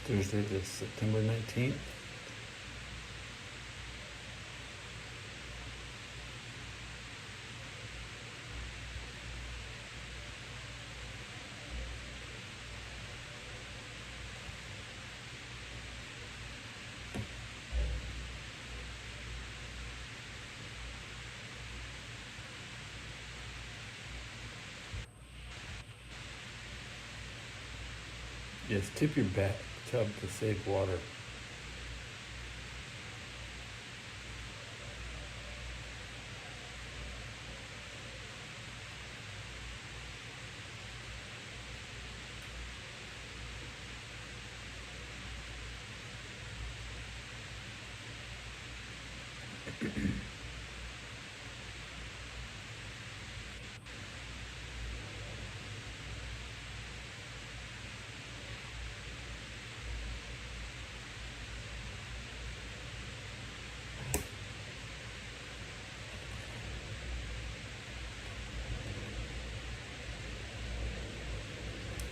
Thursday, this September 19th. Yes, tip your bathtub to save water.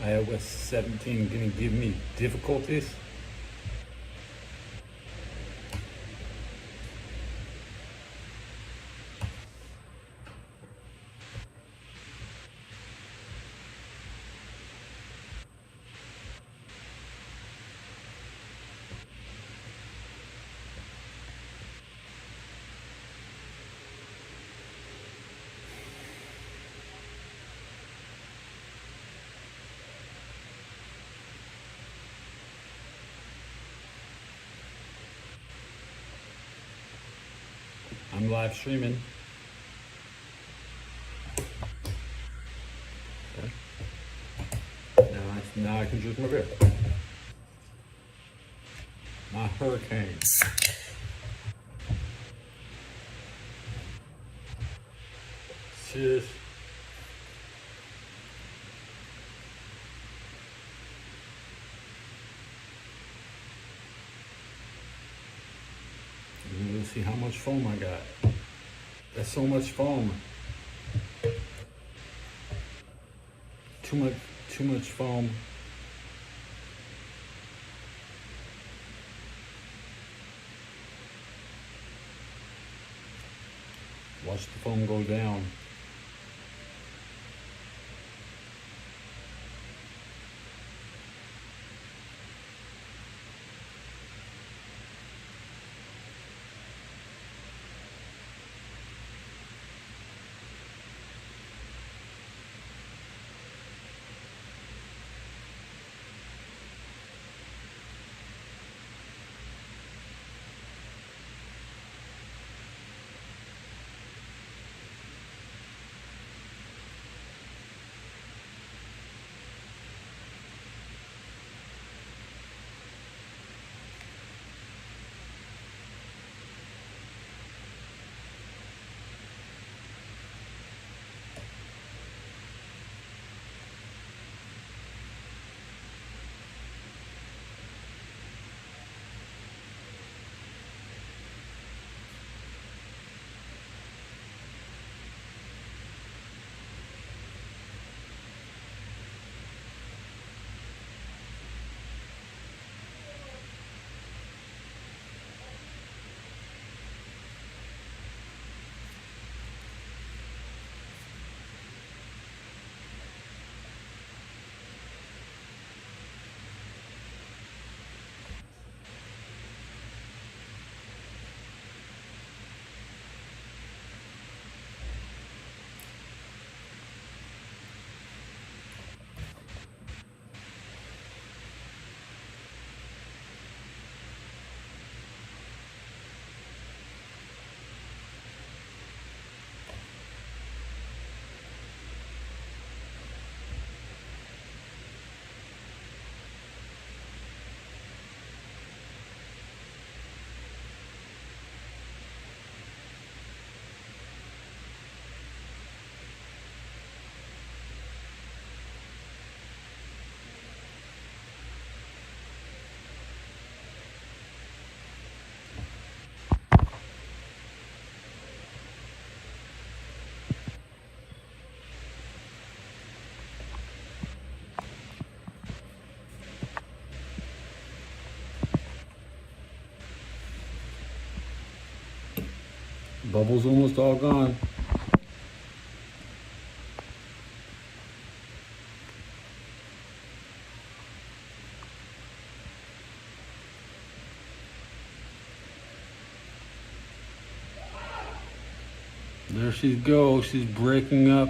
iOS 17 gonna give me difficulties. I'm live streaming. Okay. Now I can drink my beer. My hurricane. Cheers. Let's see how much foam I got. That's so much foam. Too much foam. Watch the foam go down. Bubble's almost all gone. There she goes. She's breaking up.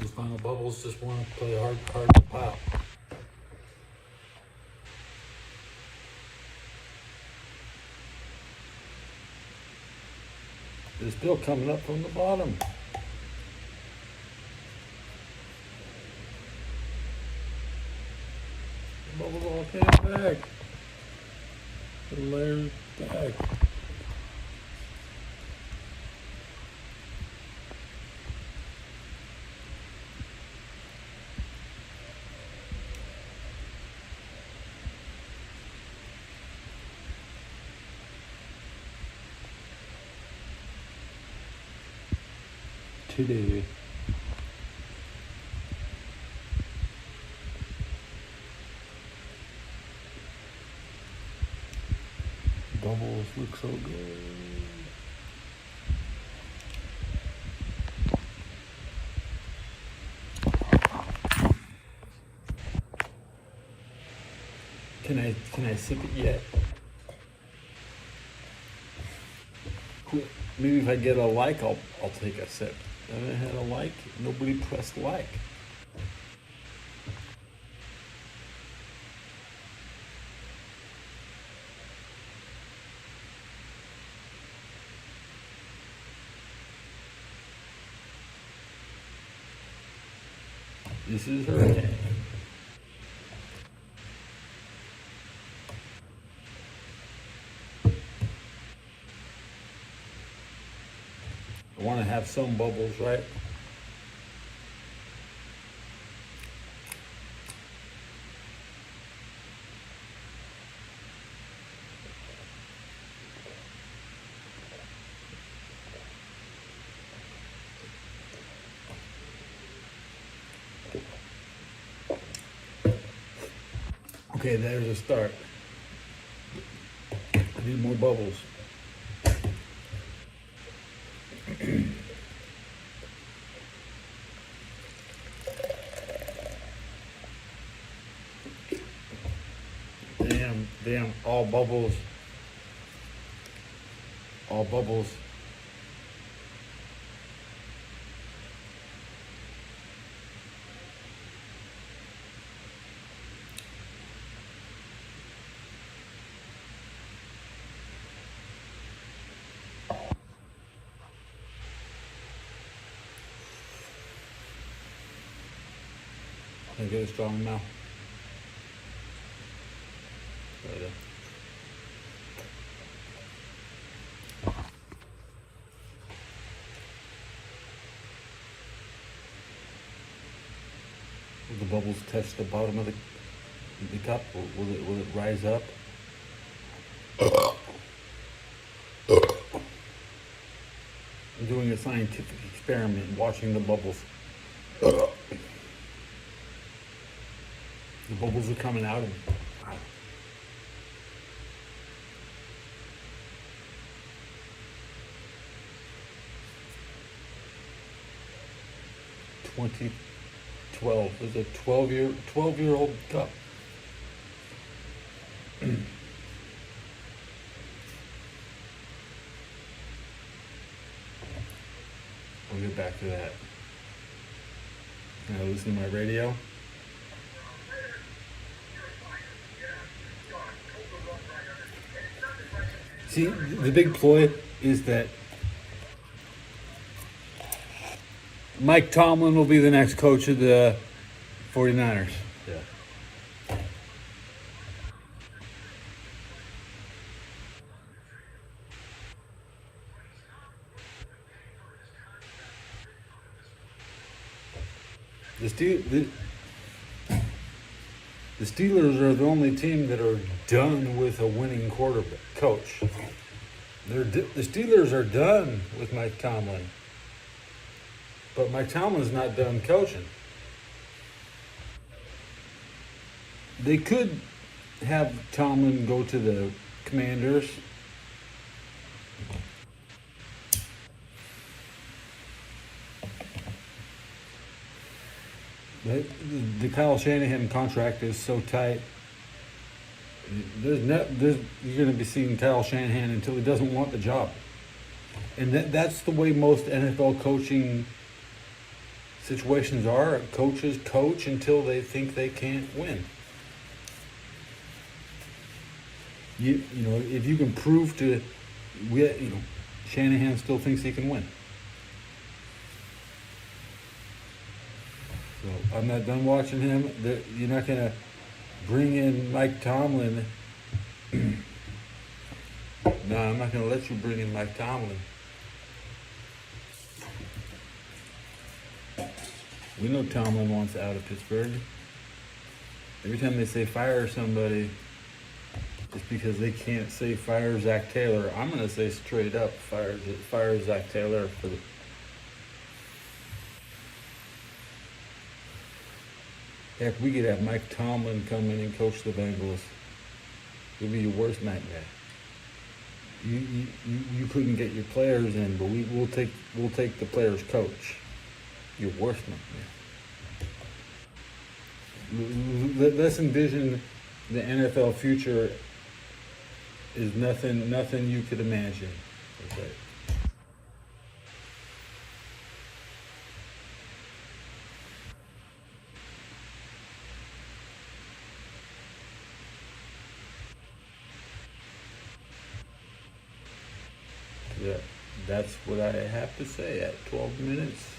These final bubbles just want to play hard to pop. They're still coming up from the bottom. The bubbles all came back. The layers back. Today. Bubbles look so good. Can I sip it yet? Maybe if I get a like, I'll take a sip. I haven't had a like. Nobody pressed like. This is hurricane. I want to have some bubbles, right? Okay, there's a start. I need more bubbles. Damn, all bubbles. All bubbles. I get a strong now. Right. Will the bubbles touch the bottom of the cup? Will it rise up? I'm doing a scientific experiment, watching the bubbles. The bubbles are coming out of me. 2012. There's a 12-year-old cup. I'll get back to that. Can I listen to my radio? See, the big ploy is that Mike Tomlin will be the next coach of the 49ers. Yeah. the Steelers are the only team that are done with a winning quarterback coach. The Steelers are done with Mike Tomlin, but Mike Tomlin's not done coaching. They could have Tomlin go to the Commanders. The Kyle Shanahan contract is so tight. You're going to be seeing Kyle Shanahan until he doesn't want the job, and that's the way most NFL coaching situations are. Coaches coach until they think they can't win. You know, if you can prove Shanahan still thinks he can win. So I'm not done watching him. You're not going to bring in Mike Tomlin. No, I'm not going to let you bring in Mike Tomlin. We know Tomlin wants out of Pittsburgh. Every time they say fire somebody, it's because they can't say fire Zach Taylor. I'm going to say straight up fire Zach Taylor for the. Heck, we could have Mike Tomlin come in and coach the Bengals. It'd be your worst nightmare. You couldn't get your players in, but we'll take the players' coach. Your worst nightmare. Let's envision the NFL future is nothing you could imagine. Okay. Yeah, that's what I have to say at 12 minutes.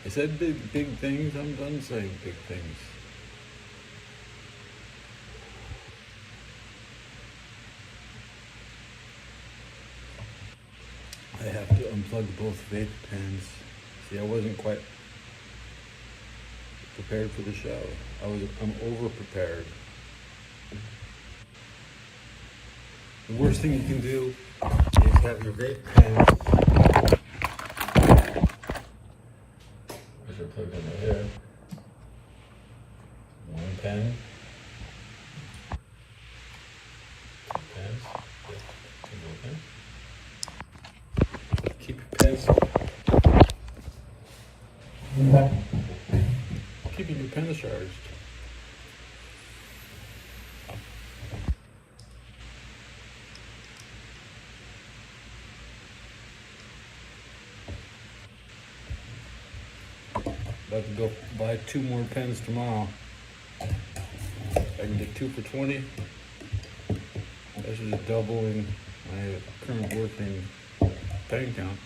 I said big things. I'm done saying big things. I have to unplug both vape pens. See, I wasn't quite prepared for the show. I'm over prepared. The worst thing you can do is have your vape pen. I should plug in my hair. One pen. Two pens. Two more pens. Keep your pens. Keeping your pens charged. About to go buy 2 more pens tomorrow. I can get 2 for $20. That's just doubling my current working pen count.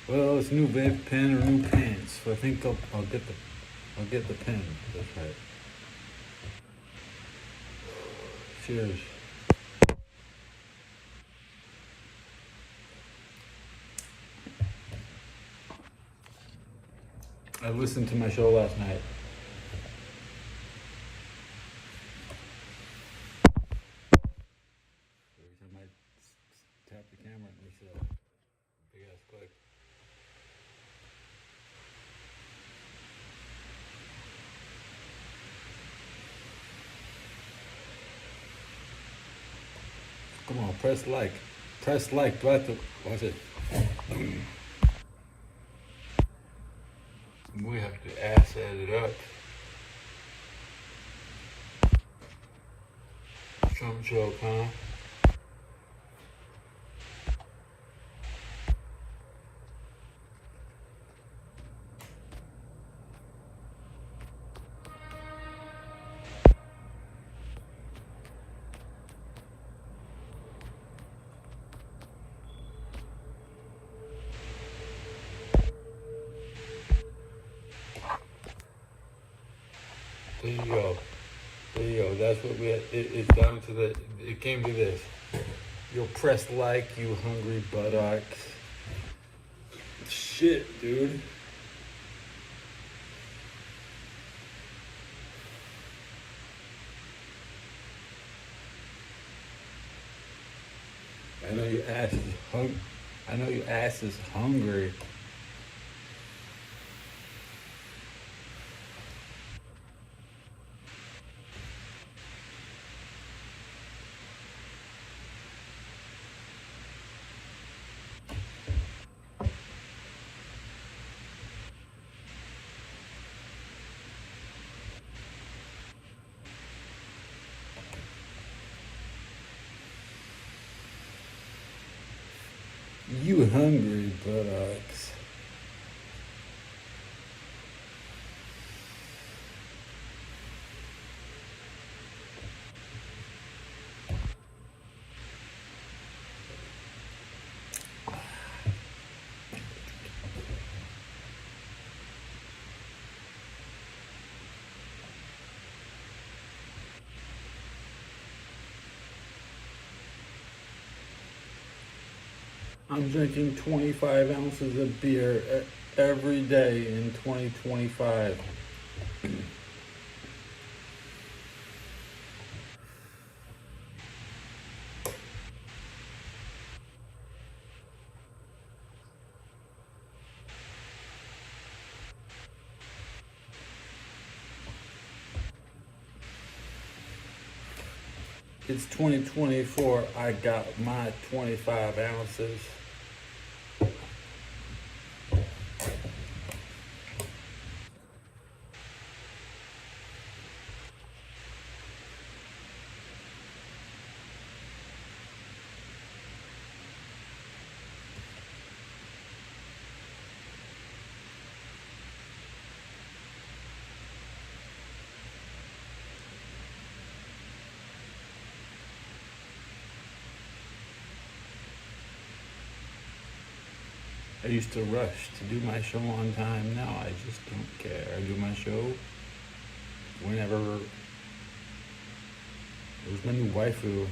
Well, it's new vape pen or new pants, so I think I'll get the pen. That's right. Cheers. I listened to my show last night. Every time I tap the camera, it makes a big ass click. Come on, press like. Press like. Do I have to watch it? We have to ass it up. Some joke, huh? There you go. There you go. That's what we had. It's down to it came to this. You'll press like, you hungry buttocks. Shit, dude. I know your ass is I know your ass is hungry. You hungry buttocks. I'm drinking 25 ounces of beer every day in 2025. It's 2024. I got my 25 ounces. I used to rush to do my show on time. Now I just don't care. I do my show whenever. It was my new waifu.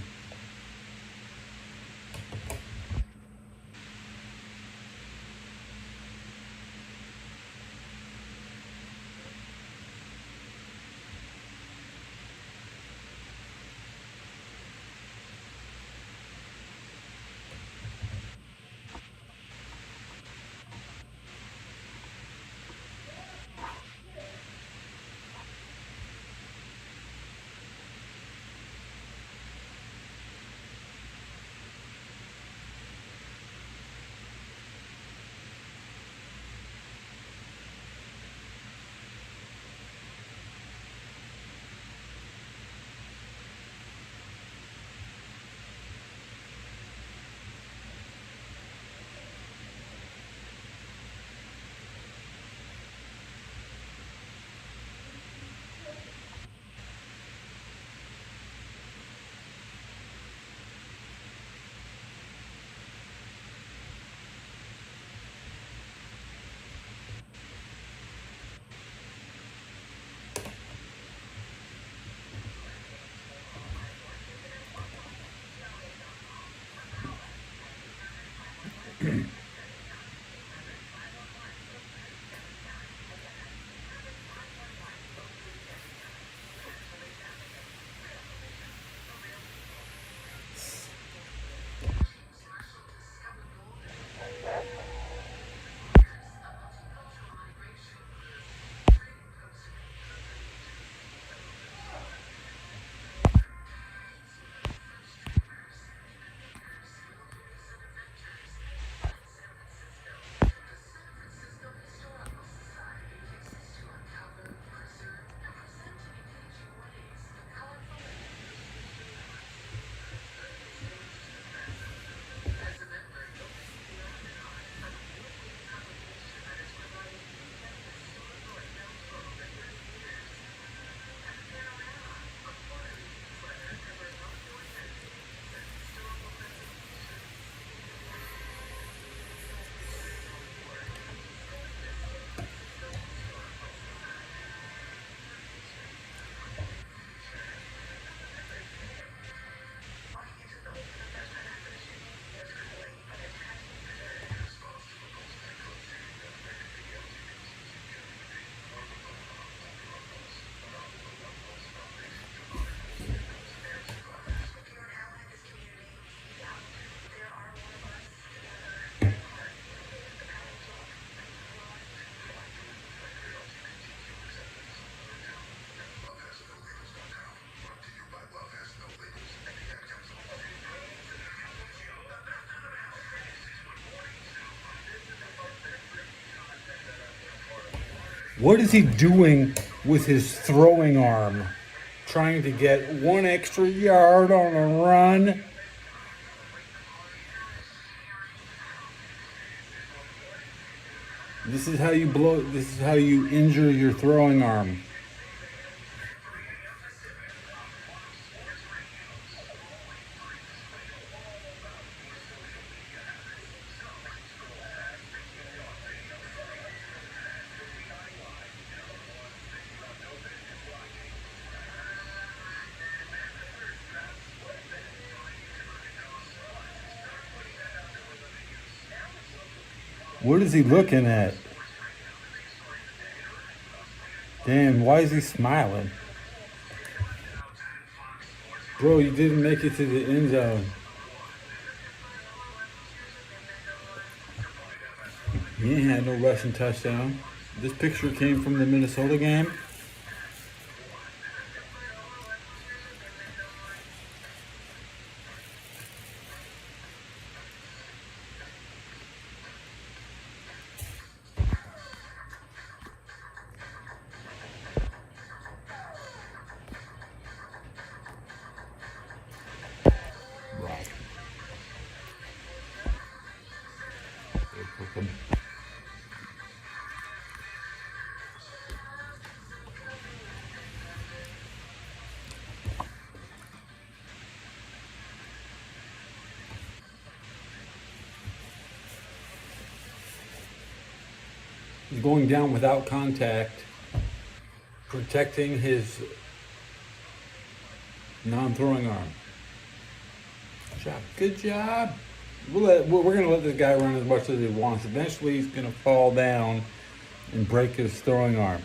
What is he doing with his throwing arm? Trying to get 1 extra yard on a run? This is how you blow. This is how you injure your throwing arm. What is he looking at? Damn, why is he smiling? Bro, you didn't make it to the end zone. You ain't had no rushing touchdown. This picture came from the Minnesota game. He's going down without contact, protecting his non-throwing arm. Good job. Good job. We're going to let this guy run as much as he wants. Eventually, he's going to fall down and break his throwing arm.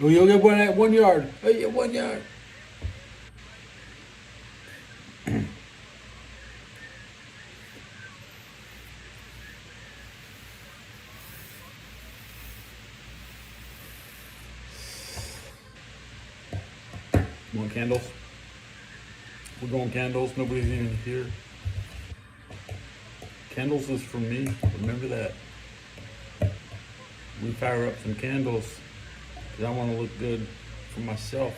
Oh, you'll get 1 yard. Oh, you get 1 yard. Want candles? We're going candles. Nobody's even here. Candles is for me. Remember that. We fire up some candles because I want to look good for myself.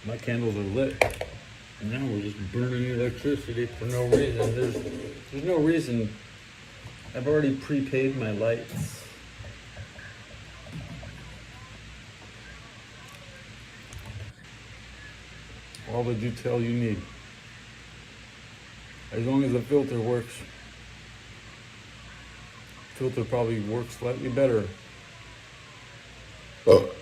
My candles are lit. Now we're just burning electricity for no reason. There's no reason. I've already prepaid my lights. All the detail you need. As long as the filter works. Filter probably works slightly better. Oh.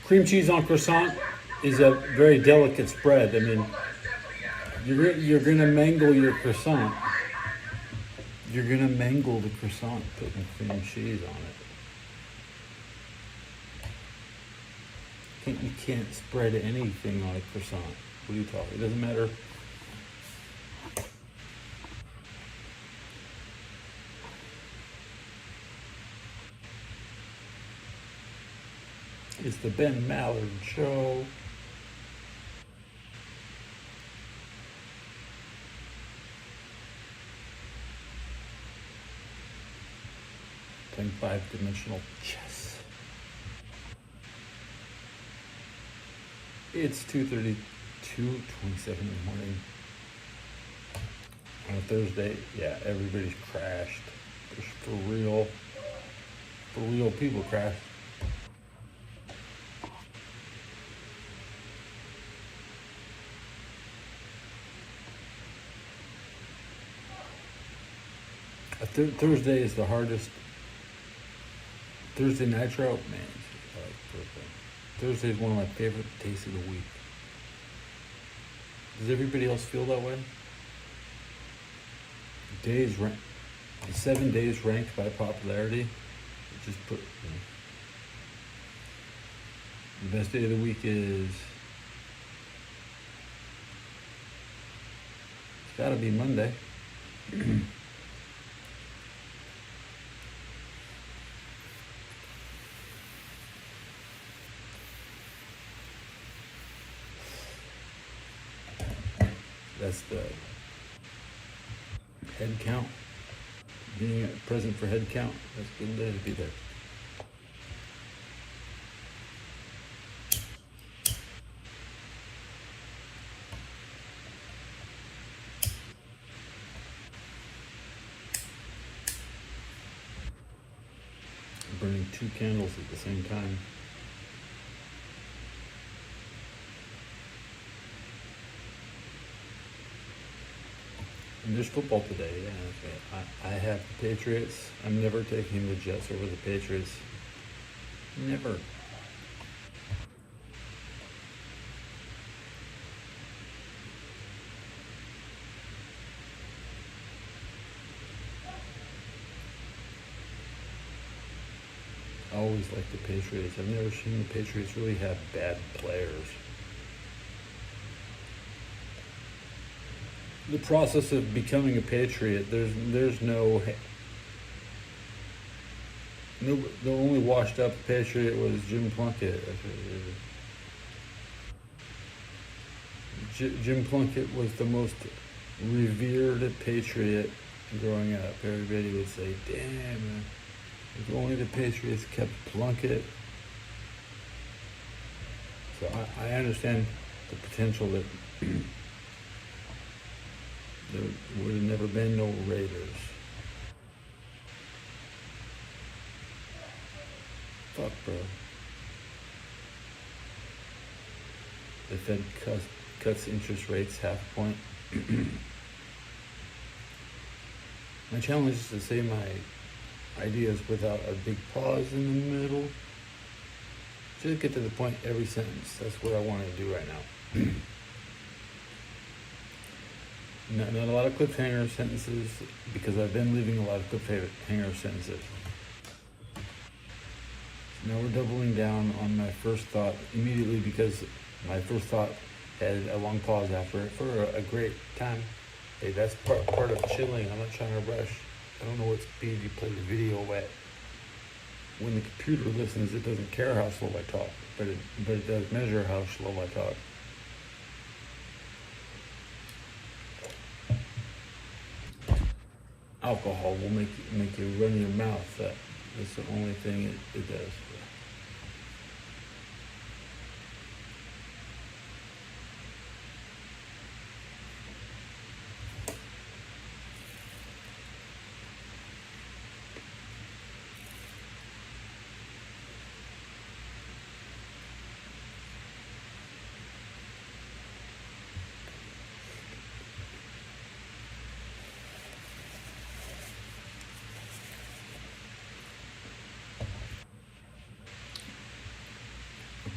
Cream cheese on croissant is a very delicate spread. I mean, you're gonna mangle your croissant. You're gonna mangle the croissant putting cream cheese on it. You can't spread anything on a croissant. What are you talking? It doesn't matter. It's the Ben Mallard Show. Playing 5-dimensional chess. It's 2:32, 27 in the morning. On a Thursday, yeah, everybody's crashed. For real people crashed. Thursday is the hardest. Thursday Nitro, man, I like Thursday. Thursday is one of my favorite days of the week. Does everybody else feel that way? Days ranked, 7 days ranked by popularity. Just put, the best day of the week is, it's gotta be Monday. That's the head count. Being present for head count. That's a good day to be there. Burning 2 candles at the same time. And there's football today, yeah. Okay. I have the Patriots. I'm never taking the Jets over the Patriots. Never. I always like the Patriots. I've never seen the Patriots really have bad players. The process of becoming a Patriot, there's no, the only washed up Patriot was Jim Plunkett. Jim Plunkett was the most revered Patriot growing up. Everybody would say, damn, if only the Patriots kept Plunkett. So I understand the potential that there would have never been no Raiders. Fuck, bro. The Fed cuts interest rates half a point. My challenge is to say my ideas without a big pause in the middle. Just get to the point every sentence. That's what I want to do right now. Not a lot of cliffhanger sentences, because I've been leaving a lot of cliffhanger sentences. Now we're doubling down on my first thought immediately, because my first thought had a long pause after it for a great time. Hey, that's part of chilling. I'm not trying to rush. I don't know what speed you play the video at. When the computer listens, it doesn't care how slow I talk, but it does measure how slow I talk. Alcohol will make you run your mouth. That's the only thing it does.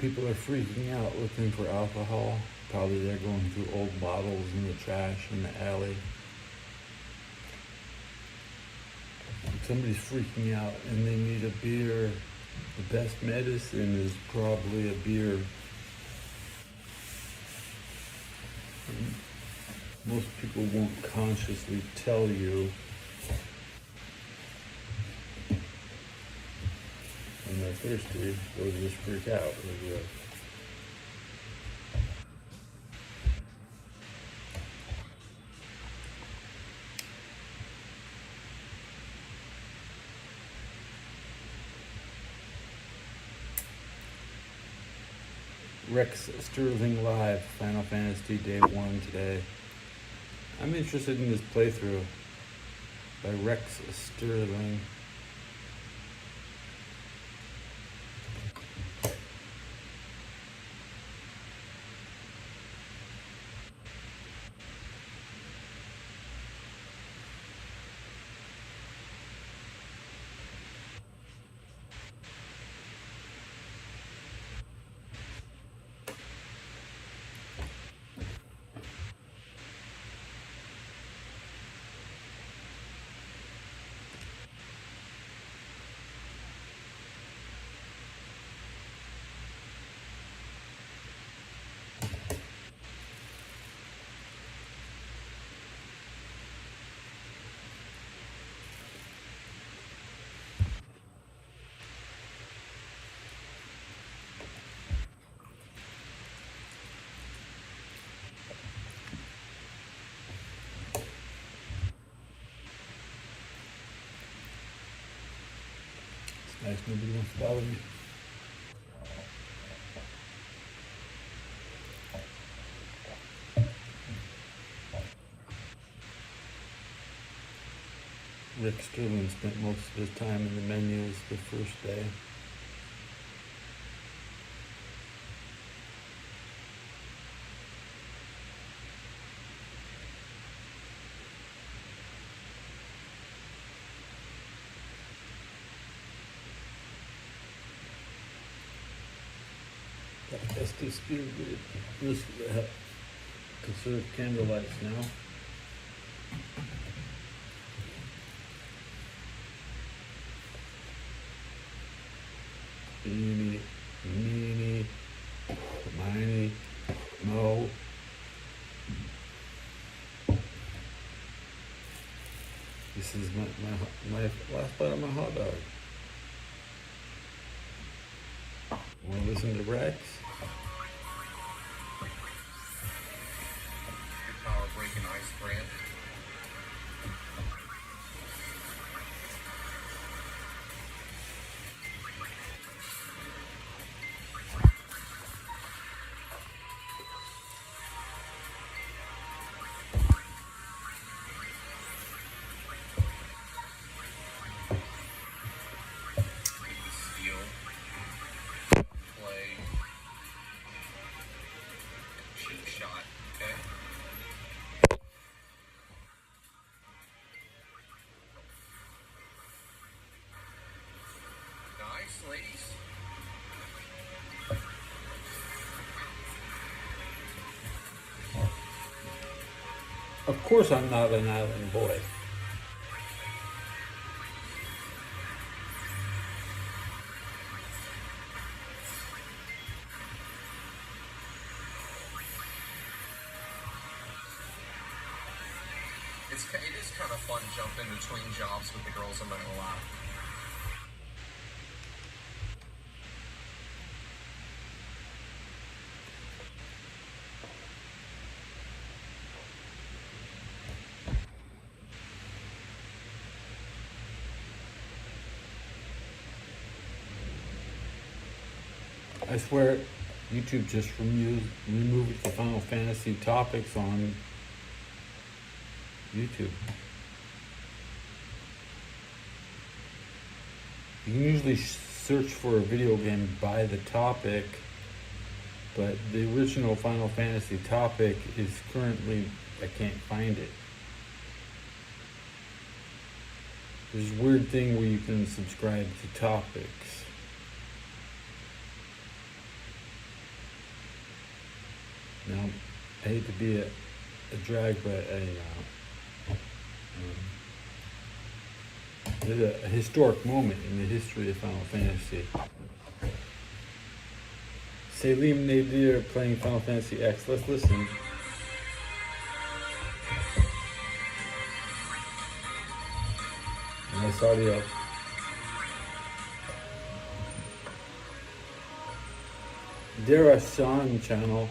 People are freaking out looking for alcohol. Probably they're going through old bottles in the trash in the alley. If somebody's freaking out and they need a beer, the best medicine is probably a beer. Most people won't consciously tell you when they're thirsty, they'll just freak out. Rex Sterling Live, Final Fantasy Day 1 today. I'm interested in this playthrough by Rex Sterling. Nice, nobody wants to bother me. Rick Sterling spent most of his time in the menus the first day. Estes Spear did this conserve candle lights now. Eeny, meeny, miny, mo. This is my last bite of my hot dog. Want to listen to Rex? Power breaking ice brand. Steel. Play. Cheap shot. Okay. Nice, ladies. Of course I'm not an island boy. It is kind of fun jumping between jobs with the girls, I'm not gonna lie. I swear, YouTube just removed the Final Fantasy topics on YouTube. You can usually search for a video game by the topic, but the original Final Fantasy topic is currently, I can't find it. There's a weird thing where you can subscribe to topics. Now, I hate to be a drag, but there's a historic moment in the history of Final Fantasy. Salim Nadir playing Final Fantasy X. Let's listen. Nice audio. Dara Shan channel.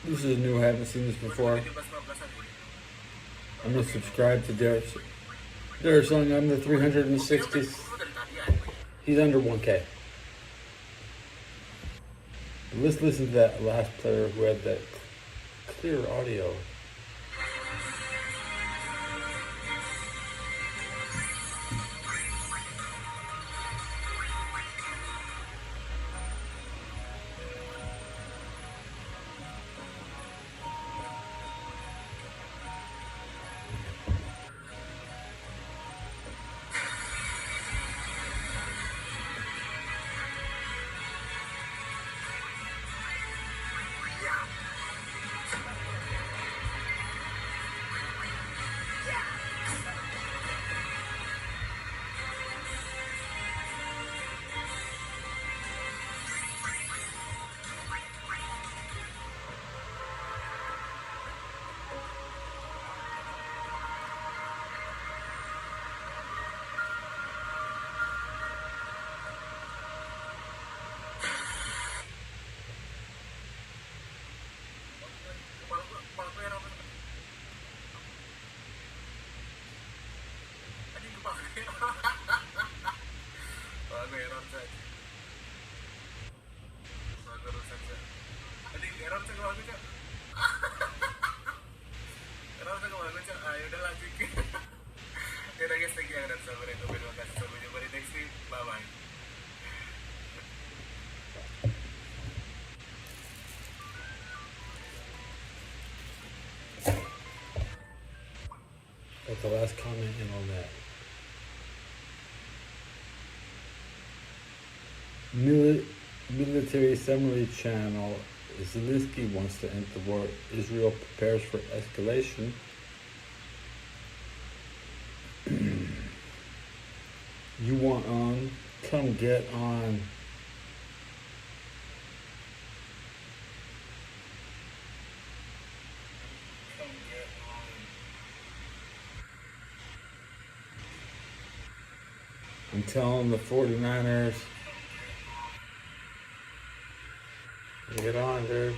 This is new, I haven't seen this before. I'm gonna subscribe to Dara Shan. I'm the 360th. He's under 1K. Let's listen to that last player who had that clear audio. That's the last comment in on that. Military summary channel. Zelensky wants to end the war. Israel prepares for escalation. You want on? Come get on. I'm telling the 49ers. Get on, dude.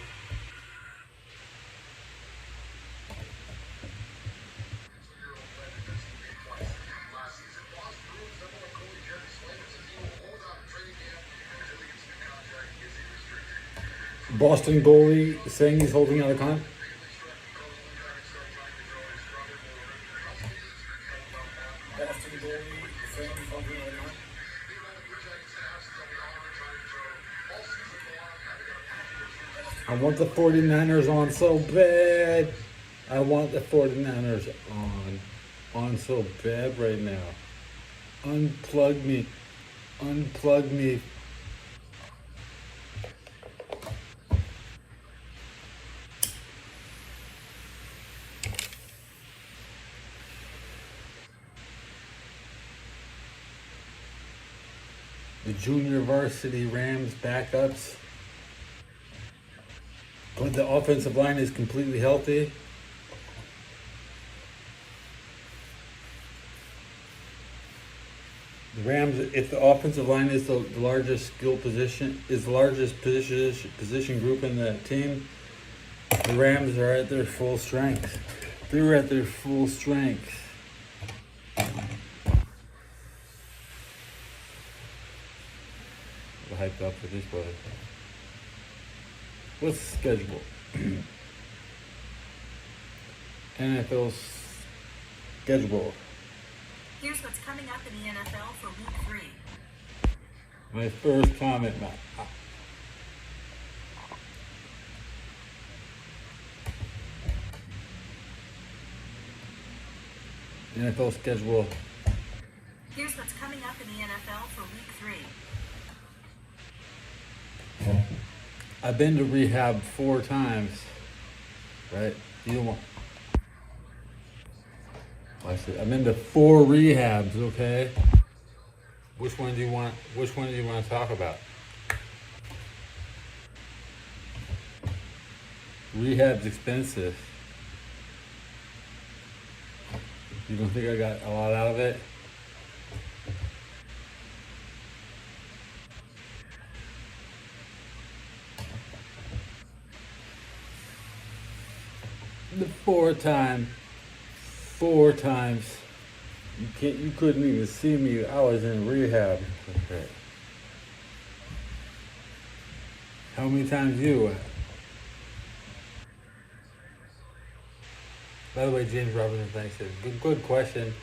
Boston goalie saying he's holding out a con. Boston goalie saying he's holding out a con. I want the 49ers on so bad. I want the 49ers on so bad right now. Unplug me. Unplug me. The junior varsity Rams backups. But the offensive line is completely healthy. The Rams, if the offensive line is the largest skill position, is the largest position group in the team, the Rams are at their full strength. They're at their full strength. I'm hyped up for this play. What's the schedule? NFL schedule. Here's what's coming up in the NFL for week 3. My first comment, Matt. NFL schedule. Here's what's coming up in the NFL for week 3. I've been to rehab 4 times, right? You don't want. I said I've been to 4 rehabs. Okay. Which one do you want? Which one do you want to talk about? Rehab's expensive. You don't think I got a lot out of it? The 4 times. You couldn't even see me. I was in rehab. Okay. How many times you? By the way, James Robinson, thanks. Good question.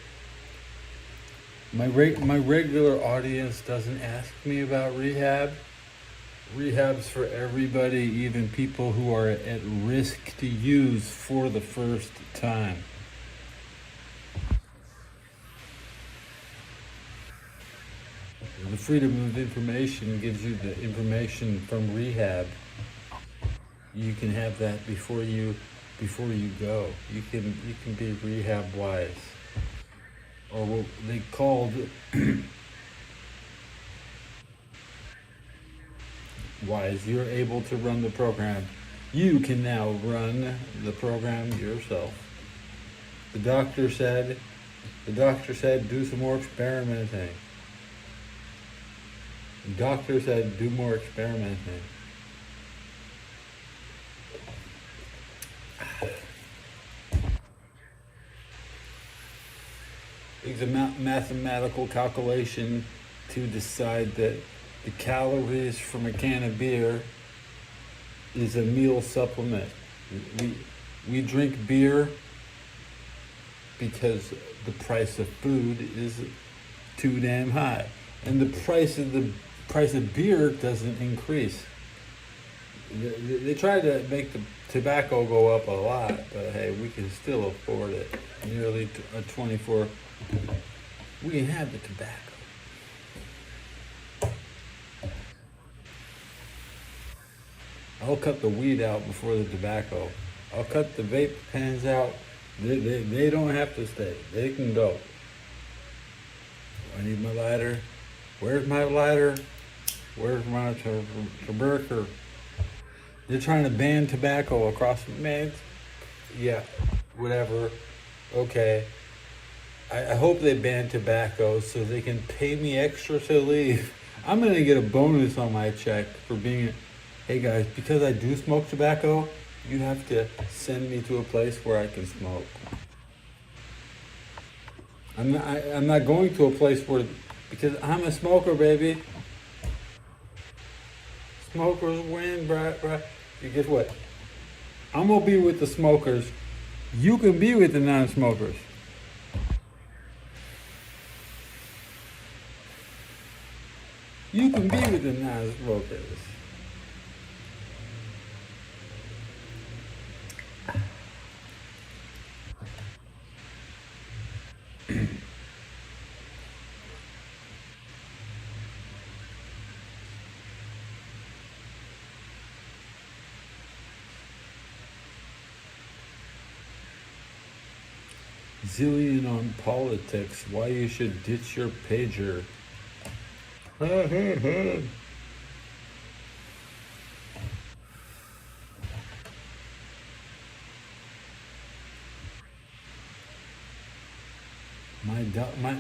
My regular audience doesn't ask me about rehab. Rehab's for everybody, even people who are at risk to use for the first time. The freedom of information gives you the information from rehab. You can have that before you go. You can be rehab wise, or what they called wise. You're able to run the program. You can now run the program yourself. The doctor said do some more experimenting. The doctor said do more experimenting. It's a mathematical calculation to decide that the calories from a can of beer is a meal supplement. We drink beer because the price of food is too damn high, and the price of beer doesn't increase. They try to make the tobacco go up a lot, but hey, we can still afford it. Nearly a 24. We can have the tobacco. I'll cut the weed out before the tobacco. I'll cut the vape pens out. They don't have to stay. They can go. I need my lighter. Where's my lighter? Where's my tobacco? They're trying to ban tobacco across the man. Yeah, whatever. Okay. I hope they ban tobacco so they can pay me extra to leave. I'm going to get a bonus on my check for being, hey guys, because I do smoke tobacco, you have to send me to a place where I can smoke. I'm not going to a place where, because I'm a smoker, baby. Smokers win, bruh. You guess what? I'm going to be with the smokers. You can be with the non-smokers. You can be with the non-smokers. Zillion on politics. Why you should ditch your pager.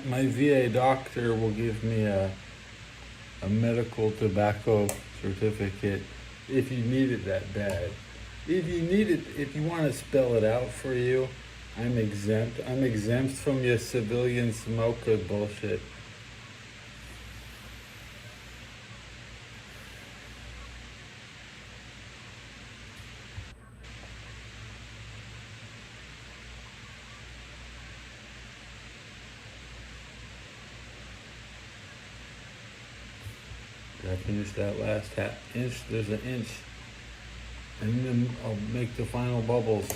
My VA doctor will give me a medical tobacco certificate if you need it that bad. If you want to spell it out for you, I'm exempt. I'm exempt from your civilian smoker bullshit. Did I finish that last inch? There's an inch. And then I'll make the final bubbles.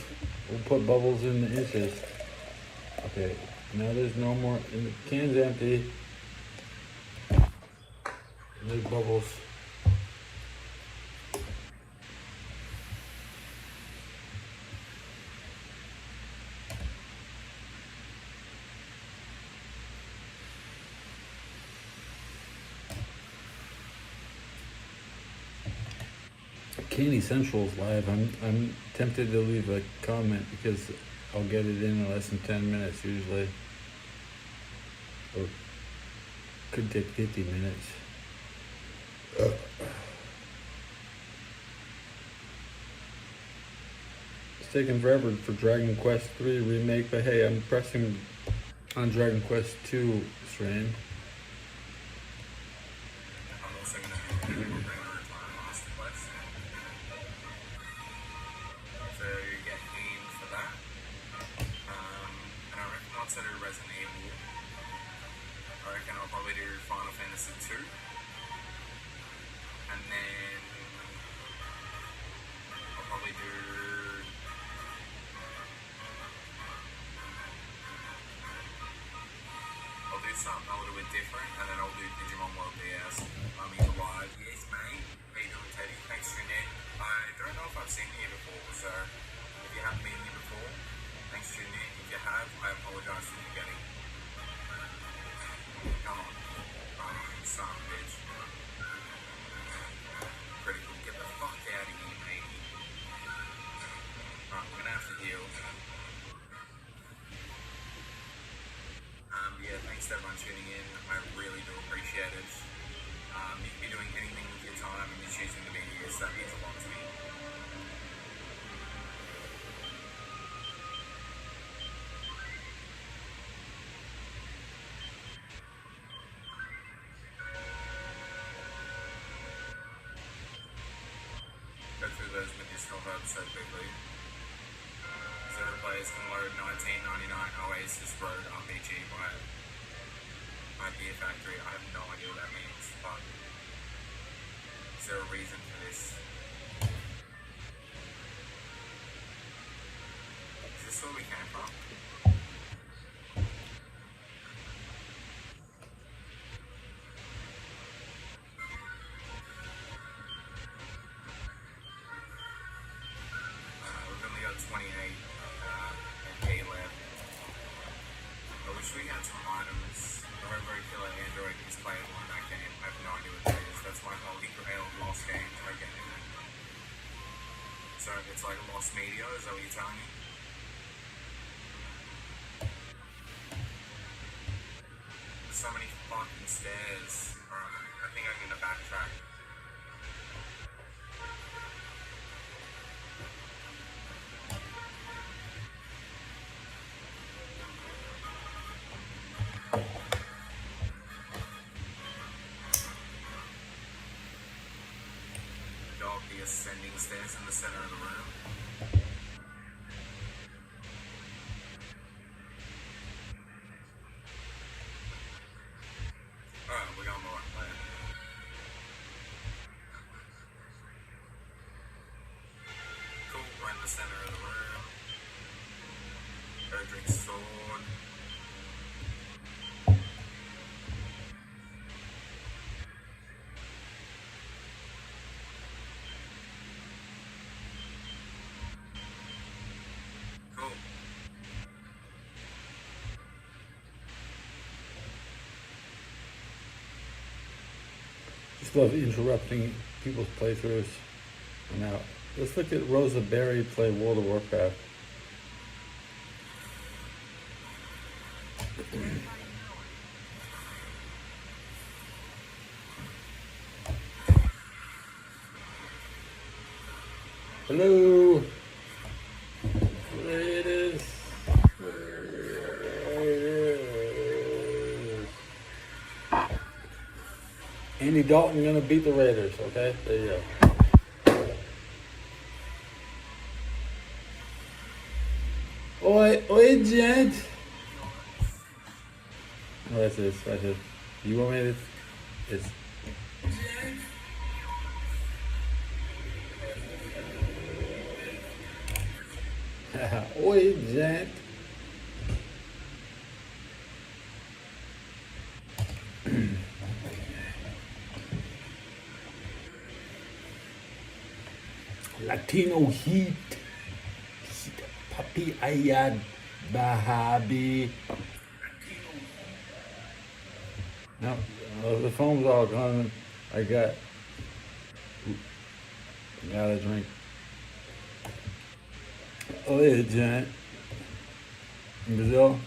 We'll put bubbles in the inches. Okay, now there's no more, and the can's empty. And there's bubbles. Candy Central's live. I'm tempted to leave a comment because I'll get it in less than 10 minutes usually. Or could take 50 minutes. It's taking forever for Dragon Quest 3 remake, but hey, I'm pressing on Dragon Quest 2, Strain. I'm also going to bring over time Master Quest. So get keen for that. And I reckon once I do Resident Evil, I reckon I'll probably do Final Fantasy 2. And then I'll probably do something a little bit different, and then I'll do Digimon World DS. He's alive. Yes, mate. How you doing, Teddy? Thanks for your name. I don't know if I've seen you before, so if you haven't been here before, thanks for your name. If you have, I apologize for forgetting. Come on. Son of a bitch. Critical. Get the fuck out of here, mate. I'm gonna have to heal. Yeah, thanks to everyone tuning in. I really do appreciate it. You can be doing anything with your time and you're choosing to be here, so that means a lot to me. Go through those medicinal herbs so quickly. Zero players can load 1999 Oasis Road RPG by Idea Factory. I have no idea what that means, but is there a reason for this? Is this where we came from? We've only got 28 MP left. I wish we had some items. Very killer android is playing on that game. I have no idea what that is. That's my holy grail of lost games. Okay. So it's like lost media, is that what you're telling me? There's so many fucking stairs. I think I'm gonna backtrack. The ascending stairs in the center of the room. Alright, we're on the right plan. Cool, we're in the center of the room. Erdrick's sword. Just love interrupting people's playthroughs. Now, let's look at Rosa Berry play World of Warcraft. Hello. Raiders. Andy Dalton gonna beat the Raiders, okay? There you go. Oi, gent. Oh, that's it. That's it. You want me to? It's. Oi, gent. Latino heat. Papi Ayad Bahabi. No, the phone's all gone. I got Got a drink. Oh yeah, Giant. In Brazil.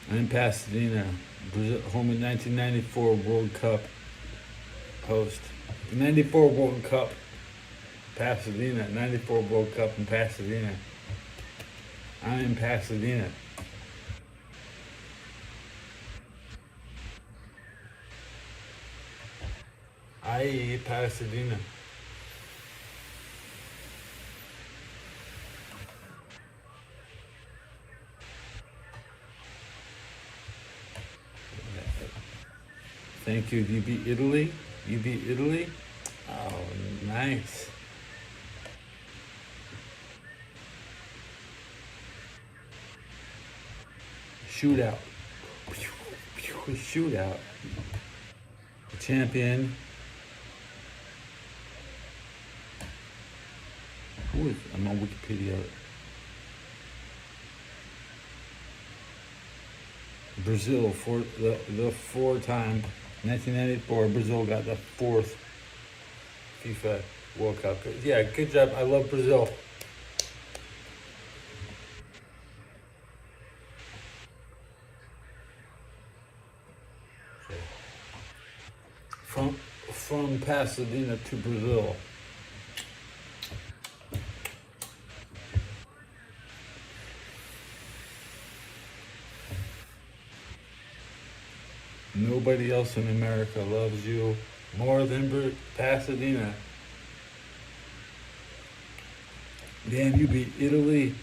I'm in Pasadena, Brazil, home in 1994 World Cup host. 94 World Cup, Pasadena. 94 World Cup in Pasadena. I'm in Pasadena. I Pasadena. Thank you. You beat Italy? You beat Italy? Oh, nice. Shootout. Shootout. Champion. Who is? I'm on Wikipedia. Brazil for the four-time 1994. Brazil got the fourth FIFA World Cup. Yeah, good job. I love Brazil. From Pasadena to Brazil. Nobody else in America loves you more than Pasadena. Damn, you beat Italy.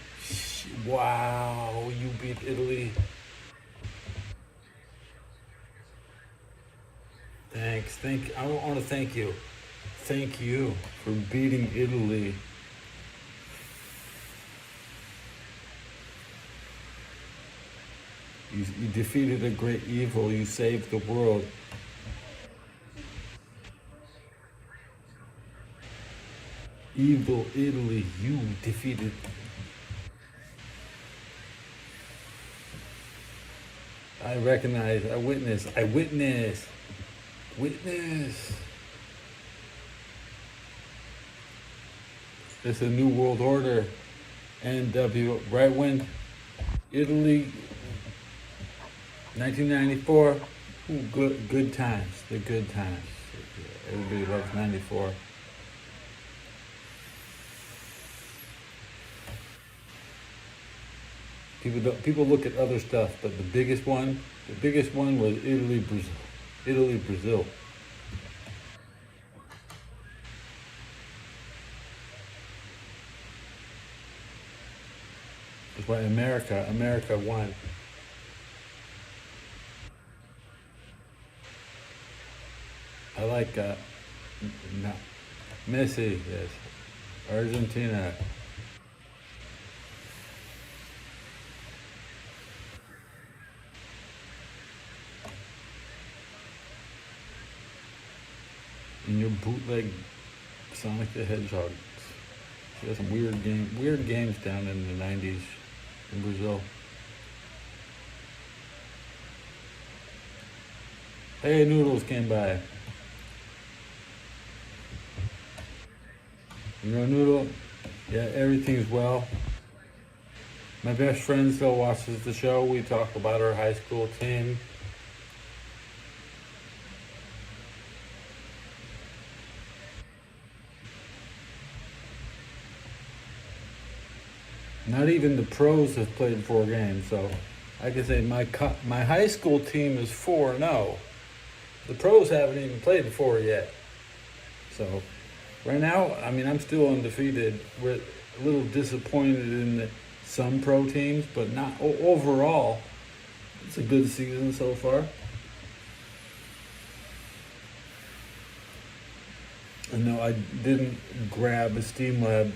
Wow, you beat Italy. Thanks. I want to thank you. Thank you for beating Italy. You defeated a great evil. You saved the world. Evil Italy, you defeated. I recognize, I witness. It's a new world order. NW, right when Italy, 1994, ooh, good times, the good times. Everybody loves 94. People look at other stuff, but the biggest one was Italy, Brazil. That's why America won. I like Messi, yes, Argentina. In your bootleg Sonic the Hedgehog. She has some weird games down in the 90s in Brazil. Hey, Noodles came by. You know, Noodle? Yeah, everything's well. My best friend still watches the show. We talk about our high school team. Not even the pros have played 4 games, so I can say my high school team is 4-0. The pros haven't even played 4 yet. So right now, I mean, I'm still undefeated. We're a little disappointed in some pro teams, but not overall. It's a good season so far. And no, I didn't grab a StreamYard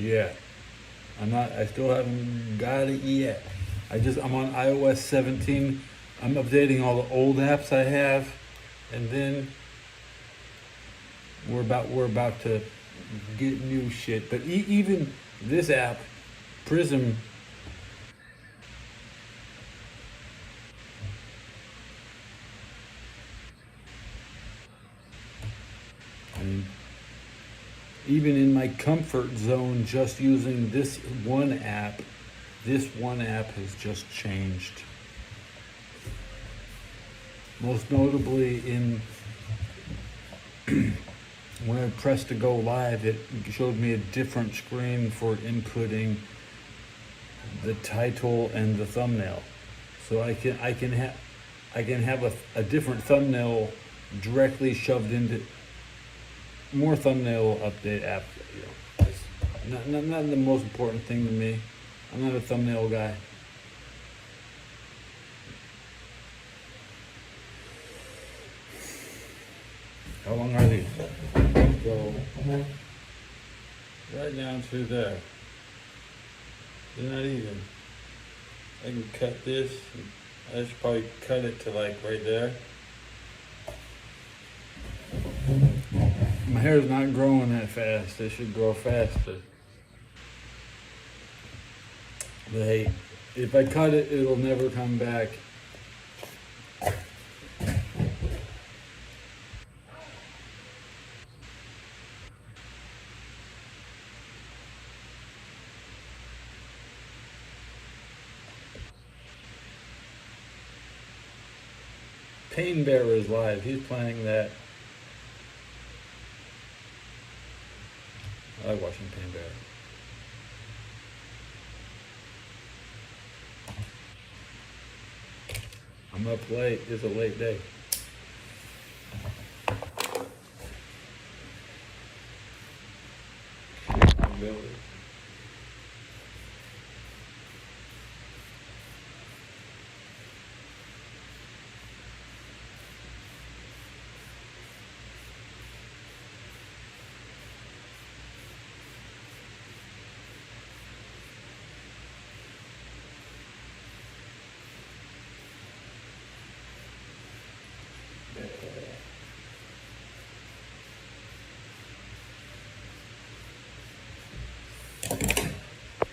yet. I still haven't got it yet. I'm on iOS 17. I'm updating all the old apps I have, and then we're about to get new shit. But even this app, Prism, mean, even in my comfort zone, just using this one app has just changed. Most notably in when I pressed to go live, it showed me a different screen for inputting the title and the thumbnail. So I can have a different thumbnail directly shoved into more thumbnail update app. You know, not the most important thing to me. I'm not a thumbnail guy. How long are these? Go right down through there. They're not even. I can cut this. I should probably cut it to like right there. My hair is not growing that fast. It should grow faster. But hey, if I cut it, it'll never come back. Pain Bear is live. He's playing that. I like watching Pain Bear. I'm up late. It's a late day.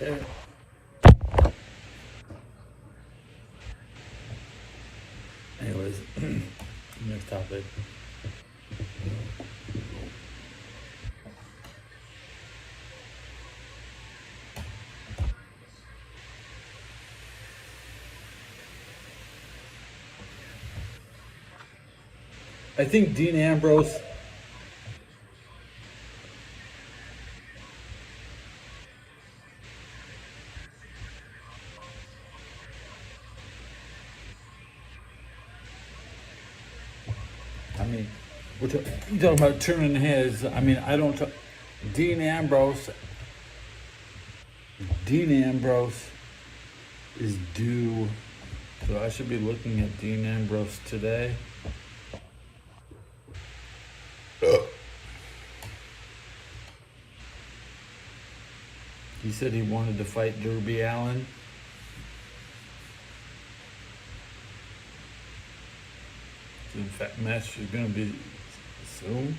Yeah. Anyways, next topic. I think Dean Ambrose. I mean, we're talking about turning heads. I mean, I don't. Dean Ambrose is due, so I should be looking at Dean Ambrose today. He said he wanted to fight Darby Allin. In fact, match is going to be soon.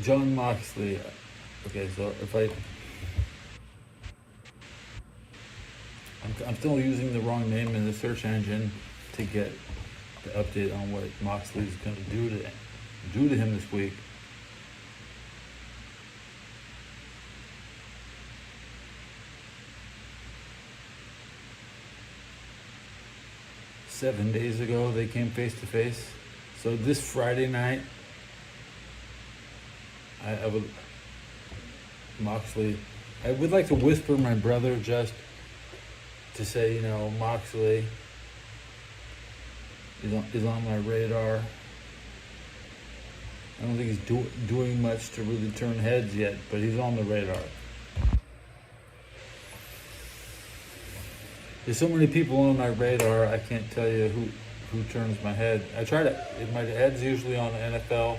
John Moxley. Okay, so if I'm still using the wrong name in the search engine to get the update on what Moxley's going to do to him this week. Seven days ago, they came face to face. So this Friday night, I would like to whisper my brother just to say, you know, Moxley is on my radar. I don't think he's doing much to really turn heads yet, but he's on the radar. There's so many people on my radar, I can't tell you who turns my head. I try to, my head's usually on the NFL.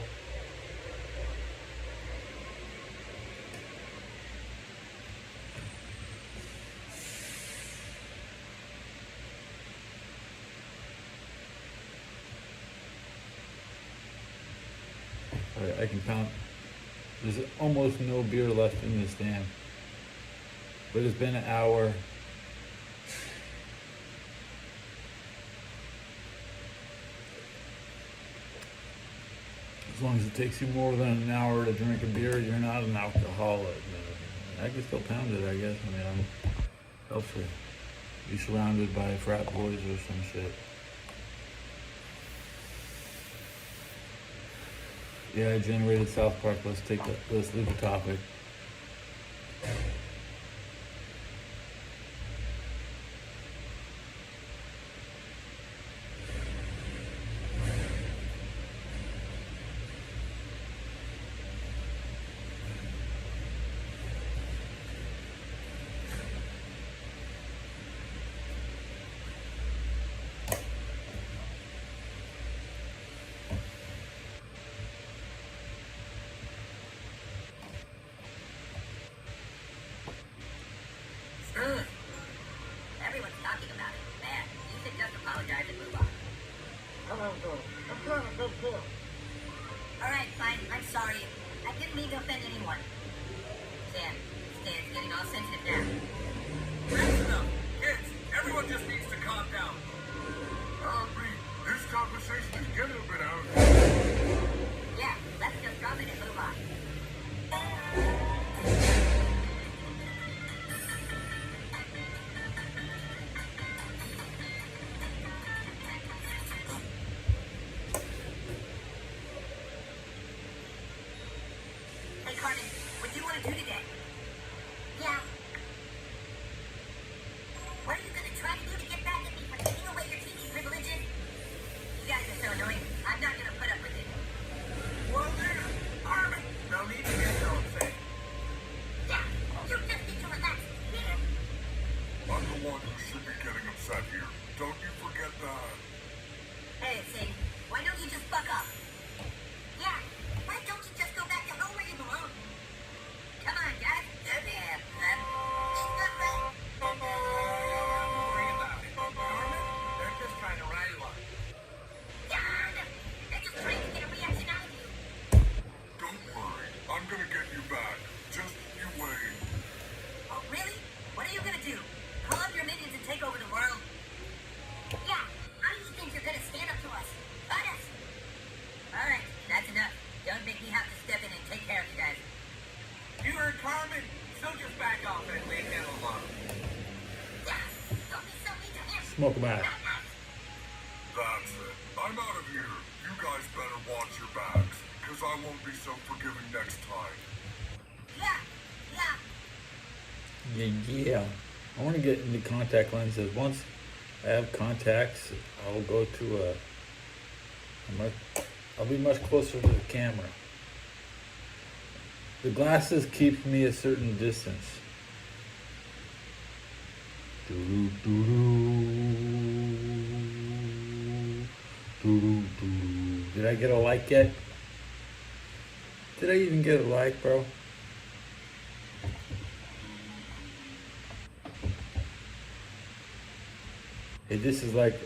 I can count There's almost no beer left in this dam. But it's been an hour. As long as it takes you more than an hour to drink a beer, you're not an alcoholic. I can still pound it, I guess. I mean, I'm hopefully be surrounded by frat boys or some shit. Yeah, I generated South Park. Let's leave the topic. Everyone's talking about it. Man, you should just apologize and move on. Alright, fine. I'm sorry. I didn't mean to offend anyone. Stan's getting all sensitive now. That's enough. Kids, everyone just needs to calm down. This conversation is getting a bit out. Yeah, let's just drop it and move on. Hey, Carmen, what do you want to do today? Yeah. What are you going to try to do to get back at me for taking away your TV privileges? You guys are so annoying. I'm not going to put up with it. Well then, Carmen, no need to get your own thing. Yeah, you just need to relax. Yeah. I'm the one who should be getting upset here. Don't you forget that. Hey, Sid, why don't you just fuck up? Yeah, why don't you just go back to home where you belong? Come on, guys. Don't worry about it. Carmen, they're just trying to rile you up. They're just trying to get a reaction out of you. Don't worry. I'm gonna get you back. Just you wait. Oh, really? What are you gonna do? Call up your minions and take over the world? Yeah, how do you think you're gonna stand up to us? Fight us! Alright, that's enough. Don't make me have to step in and take care of you guys. You heard Carmen? So just back off and leave him alone. Yeah, don't be so mean to him. Smoke 'em out. That's it. I'm out of here. You guys better watch your backs, because I won't be so forgiving next time. Yeah. Yeah. I want to get into contact lenses. Once I have contacts, I'll go to I'll be much closer to the camera. The glasses keep me a certain distance. Doo-doo, doo-doo. Doo-doo, doo-doo. Did I get a like yet? Did I even get a like, bro? Hey, this is like...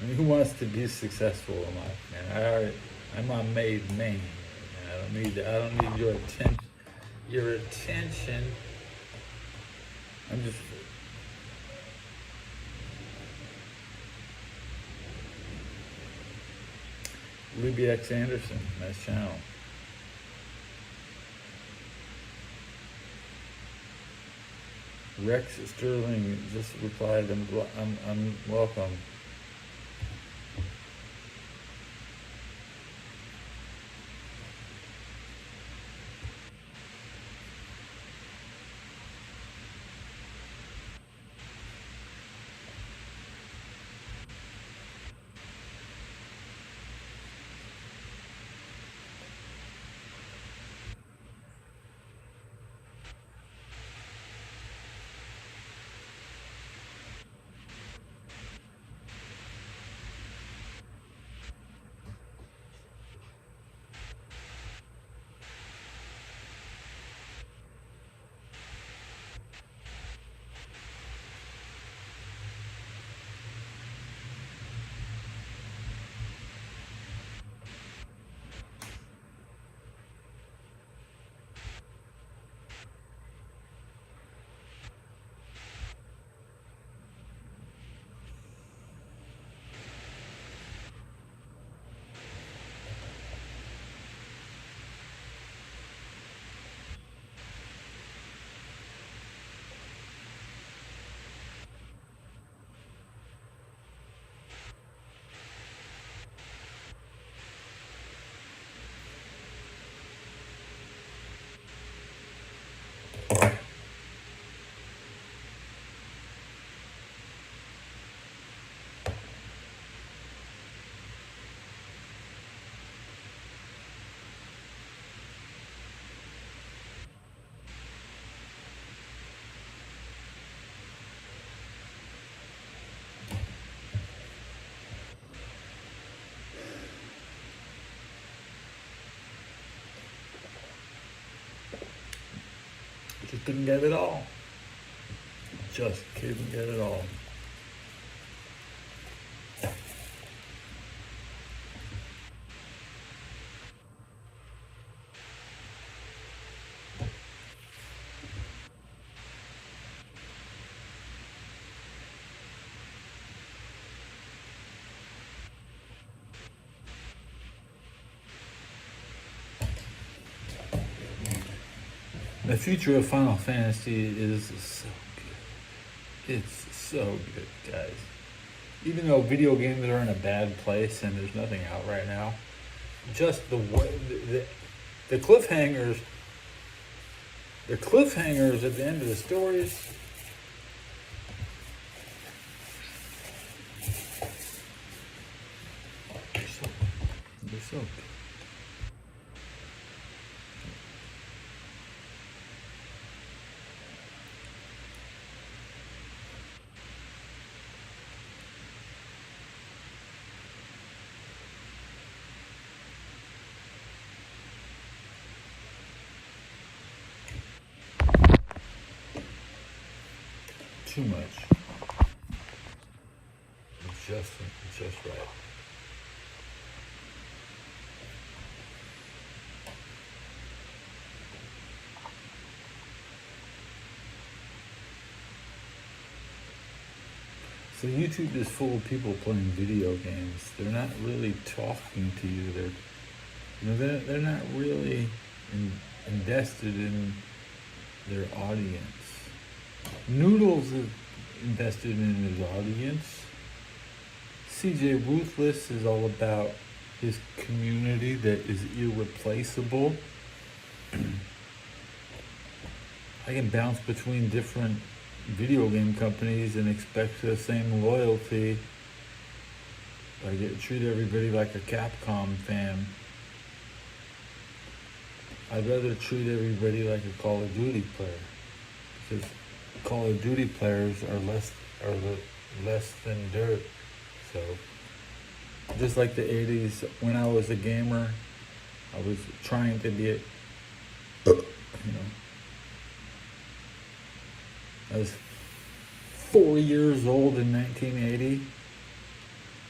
I mean, who wants to be successful in life, man? I'm a made man. I don't need your attention. I'm just... Libby X Anderson, nice channel. Rex Sterling just replied, I'm welcome. couldn't get it all. Just couldn't get it all. The future of Final Fantasy is so good. It's so good, guys. Even though video games are in a bad place and there's nothing out right now, just the way the cliffhangers, at the end of the stories. They're so good. Too much. It's just right. So YouTube is full of people playing video games. They're not really talking to you. They're not really invested in their audience. Noodles is invested in his audience. CJ Ruthless is all about his community that is irreplaceable. I can bounce between different video game companies and expect the same loyalty. I treat everybody like a Capcom fan. I'd rather treat everybody like a Call of Duty player, because Call of Duty players are less than dirt. So just like the 80s, when I was a gamer, I was trying to be I was 4 years old in 1980,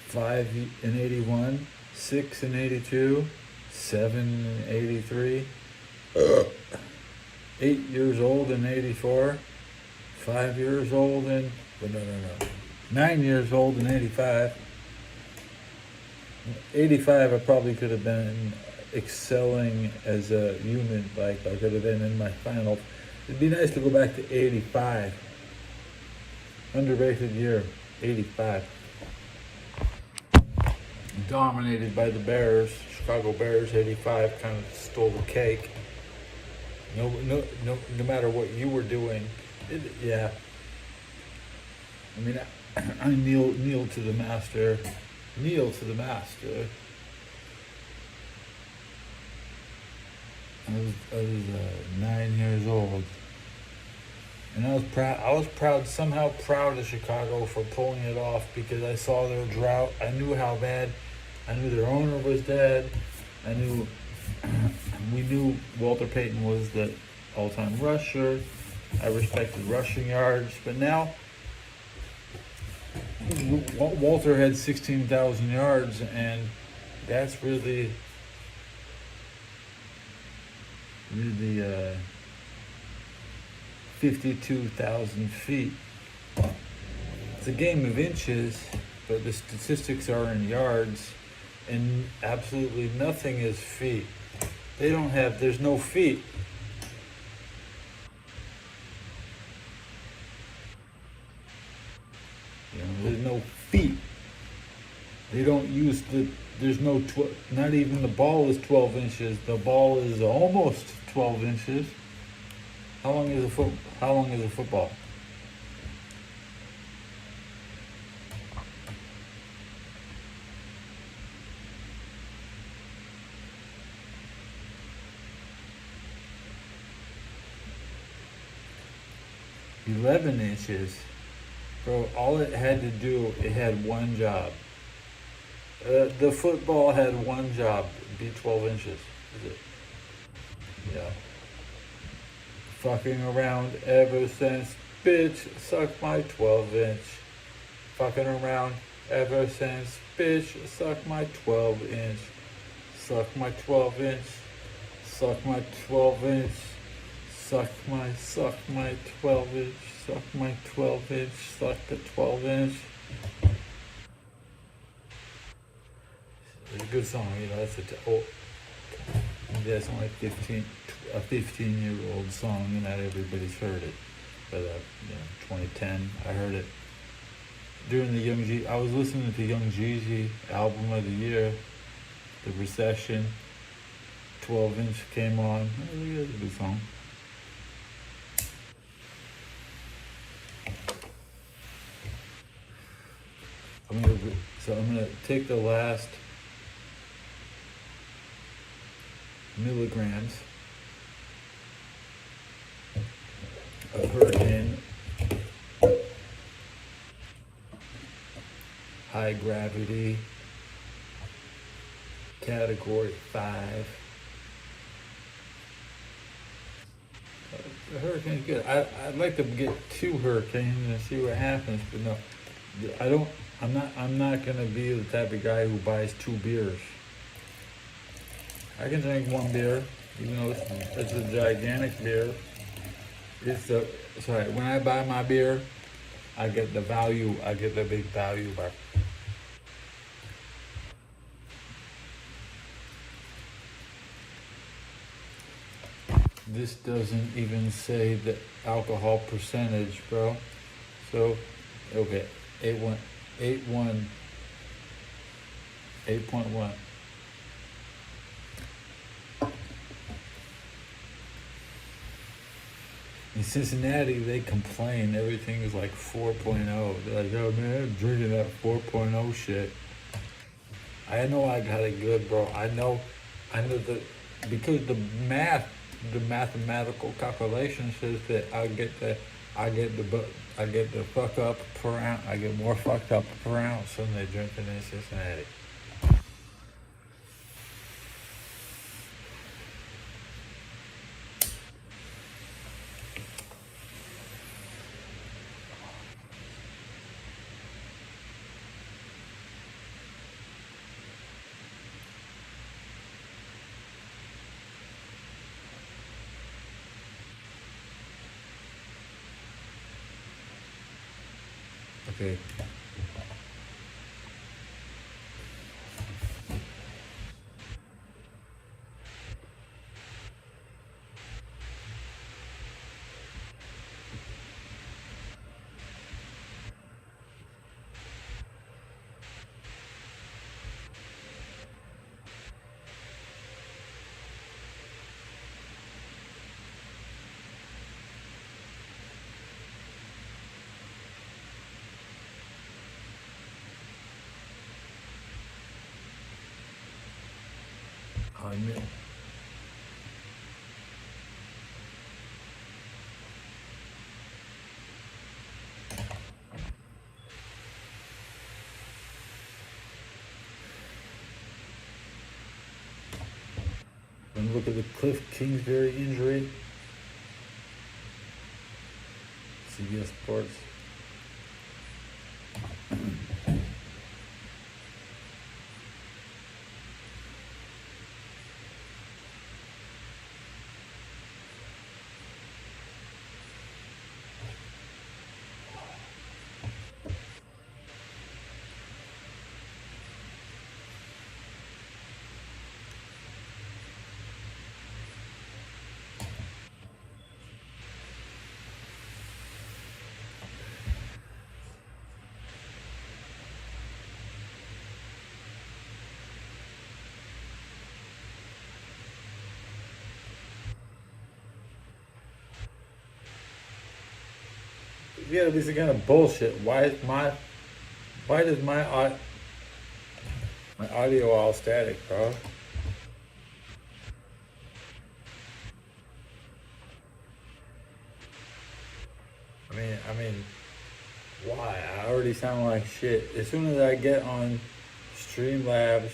5 in 81, 6 in 82, 7 in 83, 8 years old in 84, 5 years old in, 9 years old in 85. 85, I probably could have been excelling as a human, like I could have been in my final. It'd be nice to go back to 85. Underrated year, 85. Dominated by the Bears, Chicago Bears, 85 kind of stole the cake. No matter what you were doing, yeah. I mean, I kneel to the master. Kneel to the master. I was 9 years old, and I was proud, somehow proud of Chicago for pulling it off, because I saw their drought. I knew how bad. I knew their owner was dead. We knew Walter Payton was the all-time rusher. I respected rushing yards, but now Walter had 16,000 yards, and that's really 52,000 feet. It's a game of inches, but the statistics are in yards, and absolutely nothing is feet. There's no feet. There's no feet. They don't use not even the ball is 12 inches. The ball is almost 12 inches. How long is a football? "11 inches. Bro, all it had to do, it had one job. The football had one job, be 12 inches. Is it? Yeah. Fucking around ever since, bitch, suck my 12-inch. Fucking around ever since, bitch, suck my 12-inch. Suck my 12-inch. Suck my 12-inch. Suck my 12-inch. Suck my 12-inch. Suck the 12-inch. It's a good song, you know, that's only a 15-year-old song, and not everybody's heard it. But, 2010, I heard it during the I was listening to Young Jeezy album of the year, The Recession. 12-inch came on. Oh, that's a good song. I'm gonna take the last milligrams of Hurricane High Gravity Category 5. The hurricane's good. I'd like to get 2 hurricanes and see what happens, but no, I'm not gonna be the type of guy who buys 2 beers. I can drink 1 beer, even though it's a gigantic beer. When I buy my beer, I get the value. I get the big value back. This doesn't even say the alcohol percentage, bro. So, okay, 8.1. In Cincinnati, they complain everything is like 4.0. They're like, oh man, I'm drinking that 4.0 shit. I know I got it good, bro. I know that because the mathematical calculation says that I get the fuck up per ounce. I get more fucked up per ounce than they drinking in Cincinnati. Okay. I know. And look at the Cliff Kingsbury injury. CBS Sports. Yeah, these are kind of bullshit. Why does my audio all static, bro? I mean, why? I already sound like shit. As soon as I get on Streamlabs,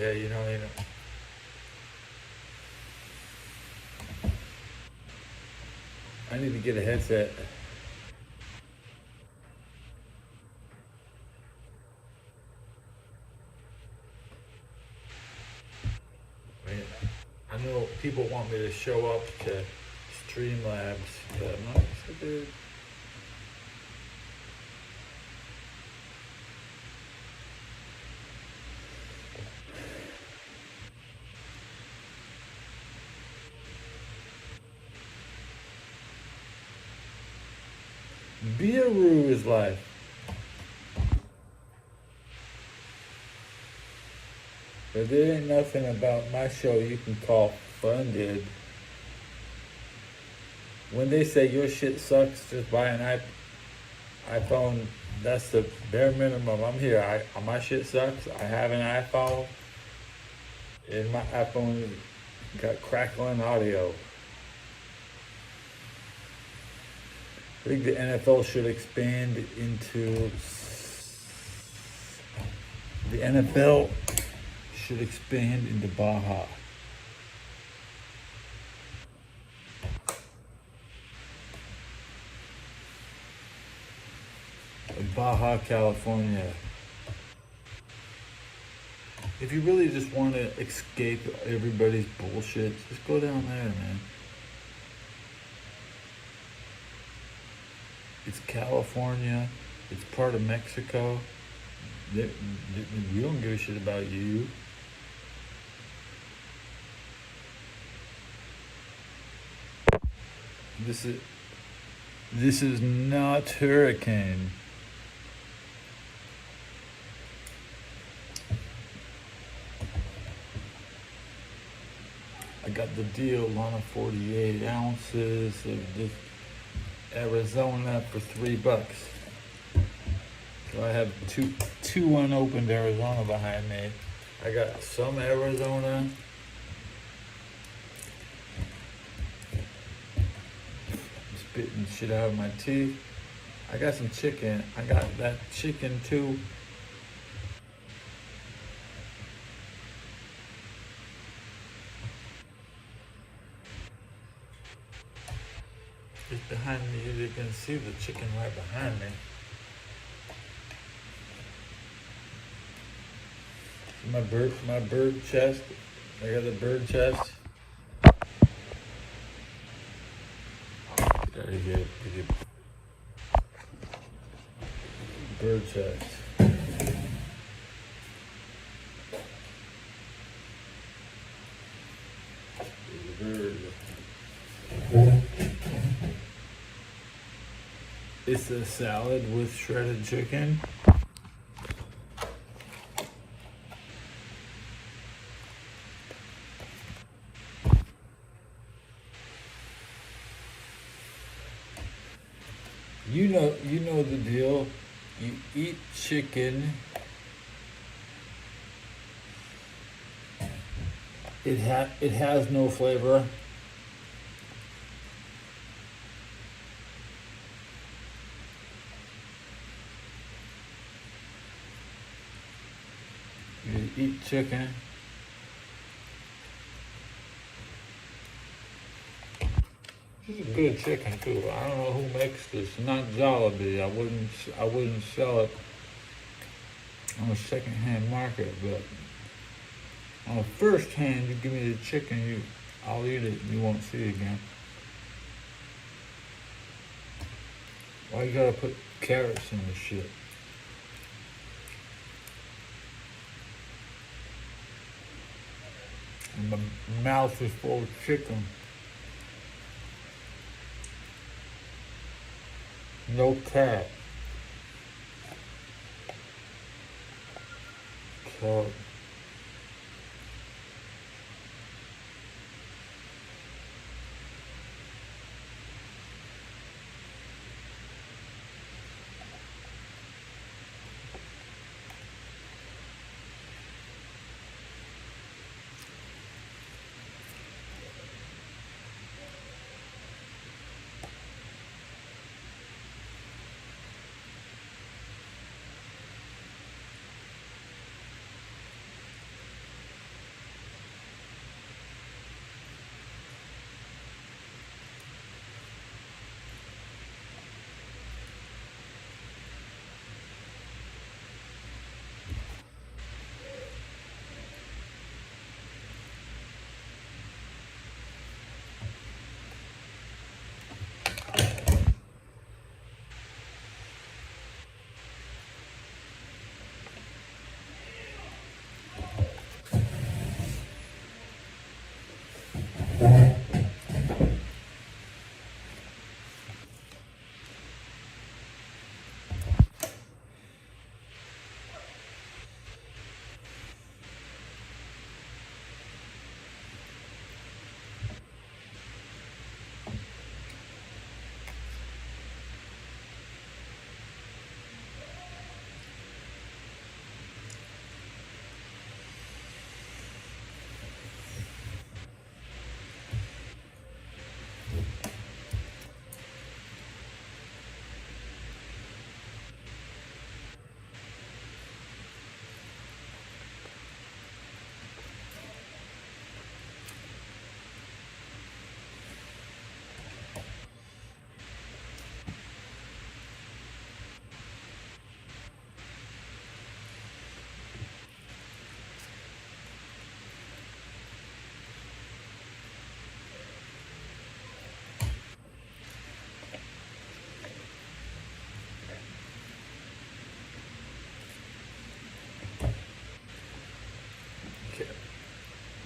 Yeah, you know. I need to get a headset. I know people want me to show up to Streamlabs, but I'm not so good. Beeroo is life. But there ain't nothing about my show you can call funded. When they say your shit sucks, just buy an iPhone. That's the bare minimum. I'm here. My shit sucks. I have an iPhone, and my iPhone got crackling audio. I think the NFL should expand into. The NFL should expand into Baja. Baja, California. If you really just want to escape everybody's bullshit, just go down there, man. It's California. It's part of Mexico. We don't give a shit about you. This is not hurricane. I got the deal on a 48 ounces of this Arizona for $3. So I have two unopened Arizona behind me. I got some Arizona. I'm spitting shit out of my teeth. I got some chicken. I got that chicken too. Just behind me, you can see the chicken right behind me. My bird chest. I got the bird chest. Gotta get bird chest. Bird. It's a salad with shredded chicken. You know the deal. You eat chicken. It has no flavor. You eat chicken. This is good chicken too. I don't know who makes this. Not Jollibee. I wouldn't sell it on a second-hand market, but on a first hand, you give me the chicken, I'll eat it. You won't see it again. Why you gotta put carrots in this shit? And my mouth is full of chicken. No cat. Cat.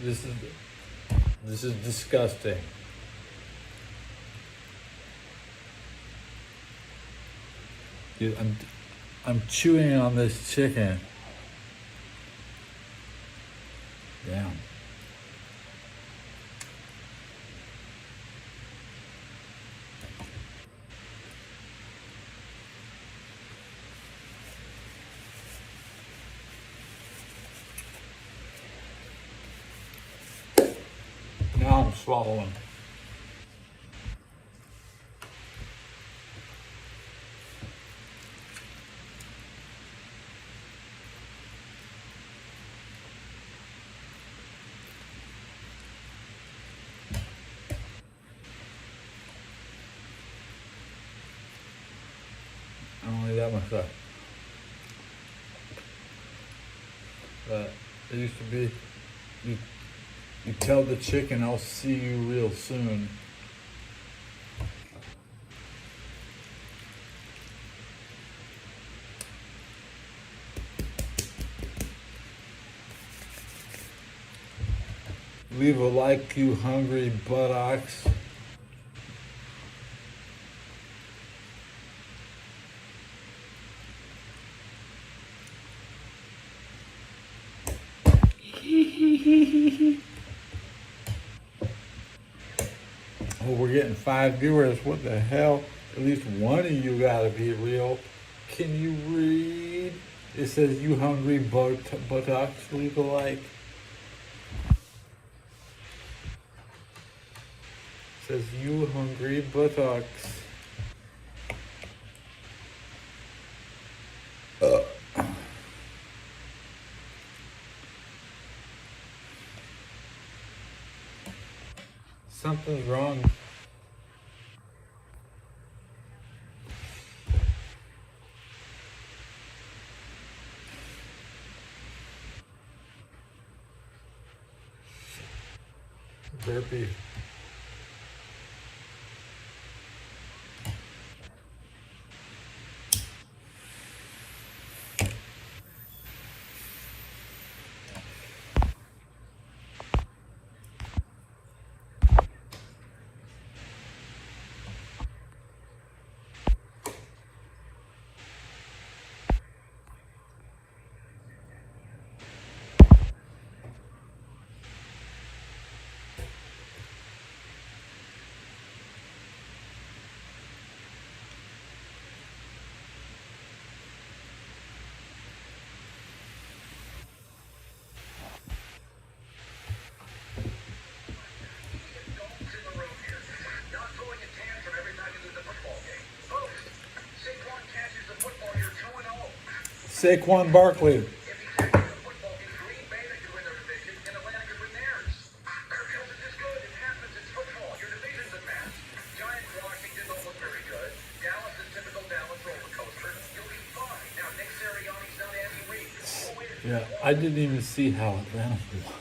This is disgusting. Dude, I'm chewing on this chicken. Damn. Now I'm swallowing. I don't eat that much stuff. But it used to be, you tell the chicken, I'll see you real soon. Leave a like, you hungry buttocks. Oh, we're getting 5 viewers. What the hell? At least one of you gotta be real. Can you read? It says, you hungry buttocks. Leave a like. It says, you hungry buttocks. Something's wrong. Burpee. Saquon Barkley. Yeah, I didn't even see how Atlanta won.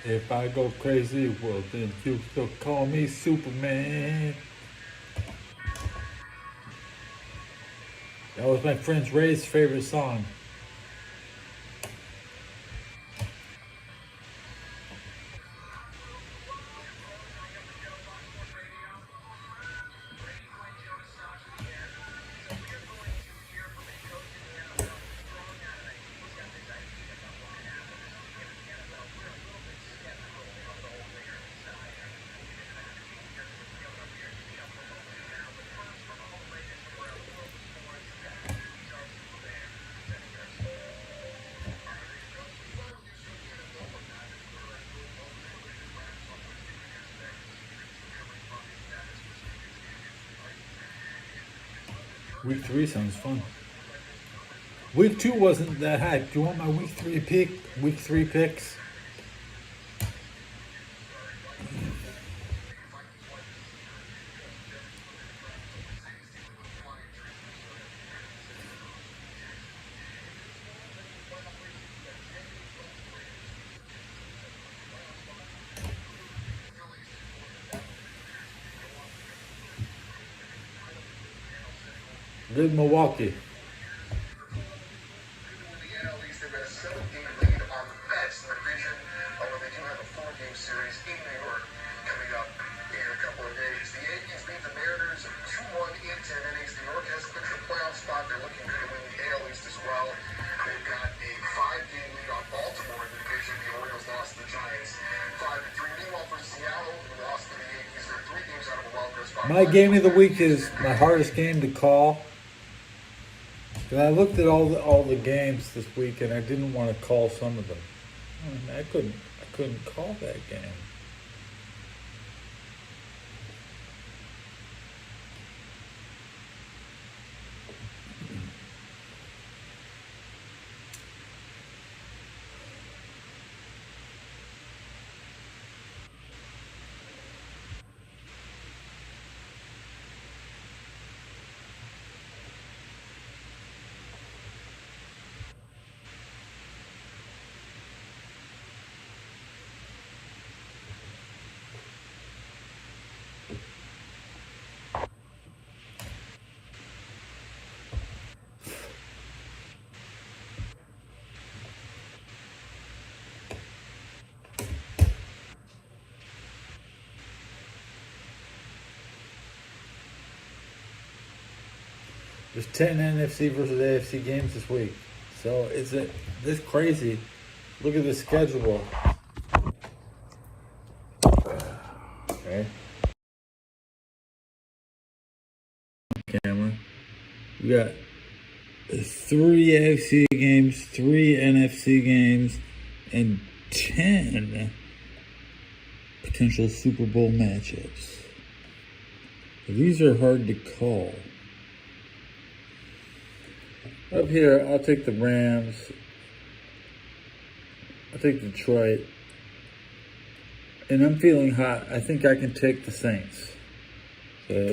If I go crazy, well then you still call me Superman. That was my friend Ray's favorite song. Week 3 sounds fun. Week 2 wasn't that hype. Do you want my week 3 pick? Week 3 picks? Good Milwaukee. At least they've got a 7-game lead on the Mets in the division, although they do have a 4-game series in New York coming up in a couple of days. The Yankees beat the Mariners 2-1 in 10 innings. New York has clinched the playoff spot. They're looking good to win the AL East as well. They've got a 5-game lead on Baltimore in the division. The Orioles lost to the Giants 5-3. Meanwhile, for Seattle, who lost to the Yankees, they're 3 games out of a wild card spot. My game of the week is my hardest game to call. And I looked at all the games this week, and I didn't want to call some of them. I couldn't call that game. There's 10 NFC versus AFC games this week. So it's this crazy. Look at the schedule. Okay. Camera. We got 3 AFC games, 3 NFC games, and 10 potential Super Bowl matchups. These are hard to call. Up here, I'll take the Rams. I'll take Detroit. And I'm feeling hot. I think I can take the Saints. So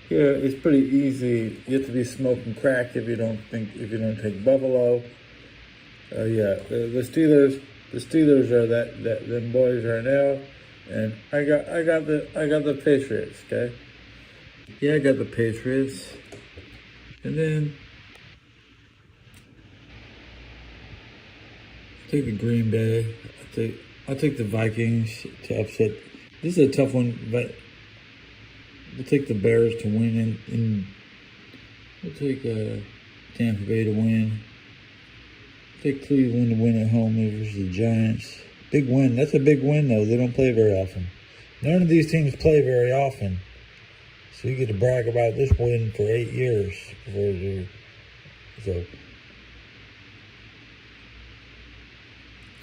here, it's pretty easy. You have to be smoking crack if you don't take Buffalo. Yeah, the Steelers are them boys right now. And I got the Patriots, okay? Yeah, I got the Patriots. And then take the Green Bay. I'll take the Vikings to upset. This is a tough one, but we'll take the Bears to win, and we'll take Tampa Bay to win. Take Cleveland to win at home versus the Giants. Big win. That's a big win, though. They don't play very often. None of these teams play very often, so you get to brag about this win for 8 years before they. So.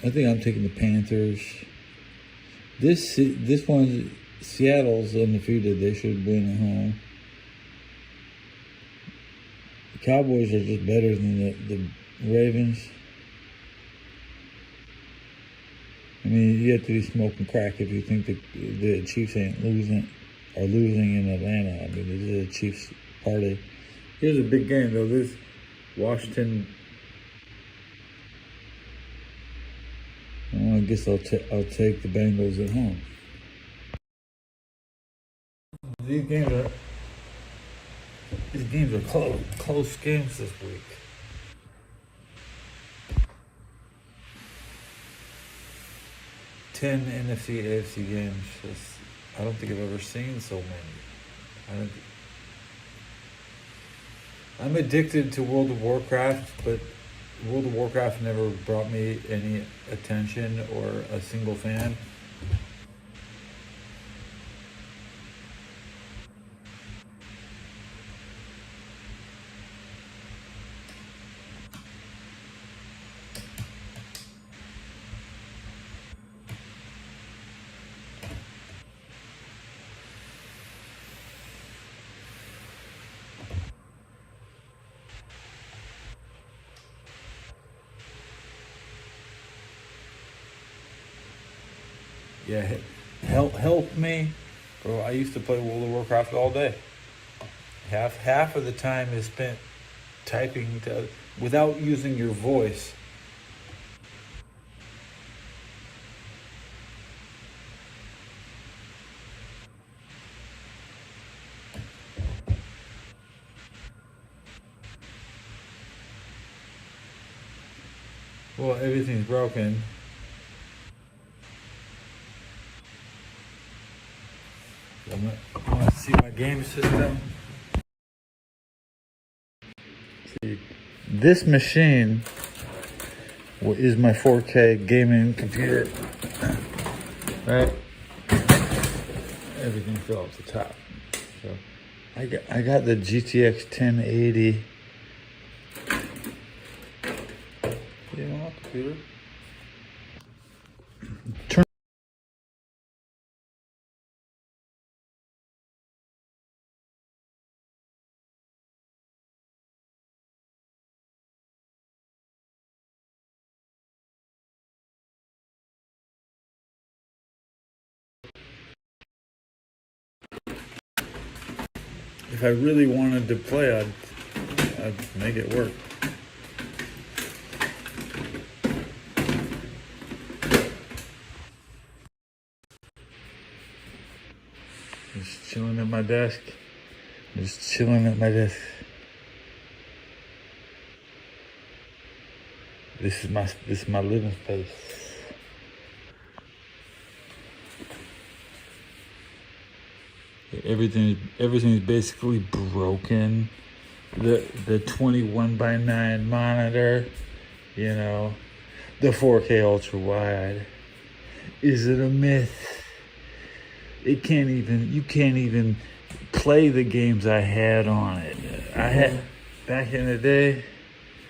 I think I'm taking the Panthers. This one, Seattle's undefeated. They should win at home. The Cowboys are just better than the Ravens. I mean, you have to be smoking crack if you think the Chiefs are losing in Atlanta. I mean, this is a Chiefs party. Here's a big game, though. This Washington. Well, I guess I'll take the Bengals at home. These games are close games this week. Ten NFC, AFC games. I don't think I've ever seen so many. I'm addicted to World of Warcraft, but World of Warcraft never brought me any attention or a single fan. Yeah, help me, bro. I used to play World of Warcraft all day. Half of the time is spent typing without using your voice. Well, everything's broken. I want to see my game system. See, this machine is my 4K gaming computer. Right? Everything fell off the top. So I got the GTX 1080. You know, computer. Turn. If I really wanted to play, I'd make it work. Just chilling at my desk. Just chilling at my desk. This is my living space. Everything's basically broken. The 21:9 monitor, you know, the 4K ultra wide. Is it a myth? You can't even play the games I had on it. I had back in the day.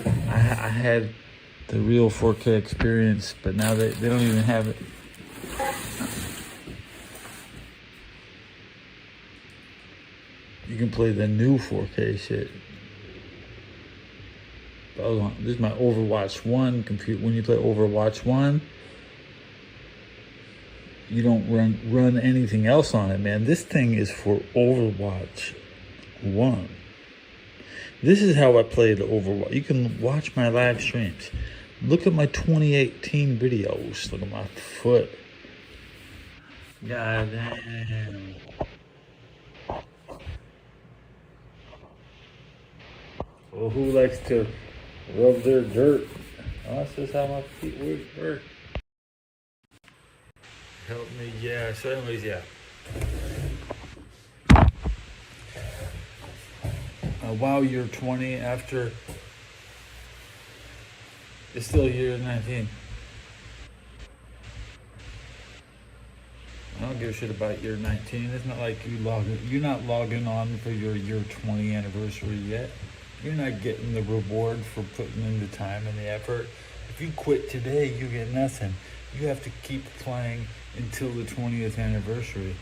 I had the real 4K experience, but now they don't even have it. You can play the new 4K shit. This is my Overwatch 1 computer. When you play Overwatch 1, you don't run anything else on it, man. This thing is for Overwatch 1. This is how I played Overwatch. You can watch my live streams. Look at my 2018 videos. Look at my foot. God damn. Well, who likes to rub their dirt? Oh, that's just how my feet work. Help me, yeah. So anyways, yeah. Wow, you're 20 after. It's still year 19. I don't give a shit about year 19. It's not like you're not logging on for your year 20 anniversary yet. You're not getting the reward for putting in the time and the effort. If you quit today, you get nothing. You have to keep playing until the 20th anniversary.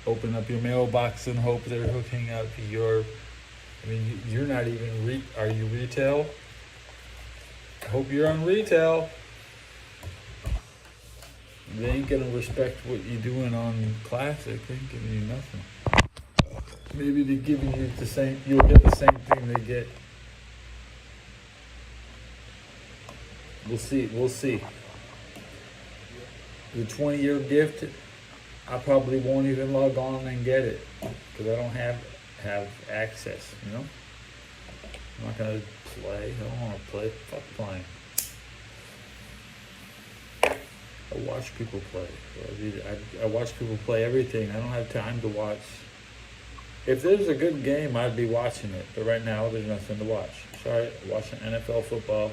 Open up your mailbox and hope they're hooking up your. I mean, you're not even. Are you retail? I hope you're on retail. They ain't gonna respect what you're doing on classic. They ain't giving you nothing. Maybe they're giving you the same. You'll get the same thing they get. We'll see. The 20-year gift, I probably won't even log on and get it because I don't have access. You know, I'm not gonna play. I don't want to play. Fuck playing. I watch people play. I watch people play everything. I don't have time to watch. If there's a good game, I'd be watching it. But right now, there's nothing to watch. Sorry, watching NFL football.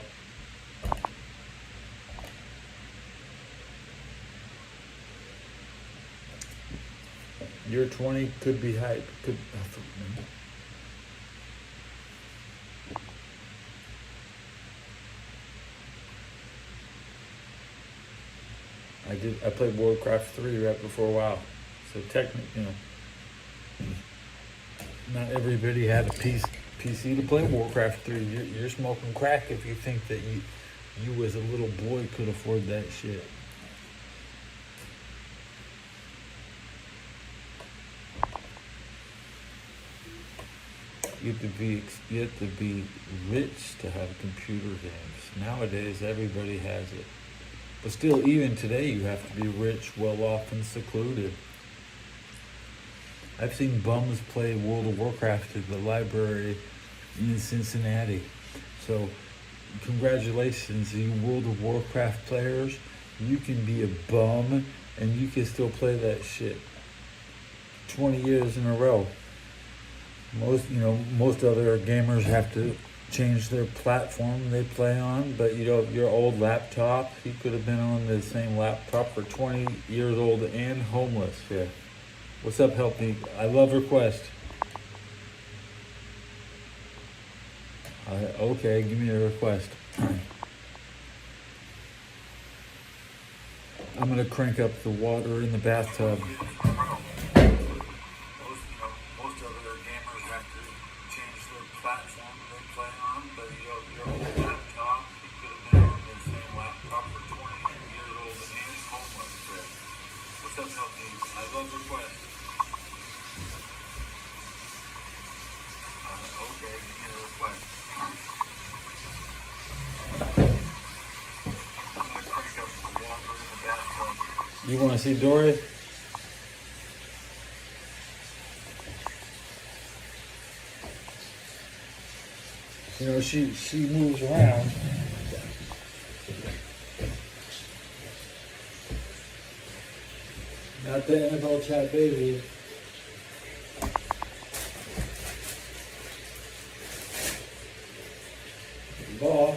Year 20 could be hype. I played Warcraft 3 right before WoW. So technically, you know, not everybody had a PC to play Warcraft 3. You're smoking crack if you think that you as a little boy could afford that shit. you have to be rich to have computer games. Nowadays, everybody has it. But still, even today, you have to be rich, well off, and secluded. I've seen bums play World of Warcraft at the library in Cincinnati. So, congratulations, you World of Warcraft players. You can be a bum and you can still play that shit 20 years in a row. Most other gamers have to change their platform they play on, but your old laptop, you could have been on the same laptop for 20 years old and homeless. Yeah. What's up, help me? I love request. Okay, give me a request. I'm gonna crank up the water in the bathtub. Most other gamers have to change their platform they play on, but your old laptop, you could have been on the same laptop for 20 years old and homeless. What's up, help me? I love request. Okay, give me a request. I'm gonna crank up the water in the bathtub. You wanna see Dory? She moves around. Not the NFL chat baby. Ball.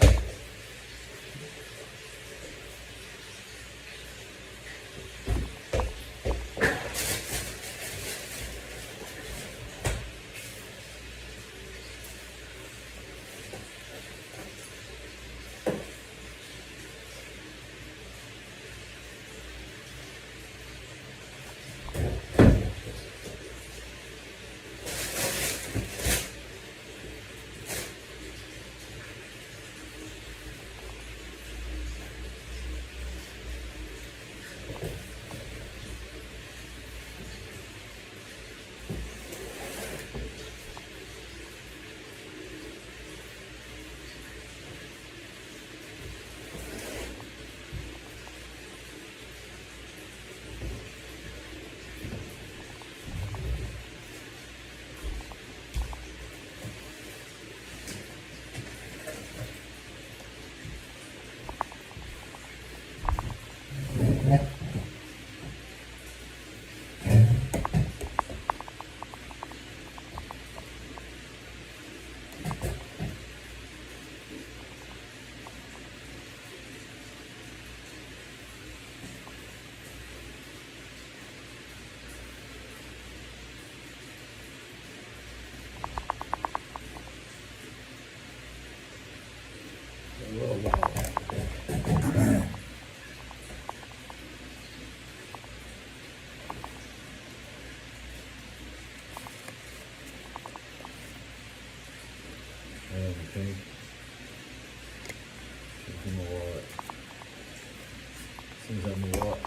Everything. Give him a wallet. Seems I'm a wallet.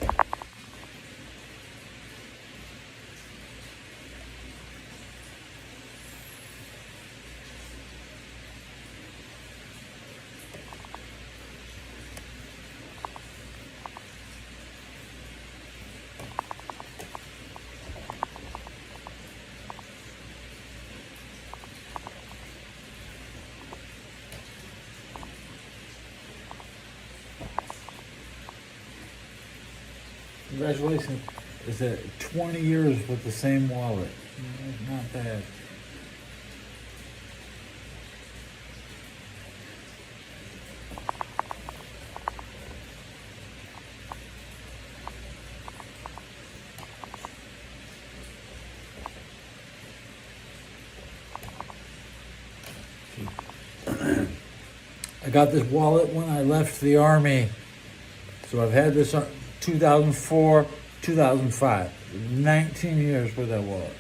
Congratulations. Is that 20 years with the same wallet? Not bad. I got this wallet when I left the Army. So I've had this 2004, 2005, 19 years with that wallet.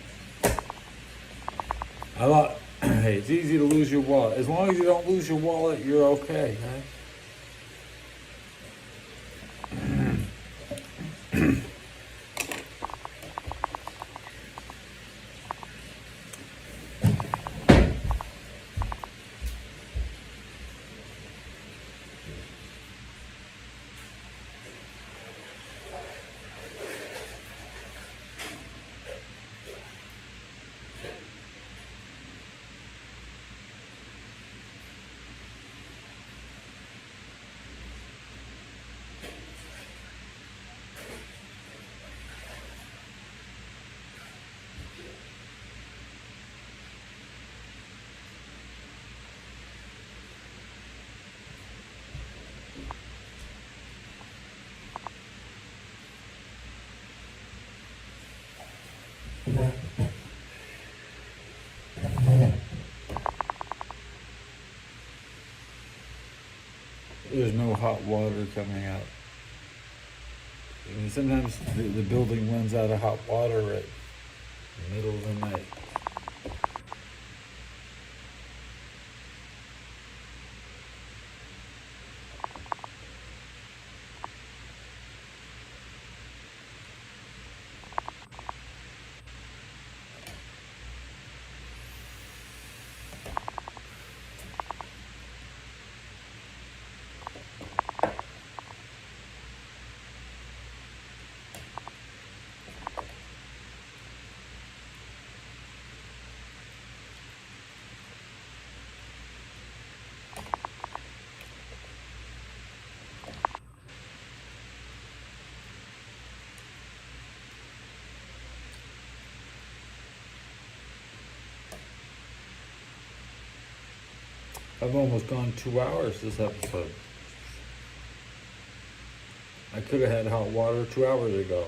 Hey, it's easy to lose your wallet. As long as you don't lose your wallet, you're okay, huh? there's no hot water coming out. I mean, sometimes the building runs out of hot water at the middle of the night. I've almost gone 2 hours this episode. I could have had hot water 2 hours ago.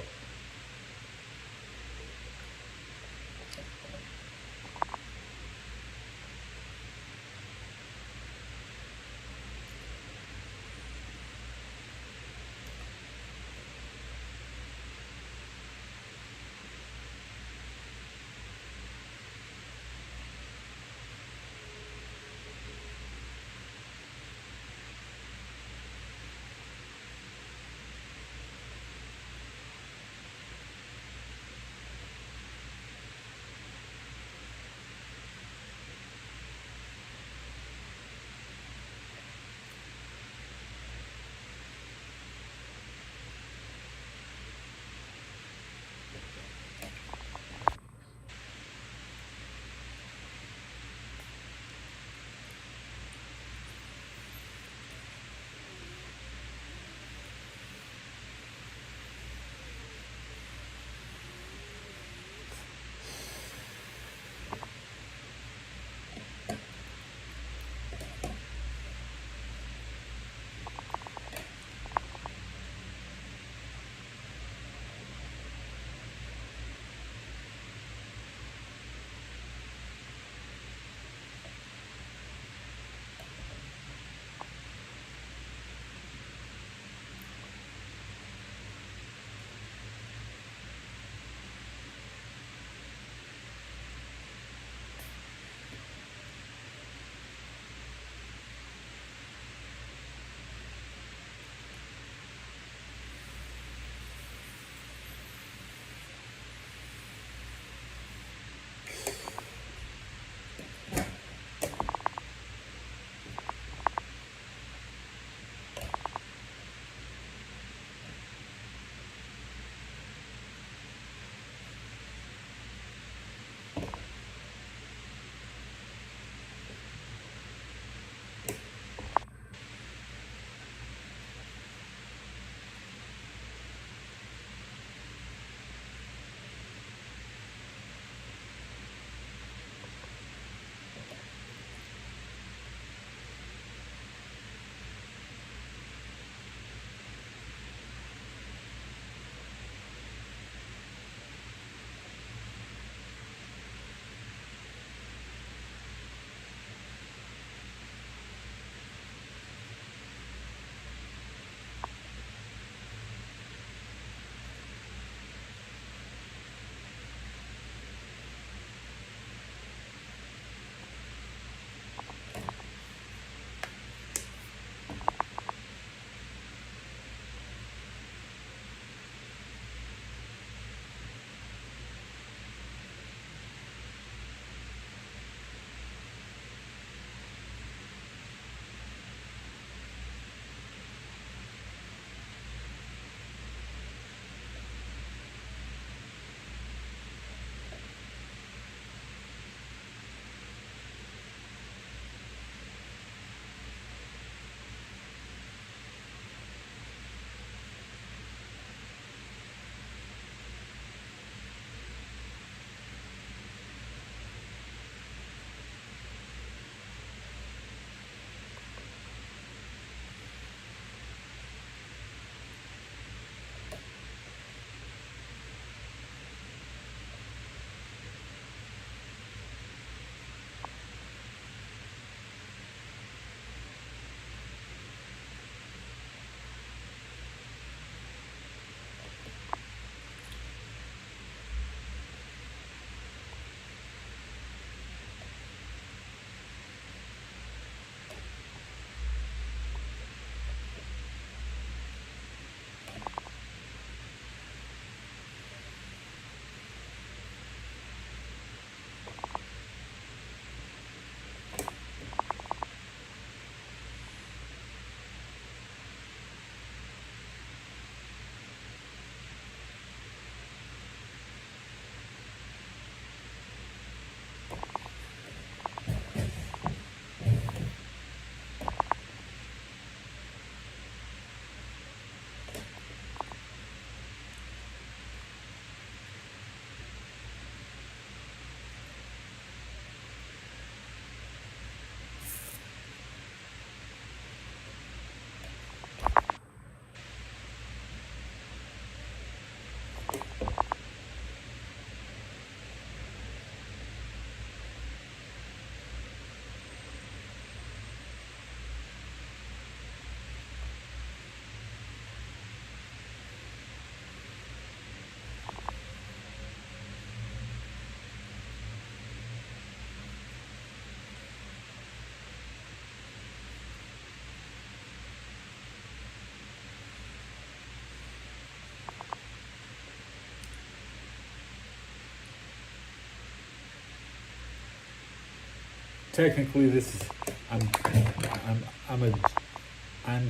technically this is, I'm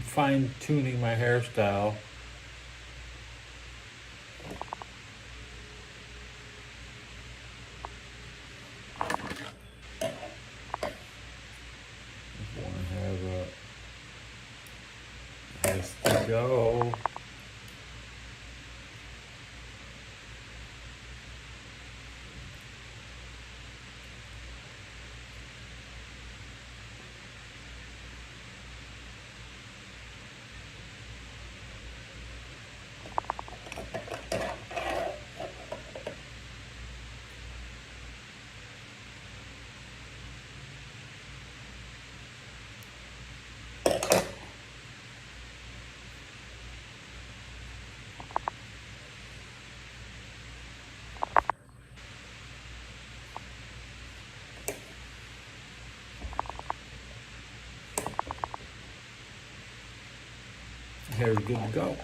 fine tuning my hairstyle. Want to have has to go. Hair's good to go.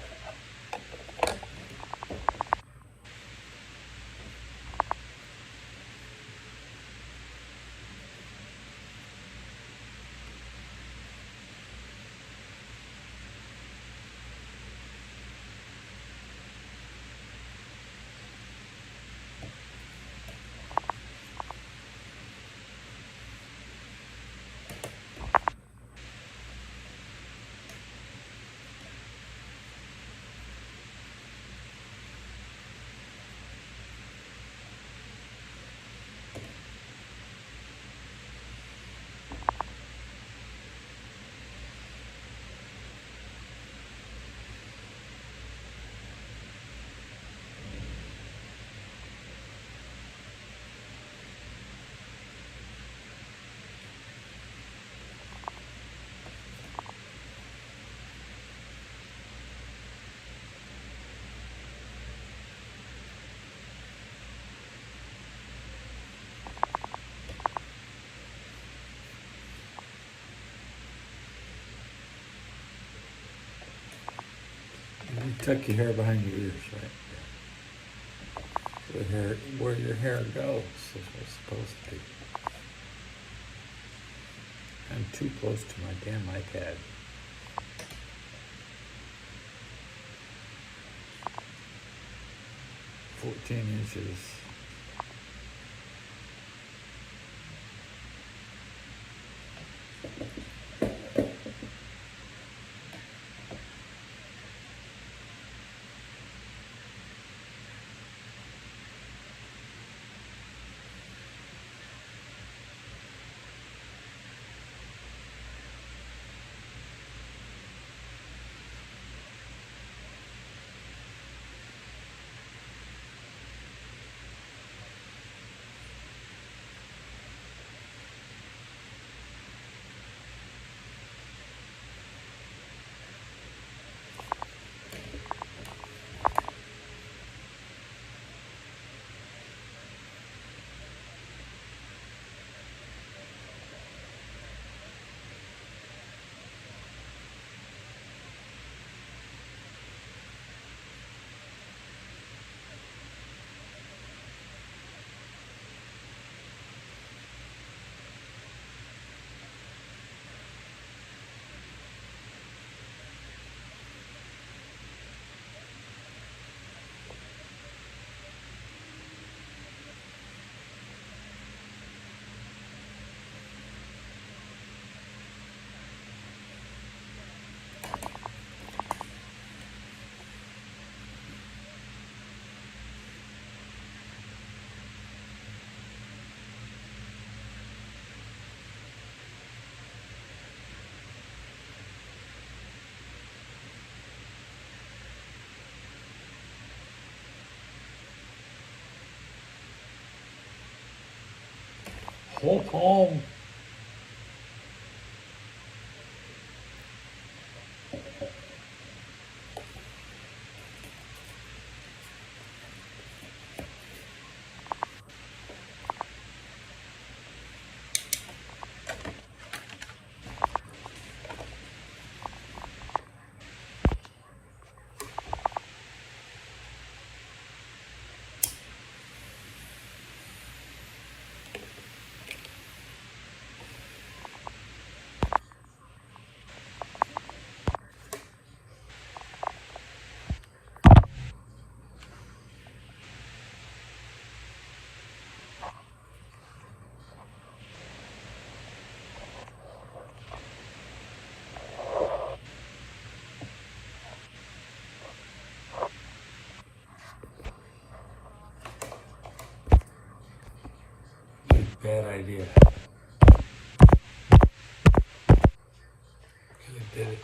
You tuck your hair behind your ears, right? Where your hair goes is what it's supposed to be. I'm too close to my damn iPad. 14 inches. Whole palm. bad idea. Because it did it.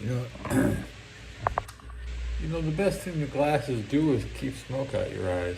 You know, you know, the best thing the glasses do is keep smoke out your eyes.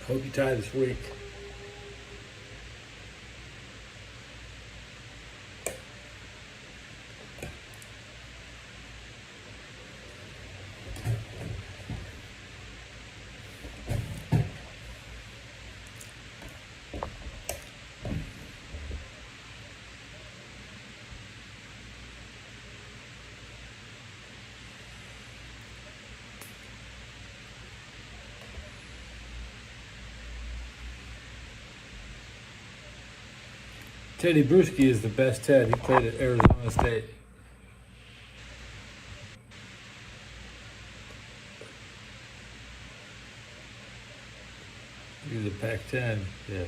Hope you tie this week. Teddy Bruschi is the best Ted. He played at Arizona State. He was a Pac-10, yeah.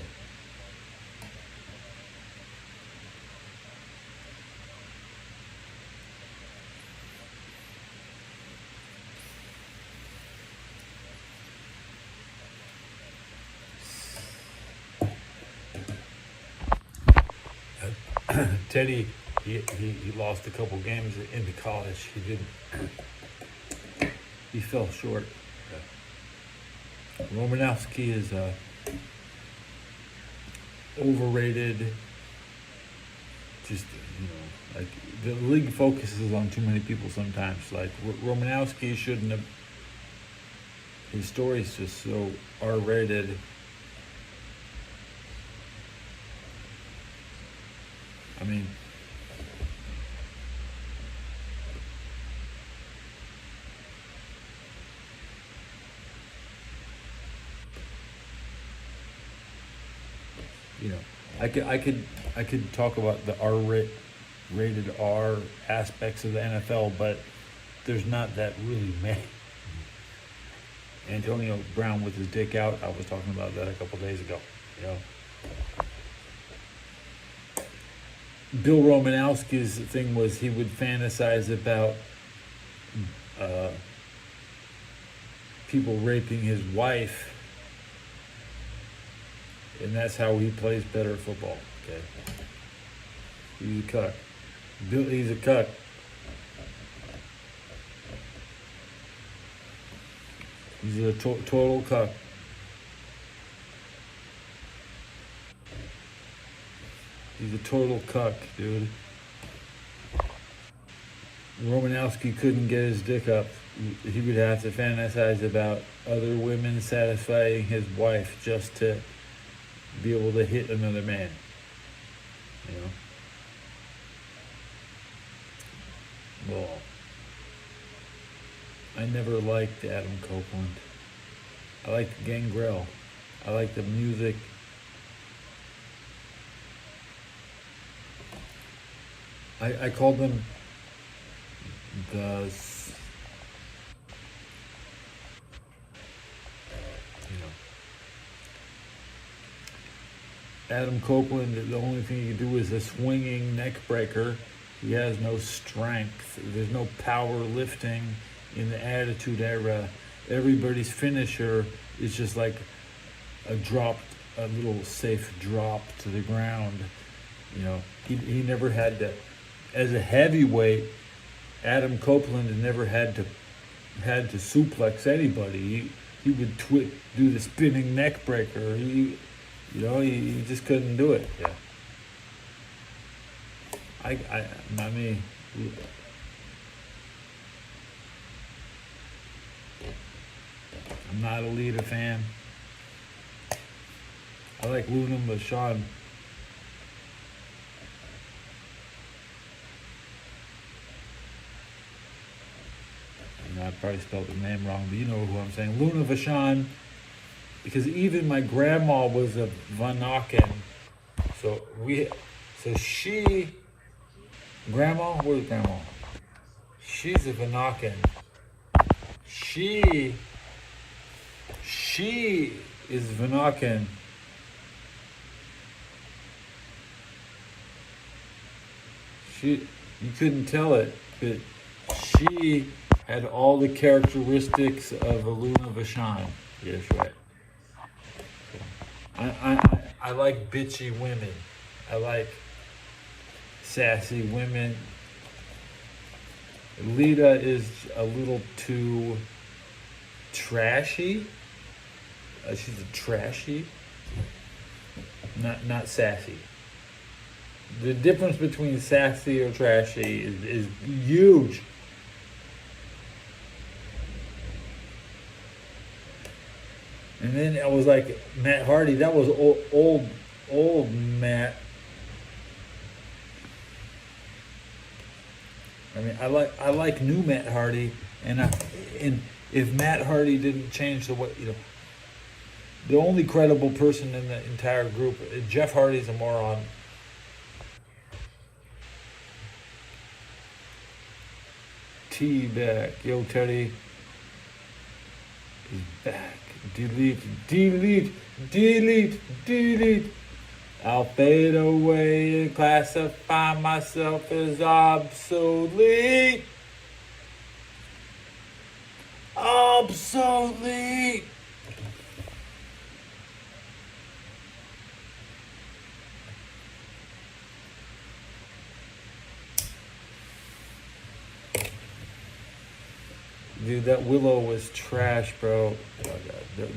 Teddy, he lost a couple games into college. He didn't. He fell short. Romanowski is overrated. Just, like the league focuses on too many people sometimes. Like Romanowski shouldn't have. His story's just so R-rated. I mean, I could talk about the rated R aspects of the NFL, but there's not that really many. Antonio Brown with his dick out, I was talking about that a couple days ago. Bill Romanowski's thing was he would fantasize about people raping his wife, and that's how he plays better football. Okay, he's a cuck. He's a cuck. He's a total cuck. He's a total cuck, dude. Romanowski couldn't get his dick up. He would have to fantasize about other women satisfying his wife just to be able to hit another man. Well, I never liked Adam Copeland. I liked Gangrel. I liked the music. I called them the, Adam Copeland, the only thing he can do is a swinging neck breaker. He has no strength. There's no power lifting in the Attitude Era. Everybody's finisher is just like a little safe drop to the ground. He never had to. As a heavyweight, Adam Copeland never had to suplex anybody. He would do the spinning neck breaker. He just couldn't do it. Yeah. I mean, I'm not a Lita fan. I like Luna Vachon. I probably spelled the name wrong, but you know who I'm saying. Luna Vachon, because even my grandma was a Vanaken. Grandma? Where's grandma? She's a Vanaken. She is Vanaken. You couldn't tell it, but she had all the characteristics of a Luna Vachon. Yes, right. I like bitchy women. I like sassy women. Lita is a little too trashy. She's a trashy, not sassy. The difference between sassy or trashy is huge. And then I was like, Matt Hardy, that was old Matt. I mean, I like new Matt Hardy, and if Matt Hardy didn't change the way, the only credible person in the entire group, Jeff Hardy's a moron. T back, yo Teddy is back. Delete. I'll fade away and classify myself as obsolete. Obsolete. Dude, that Willow was trash, bro. Oh, God.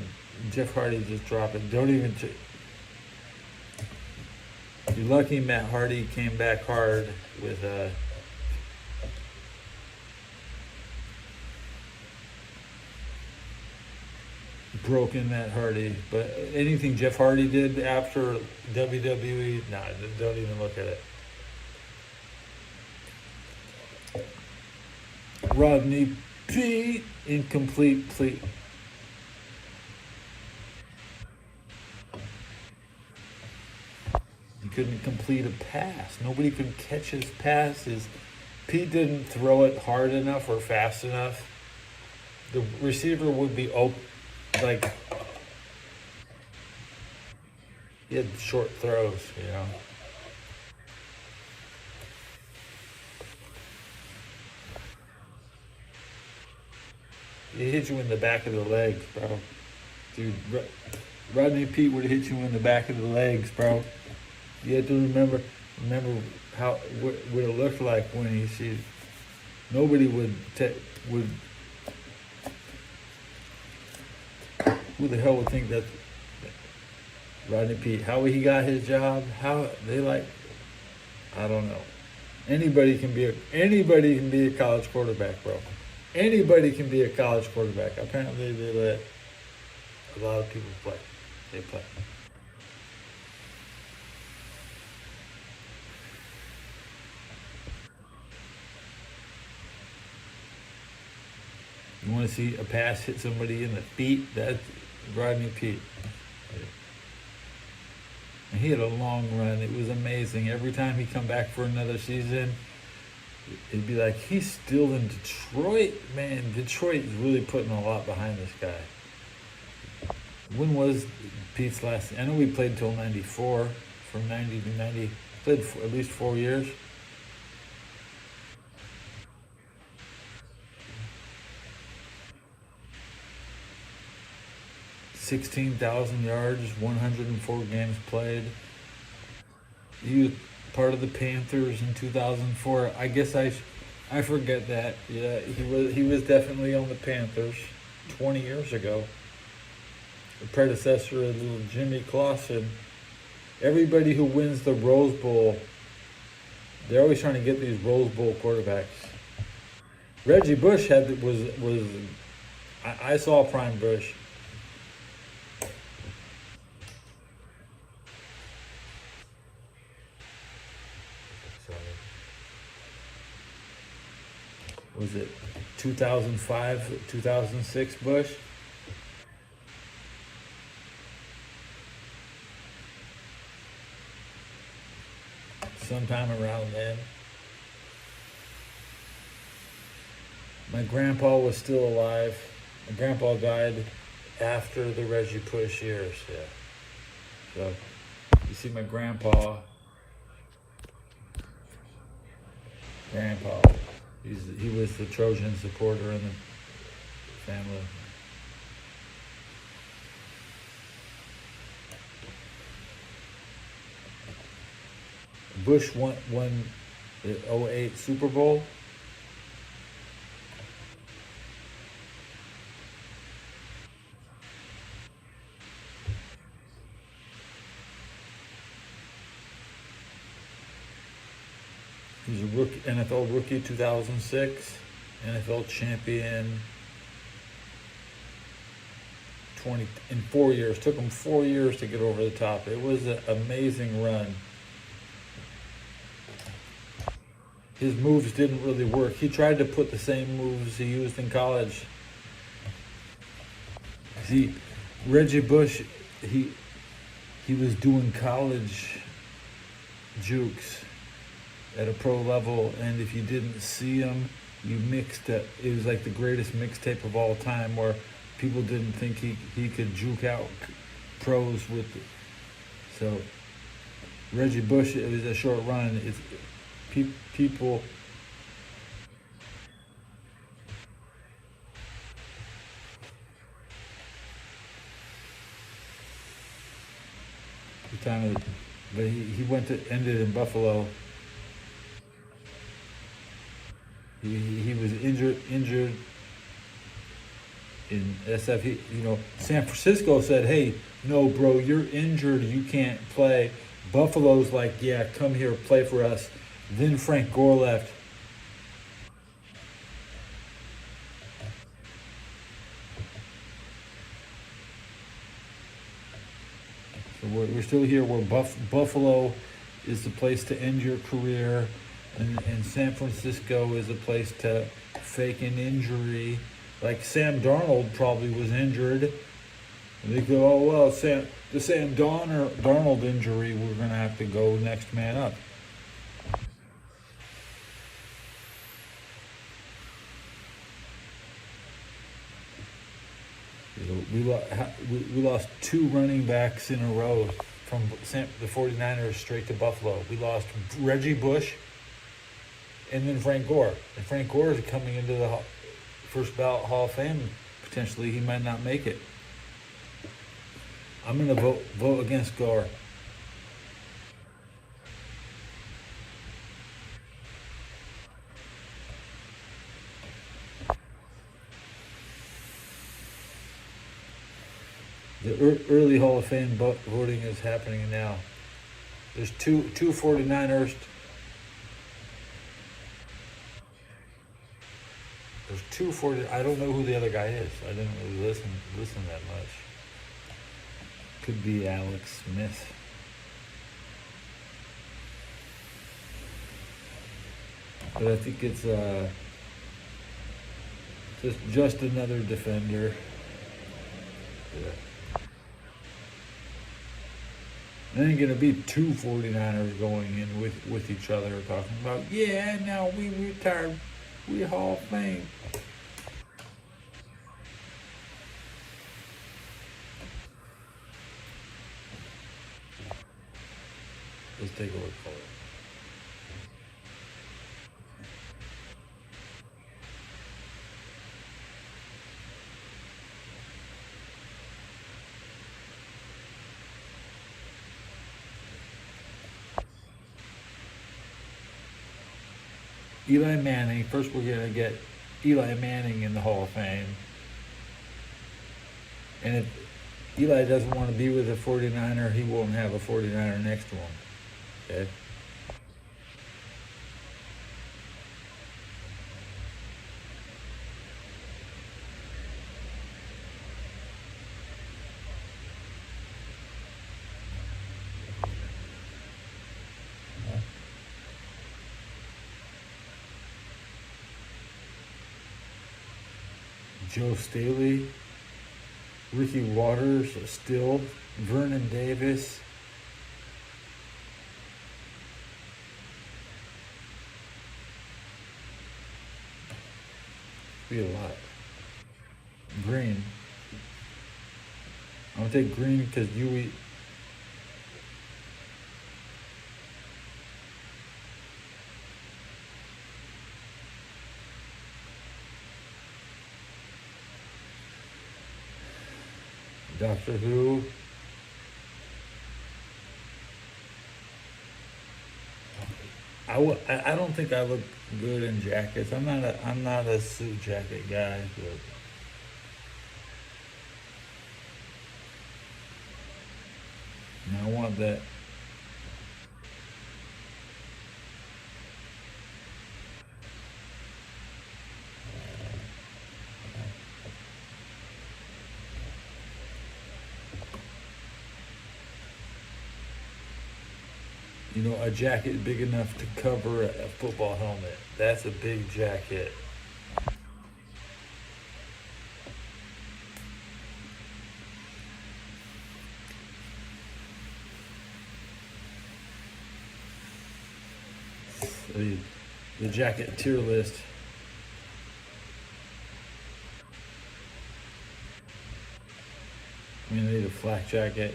Jeff Hardy just dropped it. Don't even... You're lucky Matt Hardy came back hard with broken Matt Hardy. But anything Jeff Hardy did after WWE, nah, don't even look at it. Rodney P. Incomplete, please. He couldn't complete a pass. Nobody could catch his passes. Pete didn't throw it hard enough or fast enough. The receiver would be open, like, he had short throws, He hit you in the back of the legs, bro. Dude, Rodney Pete would have hit you in the back of the legs, bro. You have to remember how what it looked like when he sees. Nobody would. Who the hell would think that Rodney Pete? How he got his job? How they like? I don't know. Anybody can be a college quarterback, bro. Anybody can be a college quarterback. Apparently, they let a lot of people play. They play. You want to see a pass hit somebody in the feet? That's Rodney Pete. And he had a long run. It was amazing. Every time he come back for another season, it'd be like, he's still in Detroit. Man, Detroit is really putting a lot behind this guy. When was Pete's last? I know we played until 94. From 90 to 90. Played for at least 4 years. $16,000 yards, 104 games played. He was part of the Panthers in 2004. I guess I forget that. Yeah, he was definitely on the Panthers 20 years ago. The predecessor of little Jimmy Clausen. Everybody who wins the Rose Bowl, they're always trying to get these Rose Bowl quarterbacks. Reggie Bush was I saw prime Bush. Was it 2005, 2006 Bush? Sometime around then. My grandpa was still alive. My grandpa died after the Reggie Bush years, yeah. So, you see my grandpa. He was the Trojan supporter in the family. Bush won the 2008 Super Bowl. He's a rookie, NFL rookie 2006, NFL champion 20 in 4 years. Took him 4 years to get over the top. It was an amazing run. His moves didn't really work. He tried to put the same moves he used in college. See, Reggie Bush, he was doing college jukes at a pro level, and if you didn't see him, you mixed it. It was like the greatest mixtape of all time, where people didn't think he could juke out pros with it. So Reggie Bush, it was a short run. It's people. But he ended in Buffalo. He was injured in SF. San Francisco said, "Hey, no, bro, you're injured. You can't play." Buffalo's like, "Yeah, come here, play for us." Then Frank Gore left. So we're still here where Buffalo is the place to end your career, and San Francisco is a place to fake an injury. Like Sam Darnold probably was injured. And they go, "Oh, well, the Sam Darnold injury, we're going to have to go next man up." We lost 2 running backs in a row from the 49ers straight to Buffalo. We lost Reggie Bush and then Frank Gore. And Frank Gore is coming into the first ballot Hall of Fame. Potentially, he might not make it. I'm going to vote against Gore. The early Hall of Fame voting is happening now. There's two 49ers. There's 240. I don't know who the other guy is. I didn't really listen that much. Could be Alex Smith. But I think it's just another defender. Yeah. There ain't gonna be 2 49ers going in with each other talking about, "Yeah, now we retired, we Hall of Fame." Let's take a look for it. Eli Manning. First, we're going to get Eli Manning in the Hall of Fame. And if Eli doesn't want to be with a 49er, he won't have a 49er next to him. Okay? Joe Staley, Ricky Waters, still, Vernon Davis. Be a lot. Green. I'm gonna take Green because you. Doctor Who. I don't think I look good in jackets. I'm not a suit jacket guy, but I want that. You know, a jacket big enough to cover a football helmet. That's a big jacket. The jacket tier list. I mean, I need a flak jacket.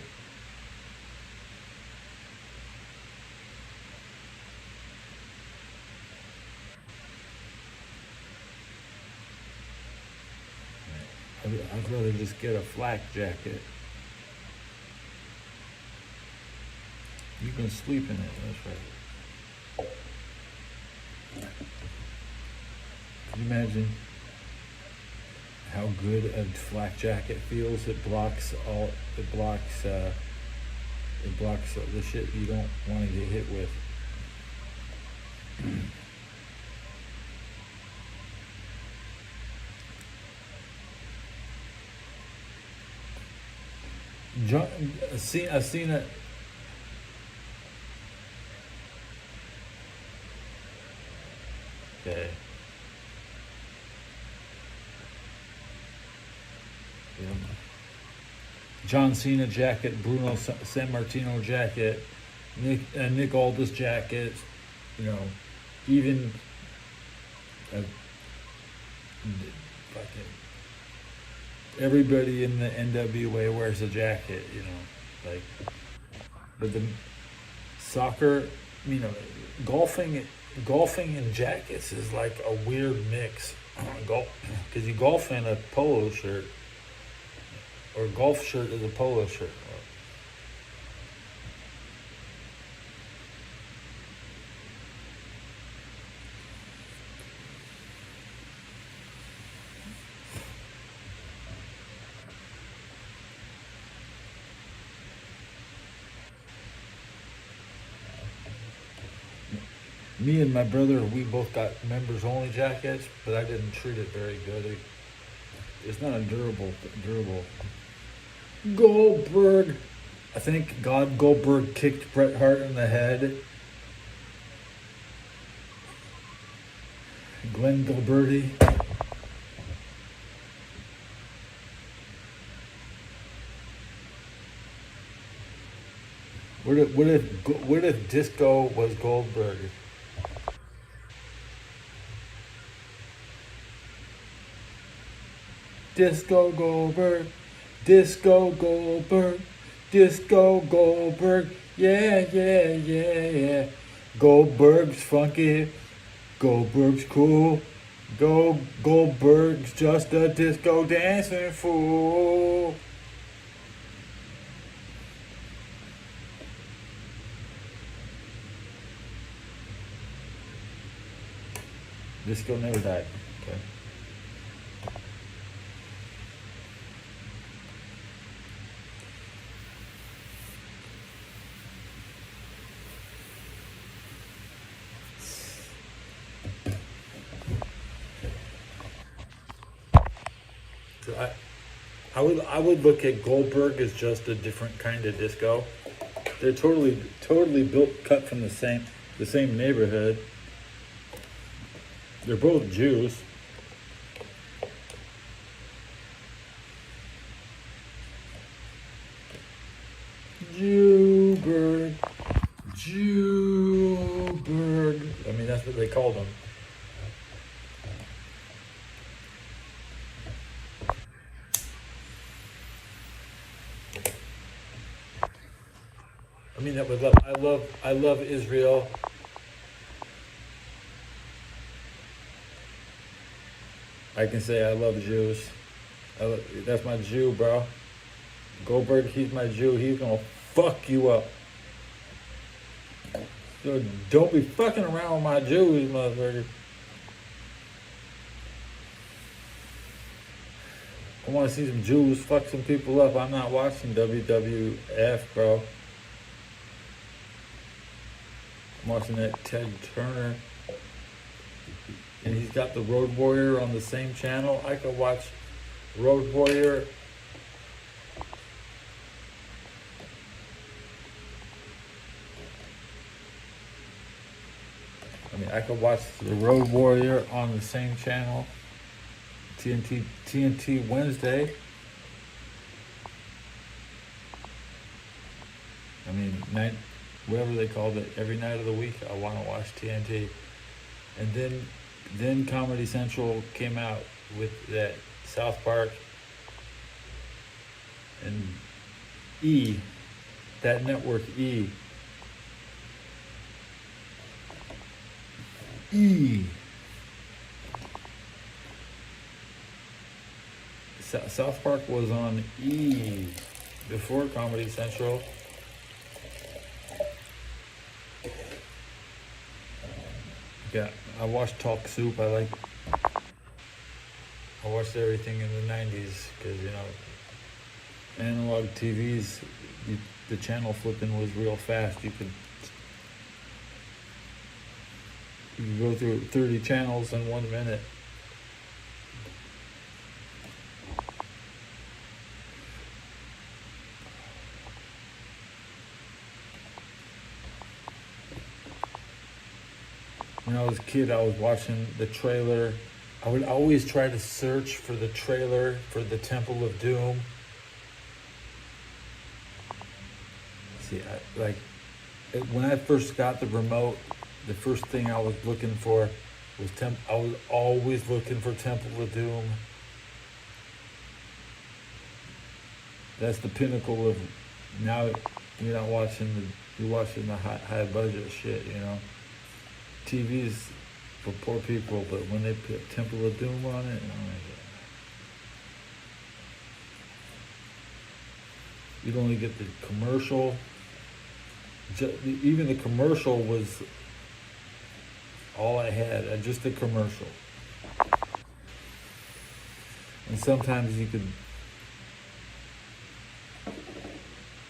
I'd rather just get a flak jacket. You can sleep in it, that's right. Can you imagine how good a flak jacket feels? It blocks the shit you don't want to get hit with. I've seen it. Okay. Yeah. John Cena jacket, Bruno San Martino jacket, Nick Aldis jacket. You know, even fucking everybody in the NWA wears a jacket, you know, like, but the soccer, you know, golfing in jackets is like a weird mix. Because you golf in a polo shirt, or golf shirt is a polo shirt. Me and my brother, we both got members only jackets, but I didn't treat it very good. It's not a durable. Goldberg. I think Goldberg kicked Bret Hart in the head. Glenn Gilberti. What if Disco was Goldberg? Disco Goldberg, Disco Goldberg, Disco Goldberg, yeah. Goldberg's funky, Goldberg's cool, Goldberg's just a disco dancing fool. Disco never died. Okay. I would look at Goldberg as just a different kind of disco. They're totally built, cut from the same neighborhood. They're both Jews. Jewberg. I mean, that's what they called them. I mean, that was love. I love Israel. I can say I love Jews. That's my Jew, bro. Goldberg, he's my Jew. He's gonna fuck you up. So don't be fucking around with my Jews, motherfucker. I want to see some Jews fuck some people up. I'm not watching WWF, bro. I'm watching that Ted Turner. And he's got the Road Warrior on the same channel. I could watch Road Warrior. I could watch The Road Warrior on the same channel. TNT Wednesday. I mean, whatever they called it, every night of the week, I want to watch TNT. And then Comedy Central came out with that South Park and E, that network E. South Park was on E before Comedy Central. Yeah, I watched Talk Soup. I watched everything in the 90s because, you know, analog TVs, the channel flipping was real fast. You could go through 30 channels in 1 minute. When I was a kid, I was watching the trailer. I would always try to search for the trailer for the Temple of Doom. See, when I first got the remote, the first thing I was looking for was I was always looking for Temple of Doom. That's the pinnacle of, now you're not watching you're watching the high budget shit, you know. TV's for poor people, but when they put Temple of Doom on it, oh my God. You'd only get the commercial. Even the commercial was all I had, just the commercial. And sometimes you could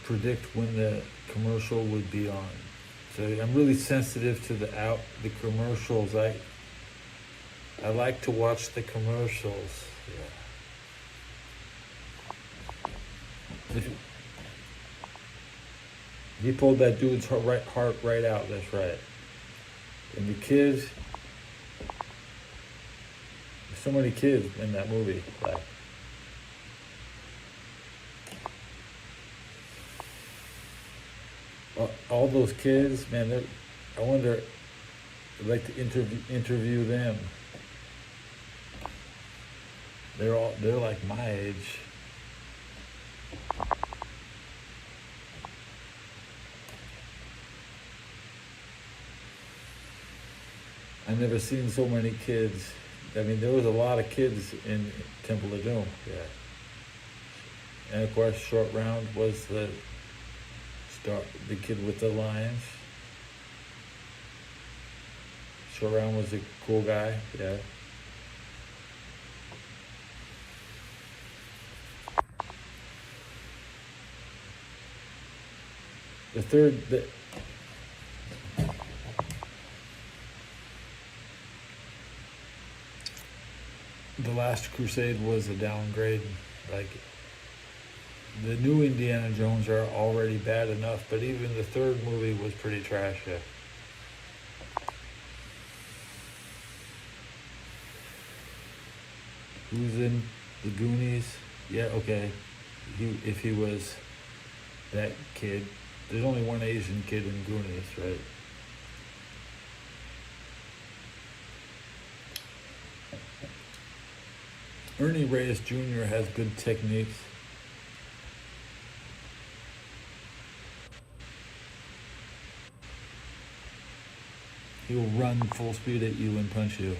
predict when the commercial would be on. So I'm really sensitive to the commercials. I like to watch the commercials. Yeah. He pulled that dude's heart right out. That's right. And the kids, there's so many kids in that movie. Like, all those kids, man. I wonder. I'd like to interview them. They're like my age. I've never seen so many kids. I mean, there was a lot of kids in Temple of Doom. Yeah. And of course, Short Round was the kid with the lions. Short Round was a cool guy. Yeah. The Last Crusade was a downgrade. Like, the new Indiana Jones are already bad enough, but even the third movie was pretty trash. Yeah. Who's in the Goonies? Yeah, okay. If he was that kid. There's only one Asian kid in Goonies, right? Ernie Reyes Jr. has good techniques. He'll run full speed at you and punch you.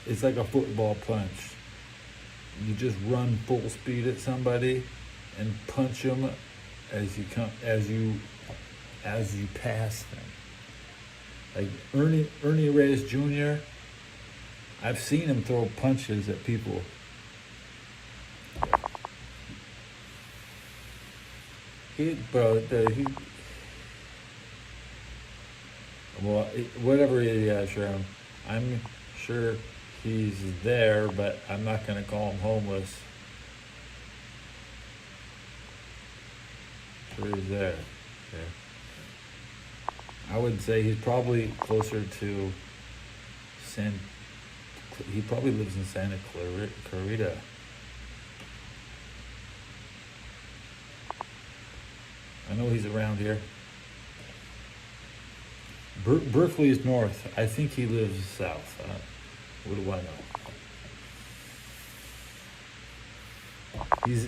It's like a football punch. You just run full speed at somebody and punch them as you pass them. Like Ernie Reyes Jr., I've seen him throw punches at people. Whatever he has, I'm sure he's there, but I'm not gonna call him homeless. Sure he's there. Okay. I would say he's probably closer to he probably lives in Santa Clarita. I know he's around here. Berkeley is north. I think he lives south. What do I know? He's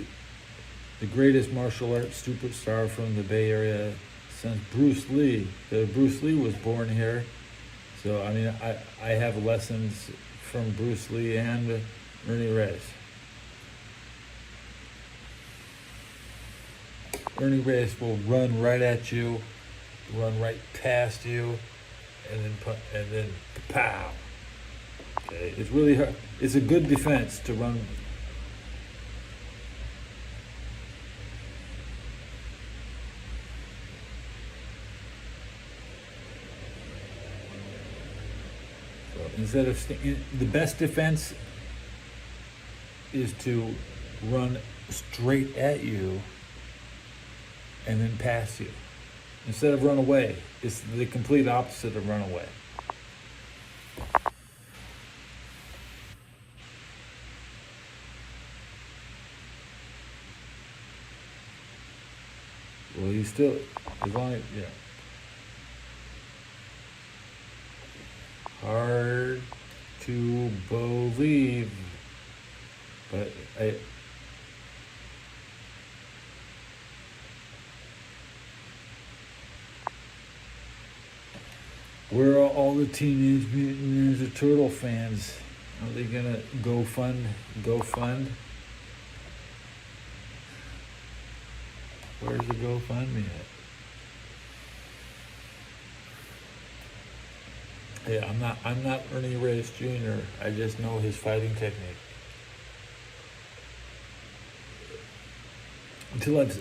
the greatest martial arts superstar from the Bay Area since Bruce Lee. Bruce Lee was born here. So, I mean, I have lessons from Bruce Lee and Ernie Reyes. Ernie Reyes will run right at you, run right past you, and then pow. Okay, it's really hard. It's a good defense to run. So instead of the best defense is to run straight at you and then pass you. Instead of run away, it's the complete opposite of run away. Well, he's still, as long as, yeah. Hard to believe, but where are all the Teenage Mutant Ninja Turtle fans? Are they gonna go fund? Where's the GoFundMe at? Yeah, I'm not Ernie Reyes Jr. I just know his fighting technique.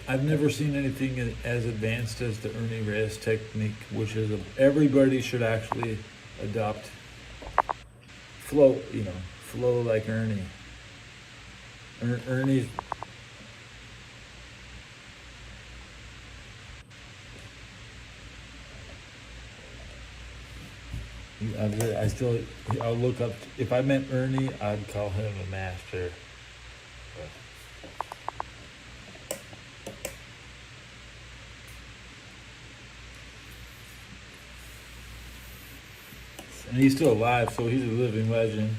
I've never seen anything as advanced as the Ernie Reyes technique, which is everybody should actually adopt. Flow like Ernie. Ernie's. I'll look up. If I met Ernie, I'd call him a master. And he's still alive, so he's a living legend.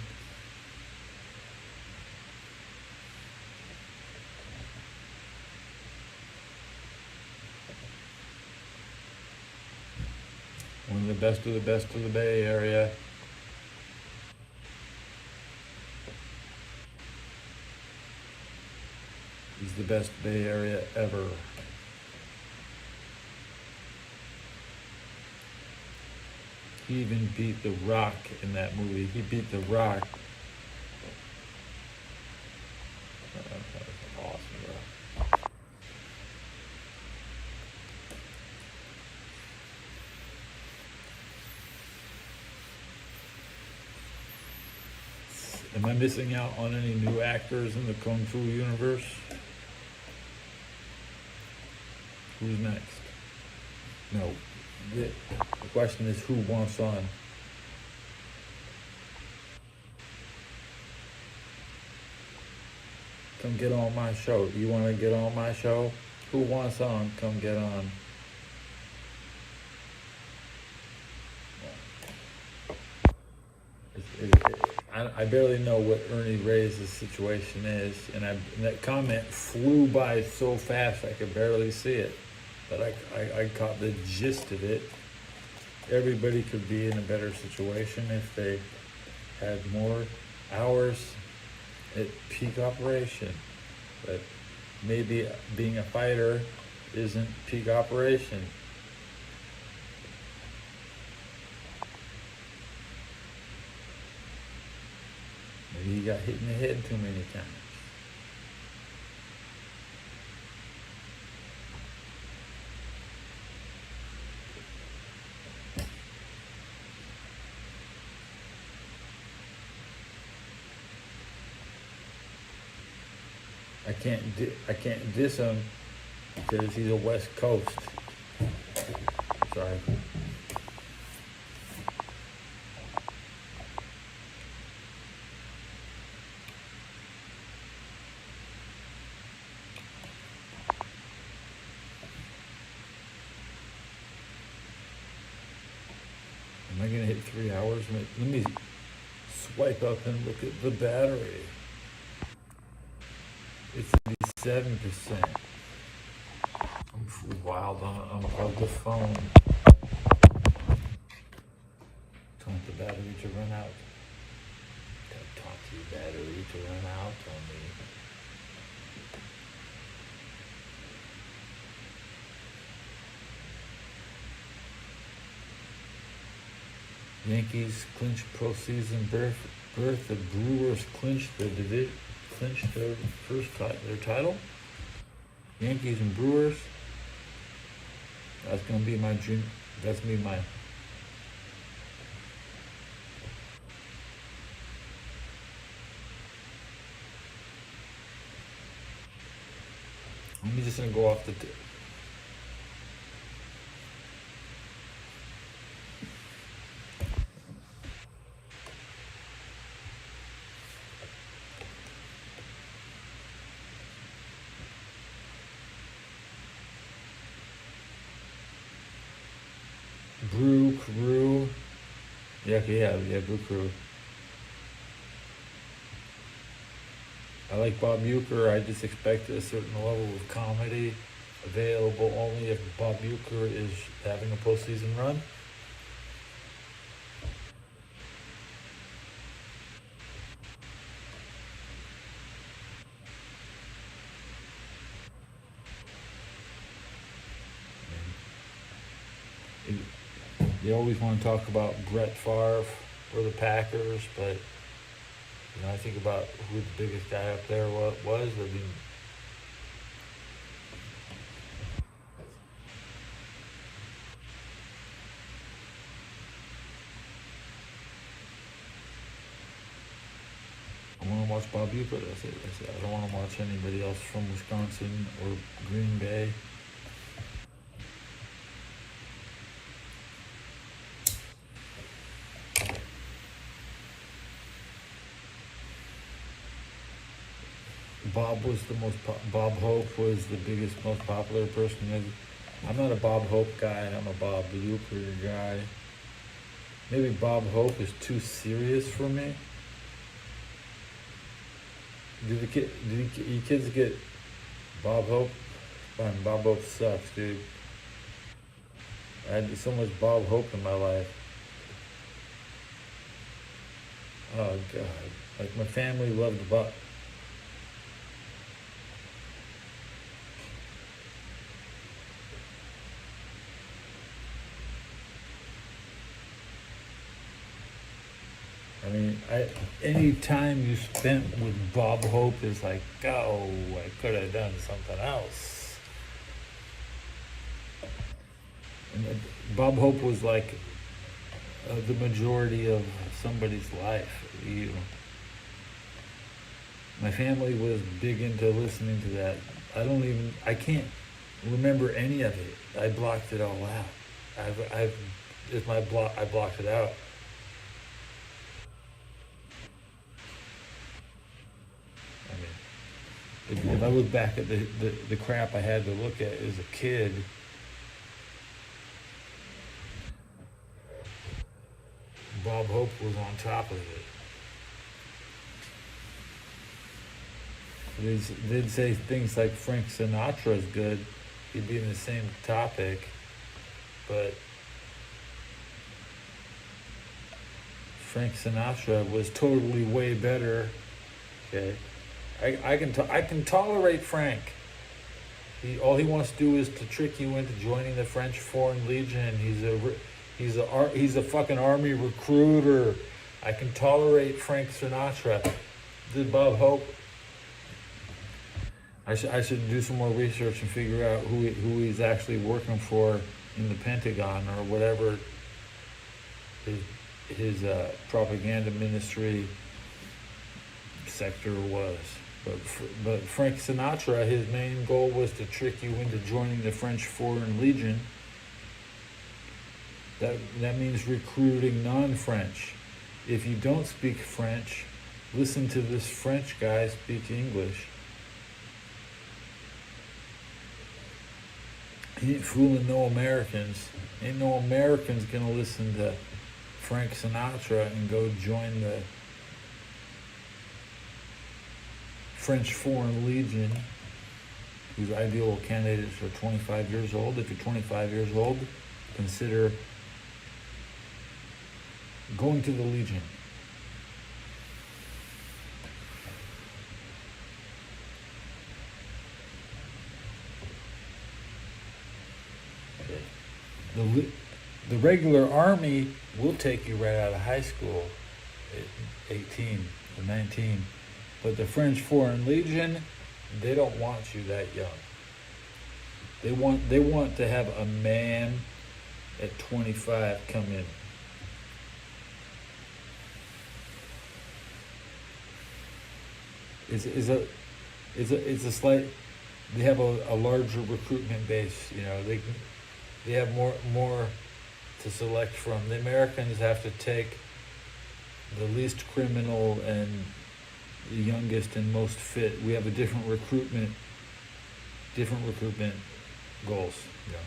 One of the best of the Bay Area. He's the best Bay Area ever. He even beat The Rock in that movie. He beat The Rock. That's awesome, bro. Am I missing out on any new actors in the Kung Fu universe? Who's next? No. The question is who wants on? Come get on my show. You want to get on my show? Who wants on? Come get on. I barely know what Ernie Reyes' situation is, and that comment flew by so fast I could barely see it. But I caught the gist of it. Everybody could be in a better situation if they had more hours at peak operation. But maybe being a fighter isn't peak operation. Maybe he got hit in the head too many times. I can't diss him because he's a West Coast. Sorry. Am I gonna hit 3 hours? Let me swipe up and look at the battery. It's 77%. I'm wild on the phone. Don't want the battery to run out. Don't talk to your battery to run out on me. Yankees clinch postseason berth. The Brewers clinched their their title. Yankees and Brewers. That's gonna be my dream. That's gonna be my. I'm just gonna go off the. Brew Crew. Yeah, Brew Crew. I like Bob Uecker. I just expected a certain level of comedy available only if Bob Uecker is having a postseason run. They always want to talk about Brett Favre or the Packers, but I think about who the biggest guy up there was. I mean, I want to watch Bob Uecker. That's it. I don't want to watch anybody else from Wisconsin or Green Bay. Bob Hope was the biggest, most popular person. I'm not a Bob Hope guy. I'm a Bob Uecker guy. Maybe Bob Hope is too serious for me. Do you kids get Bob Hope? Fine, Bob Hope sucks, dude. I had so much Bob Hope in my life. Oh God, like my family loved Bob. I mean, any time you spent with Bob Hope is like, oh, I could have done something else. And Bob Hope was like the majority of somebody's life. My family was big into listening to that. I can't remember any of it. I blocked it all out. I blocked it out. If I look back at the crap I had to look at as a kid, Bob Hope was on top of it. They'd say things like Frank Sinatra is good. He'd be in the same topic, but Frank Sinatra was totally way better. Okay. I can tolerate Frank. All he wants to do is to trick you into joining the French Foreign Legion. He's a fucking army recruiter. I can tolerate Frank Sinatra. Did Bob Hope? I should do some more research and figure out who he's actually working for in the Pentagon or whatever his propaganda ministry sector was. But Frank Sinatra, his main goal was to trick you into joining the French Foreign Legion. That means recruiting non-French. If you don't speak French, listen to this French guy speak English. He ain't fooling no Americans. Ain't no Americans gonna listen to Frank Sinatra and go join the French Foreign Legion, whose ideal candidates are 25 years old. If you're 25 years old, consider going to the Legion. The regular army will take you right out of high school at 18 or 19. But the French Foreign Legion, they don't want you that young. They want to have a man at 25 come in. It's a slight. They have a larger recruitment base. You know, they have more to select from. The Americans have to take the least criminal and the youngest and most fit. We have a different recruitment goals. Yeah.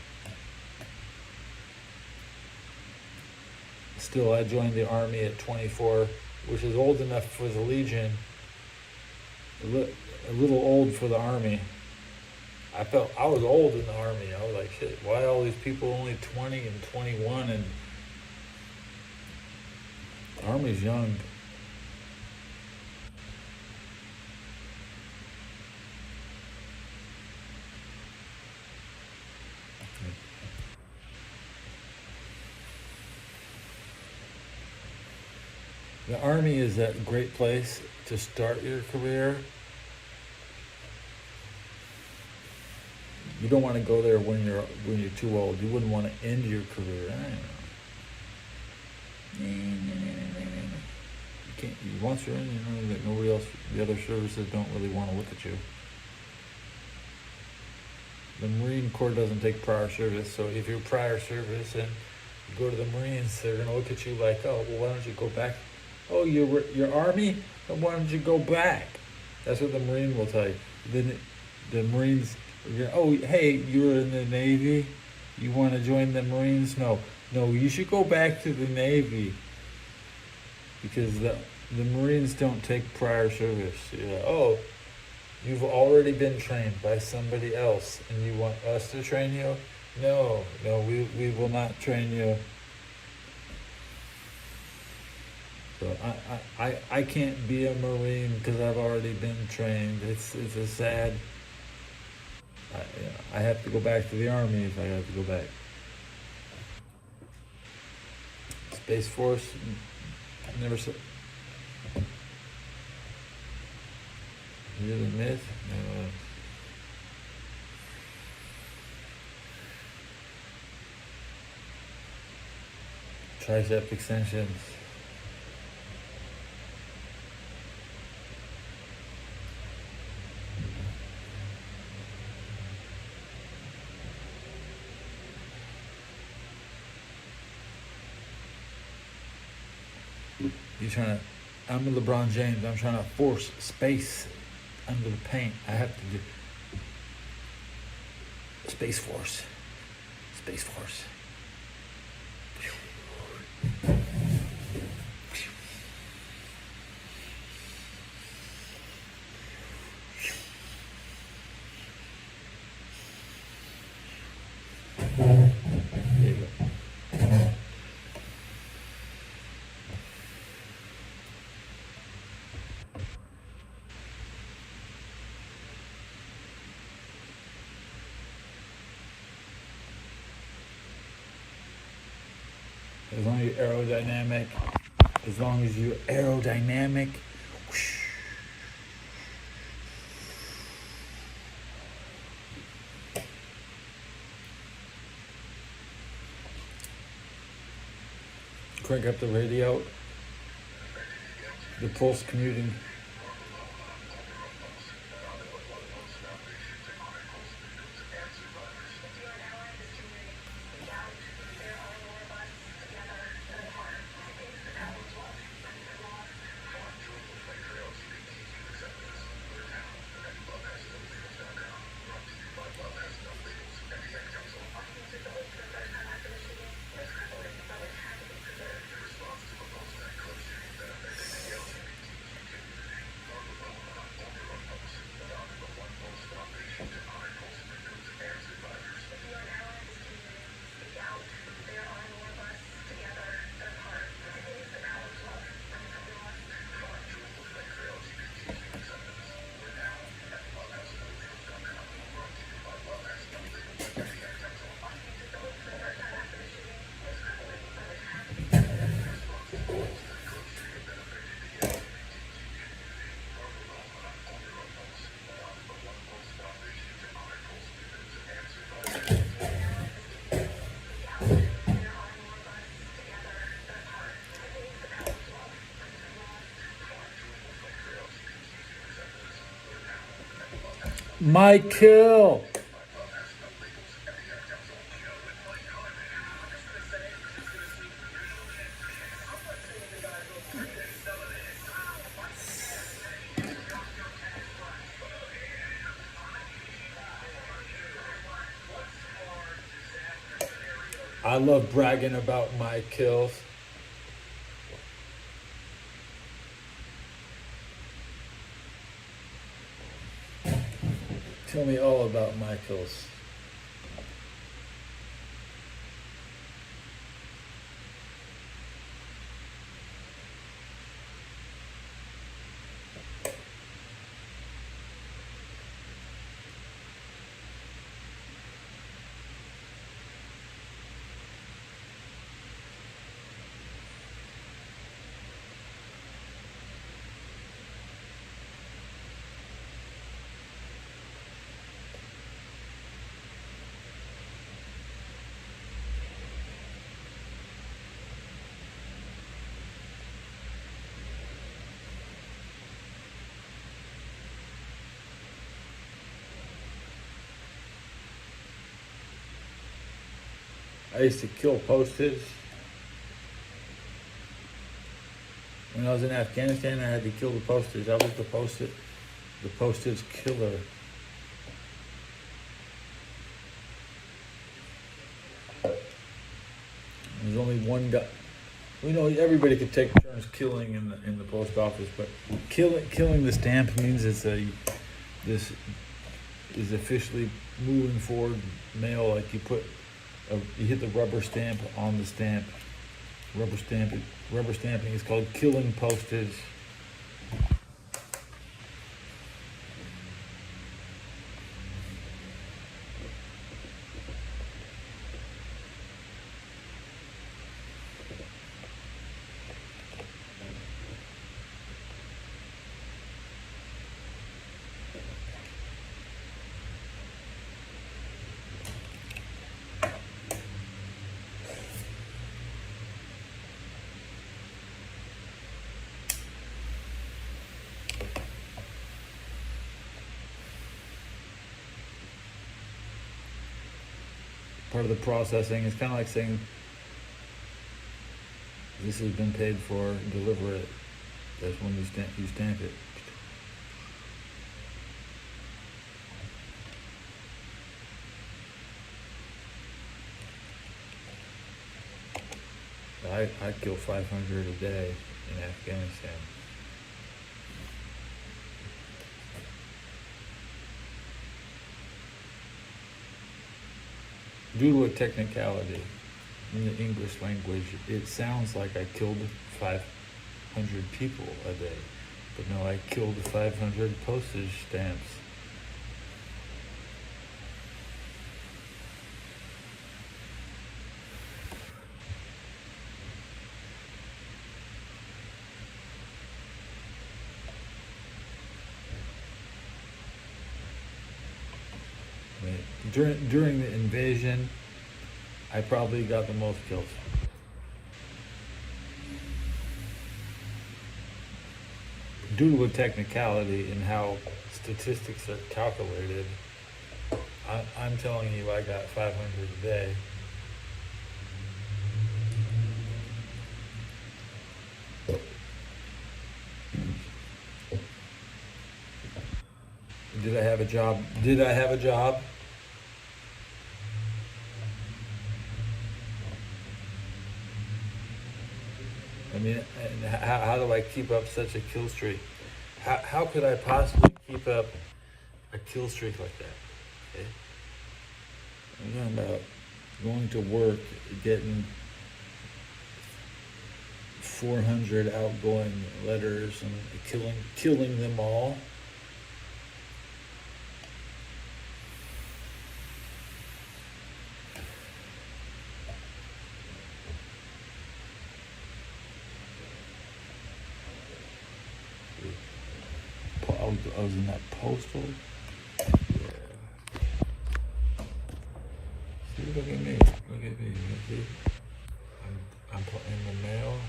Still, I joined the army at 24, which is old enough for the Legion. A little old for the army. I felt I was old in the army. I was like, shit, why are all these people only 20 and 21 and the army's young. The army is a great place to start your career. You don't want to go there when you're too old. You wouldn't want to end your career. I don't know. You can't. Once you're in, you know that nobody else, the other services don't really want to look at you. The Marine Corps doesn't take prior service, so if you're prior service and you go to the Marines, they're gonna look at you like, oh, well, why don't you go back? Oh, you're Army? Then why don't you go back? That's what the Marine will tell you. Then the Marines, oh, hey, you were in the Navy? You want to join the Marines? No, you should go back to the Navy because the Marines don't take prior service. Yeah. Oh, you've already been trained by somebody else and you want us to train you? No, we will not train you. So I can't be a Marine because I've already been trained. It's a sad. I have to go back to the Army if I have to go back. Space Force, never said. Is it a myth? No. Tricep extensions. I'm LeBron James. I'm trying to force space under the paint. I have to do Space Force. Space Force. There you go. As long as you're aerodynamic, whoosh. Crank up the radio, the pulse commuting. My kill. I love bragging about my kills. Tell me all about my kills. I used to kill postage. When I was in Afghanistan, I had to kill the postage. I was the postage killer. There's only one guy. We know everybody could take turns killing in the post office, but killing the stamp means this is officially moving forward mail. Like you hit the rubber stamp on the stamp. Rubber stamping is called killing postage. Part of the processing is kind of like saying, this has been paid for, deliver it. That's when you stamp it. I kill 500 a day in Afghanistan. Due to a technicality in the English language, it sounds like I killed 500 people a day. But no, I killed 500 postage stamps. During the invasion, I probably got the most kills. Due to a technicality in how statistics are calculated, I'm telling you I got 500 a day. Did I have a job? Did I have a job? I mean, how do I keep up such a kill streak? How could I possibly keep up a kill streak like that? Okay? I'm talking about going to work, getting 400 outgoing letters and killing them all. I was in that postal. Yeah. See, look at me. Look at me. See? I'm in the mailman.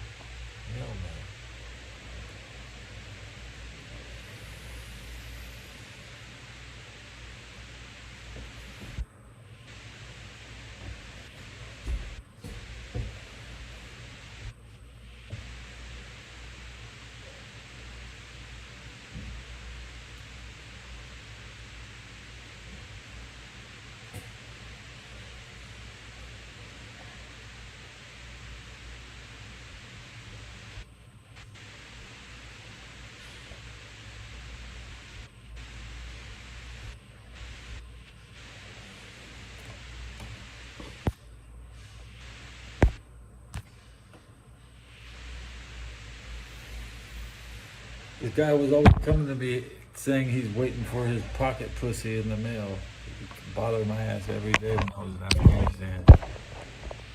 This guy was always coming to me saying he's waiting for his pocket pussy in the mail. It bothered my ass every day when I was in Afghanistan.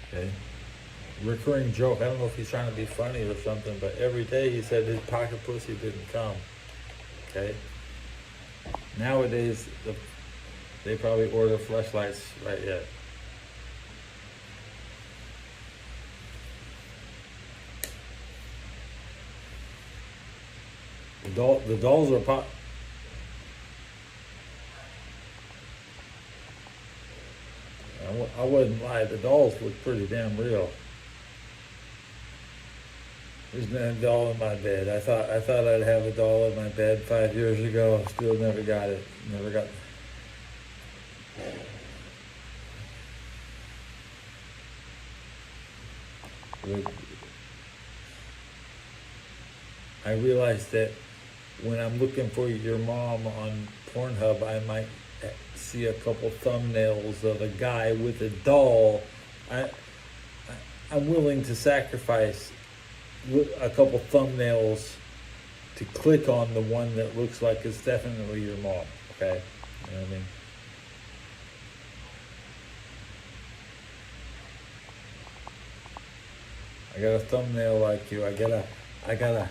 Okay? Recurring joke. I don't know if he's trying to be funny or something, but every day he said his pocket pussy didn't come. Okay? Nowadays, they probably order fleshlights right yet. The dolls are pop. I wouldn't lie. The dolls look pretty damn real. There's not a doll in my bed. I thought I'd have a doll in my bed 5 years ago. Still never got it. Never got. I realized that when I'm looking for your mom on Pornhub, I might see a couple thumbnails of a guy with a doll. I'm willing to sacrifice a couple thumbnails to click on the one that looks like it's definitely your mom. Okay, you know what I mean? I got a thumbnail like you. I got a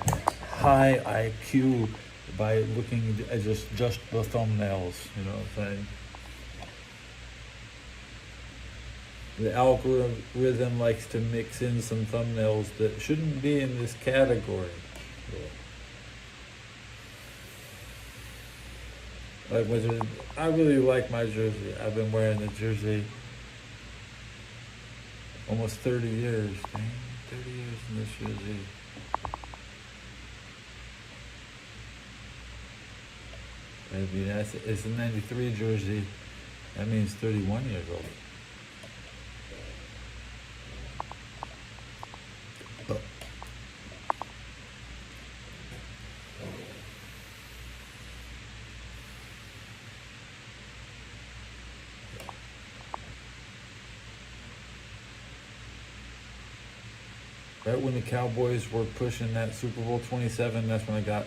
high IQ by looking at just the thumbnails. You know what I'm saying? The algorithm likes to mix in some thumbnails that shouldn't be in this category. Like I really like my jersey. I've been wearing the jersey almost 30 years. Dang, 30 years in this jersey. Maybe it's a 93 jersey. That means 31 years old. Right when the Cowboys were pushing that Super Bowl 27, that's when I got.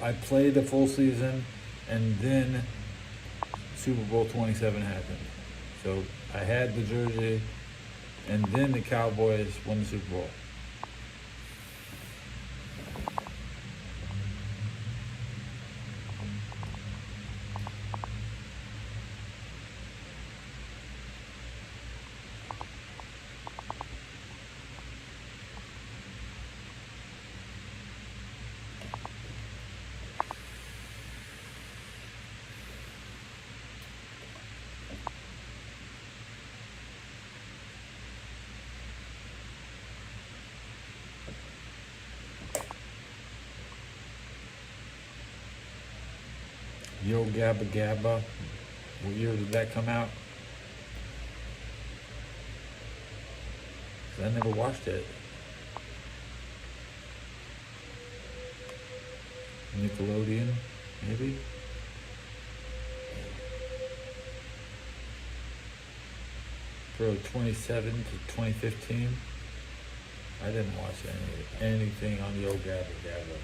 I played the full season, and then Super Bowl 27 happened. So I had the jersey, and then the Cowboys won the Super Bowl. Yo Gabba Gabba. What year did that come out? I never watched it. Nickelodeon, maybe? For 27 to 2015. I didn't watch anything on Yo Gabba Gabba.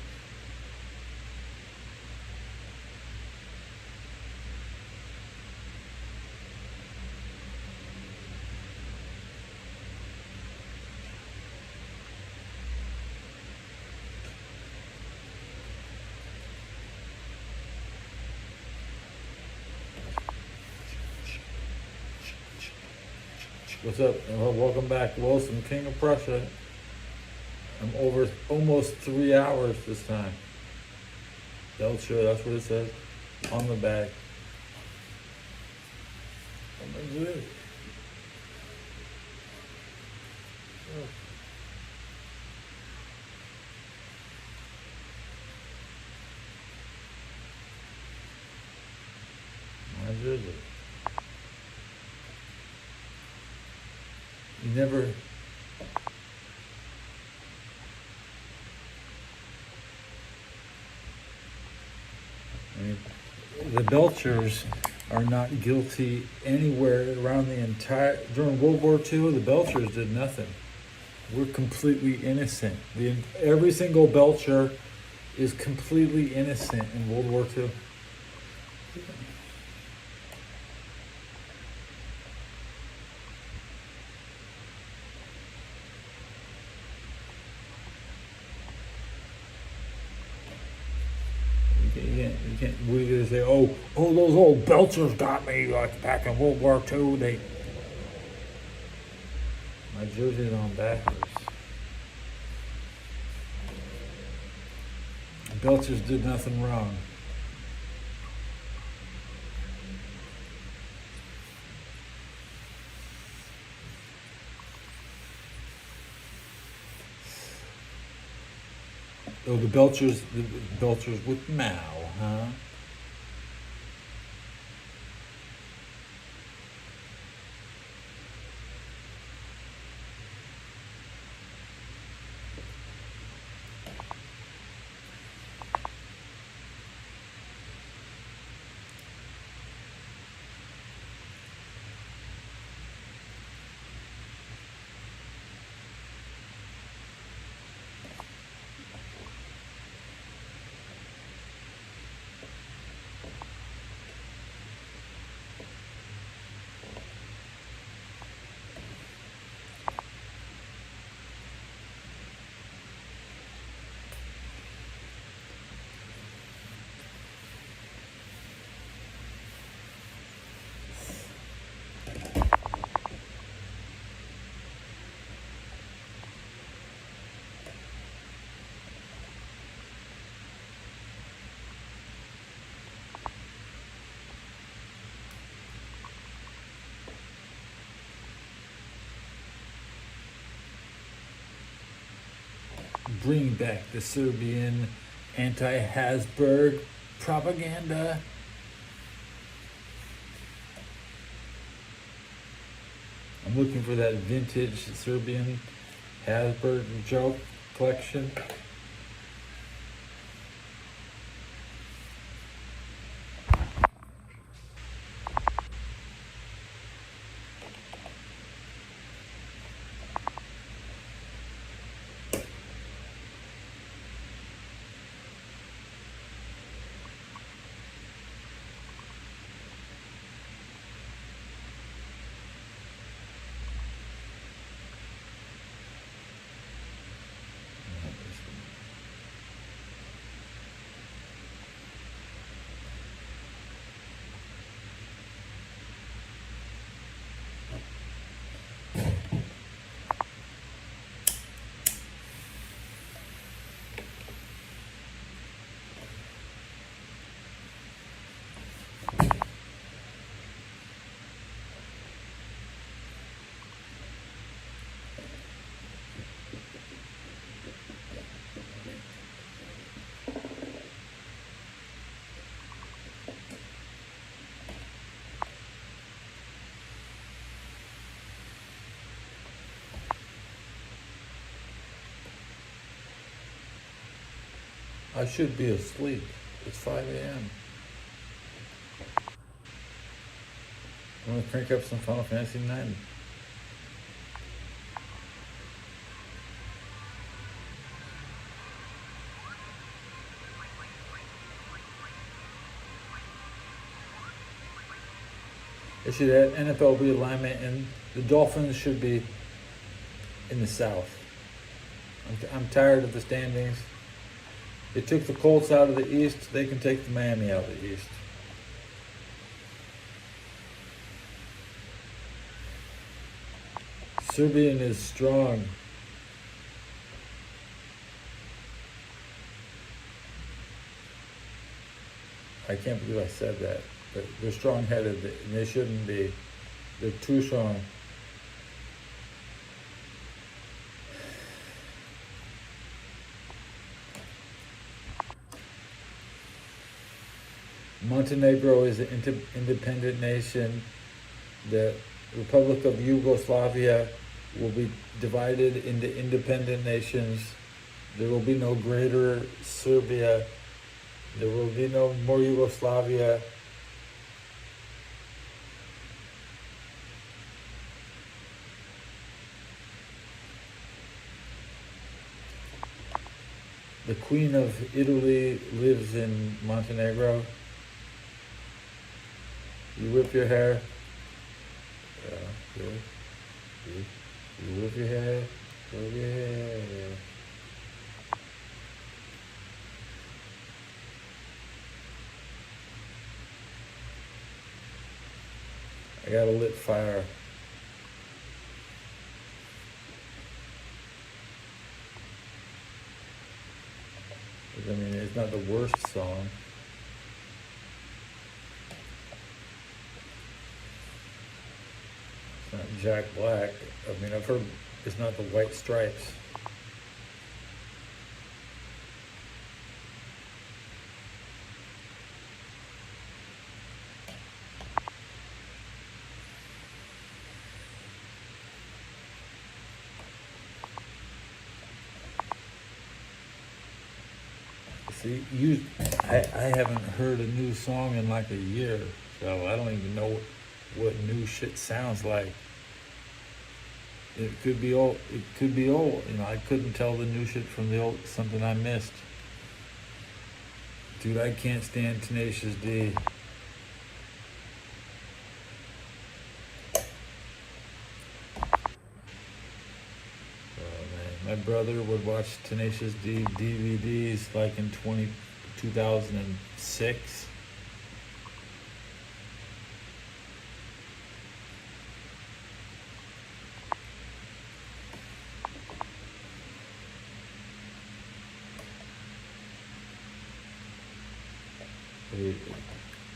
What's up? Welcome back, Wilson, King of Prussia. I'm over almost 3 hours this time. Belcher, that's what it says on the back. What is it? My jersey. You never. I mean, the Belchers are not guilty anywhere around the entire. During World War II, the Belchers did nothing. We're completely innocent. Every single Belcher is completely innocent in World War II. You can't. We're gonna say, oh, those old Belchers got me like back in World War II. My jersey's on backwards. Belchers did nothing wrong. Oh, the Belchers with Mao, huh? Bring back the Serbian anti-Habsburg propaganda. I'm looking for that vintage Serbian Habsburg joke collection. I should be asleep. It's 5 a.m. I'm gonna crank up some Final Fantasy IX. They should add NFL realignment, and the Dolphins should be in the South. I'm tired of the standings. They took the Colts out of the East. They can take the Miami out of the East. Serbian is strong. I can't believe I said that. But they're strong-headed, and they shouldn't be. They're too strong. Montenegro is an independent nation. The Republic of Yugoslavia will be divided into independent nations. There will be no greater Serbia. There will be no more Yugoslavia. The Queen of Italy lives in Montenegro. You whip your hair. Yeah, good. You whip your hair. Whip your hair. I got a lit fire. I mean, it's not the worst song. It's not Jack Black. I mean, I've heard it's not the White Stripes. See, I haven't heard a new song in like a year, so I don't even know what new shit sounds like. It could be old. It could be old. You know, I couldn't tell the new shit from the old. Something I missed. Dude, I can't stand Tenacious D. My brother would watch Tenacious D DVDs like in 2006.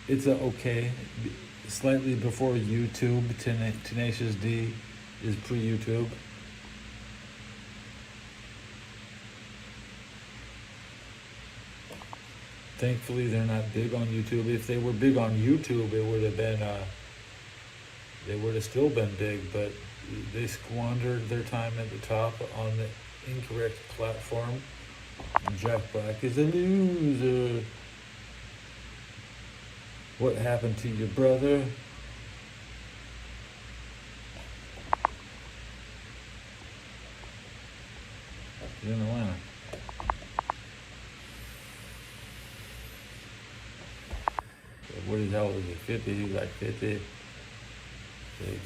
It's okay. Slightly before YouTube, Tenacious D is pre-YouTube. Thankfully, they're not big on YouTube. If they were big on YouTube, it would have been, they would have still been big, but they squandered their time at the top on the incorrect platform. And Jack Black is a loser. What happened to your brother? He's in Atlanta. What is hell is he? 50? He's like 50. Yeah.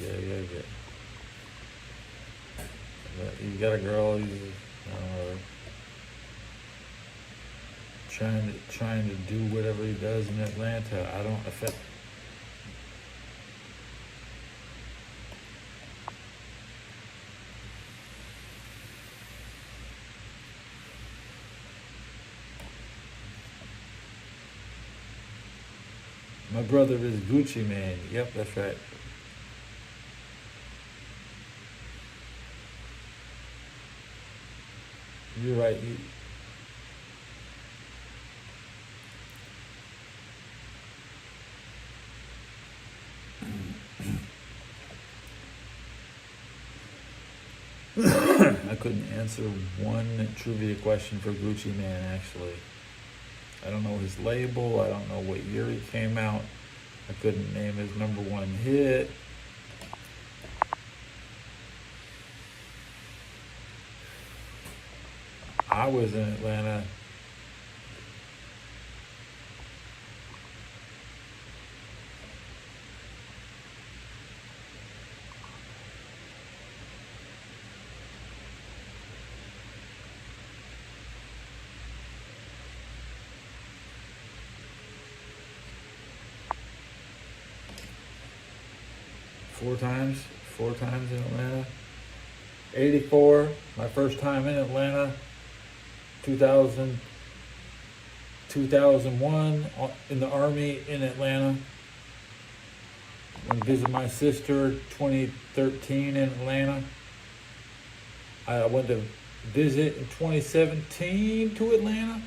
He's got a girl. He's trying to do whatever he does in Atlanta. I don't affect. My brother is Gucci Man. Yep, that's right. You're right. I couldn't answer one trivia question for Gucci Man, actually. I don't know his label. I don't know what year he came out. I couldn't name his number one hit. I was in Atlanta. Four times in Atlanta. 84, my first time in Atlanta. 2000, 2001 in the Army in Atlanta. Went to visit my sister. 2013 in Atlanta. I went to visit in 2017 to Atlanta.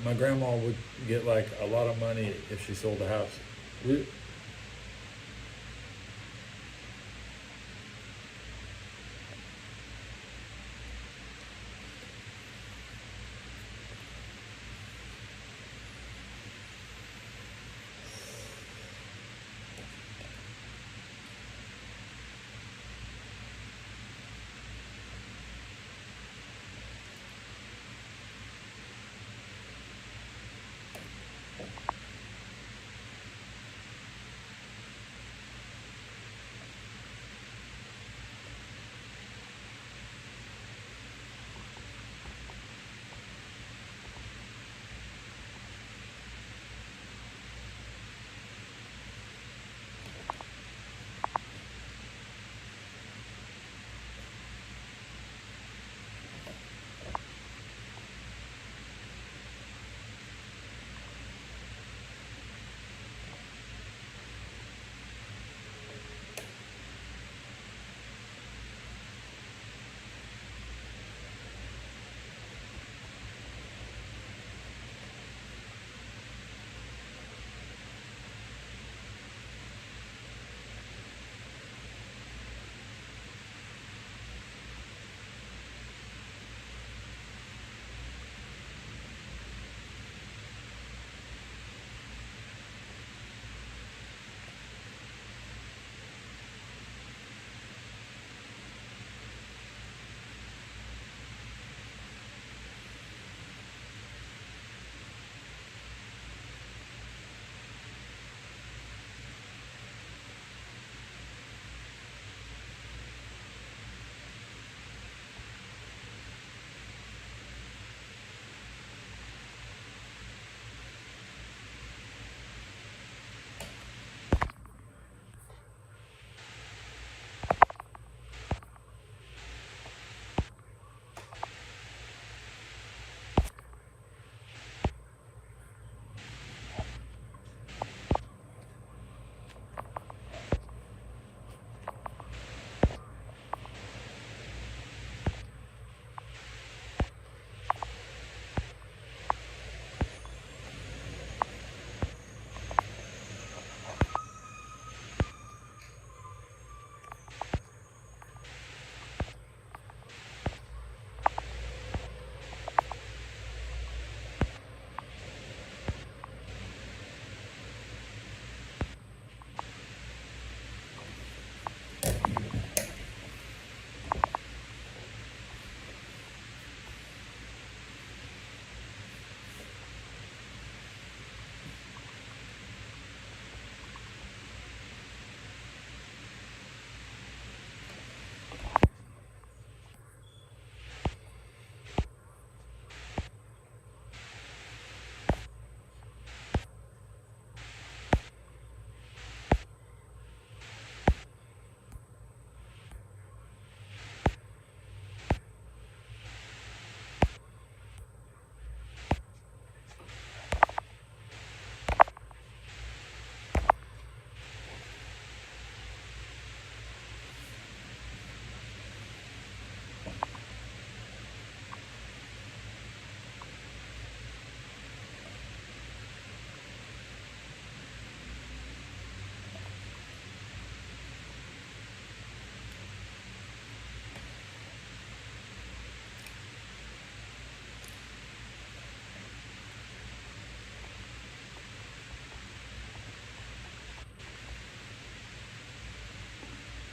my grandma would get like a lot of money if she sold a house. We,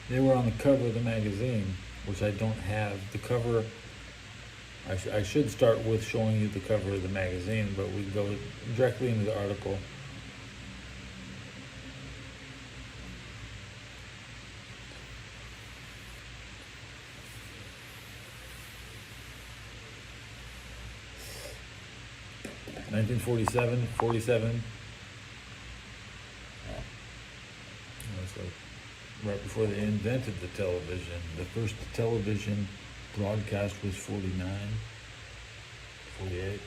they were on the cover of the magazine, which I don't have. The cover, I should start with showing you the cover of the magazine, but we go directly into the article. (1947, 47). So right before they invented the television. The first television broadcast was 49, 48.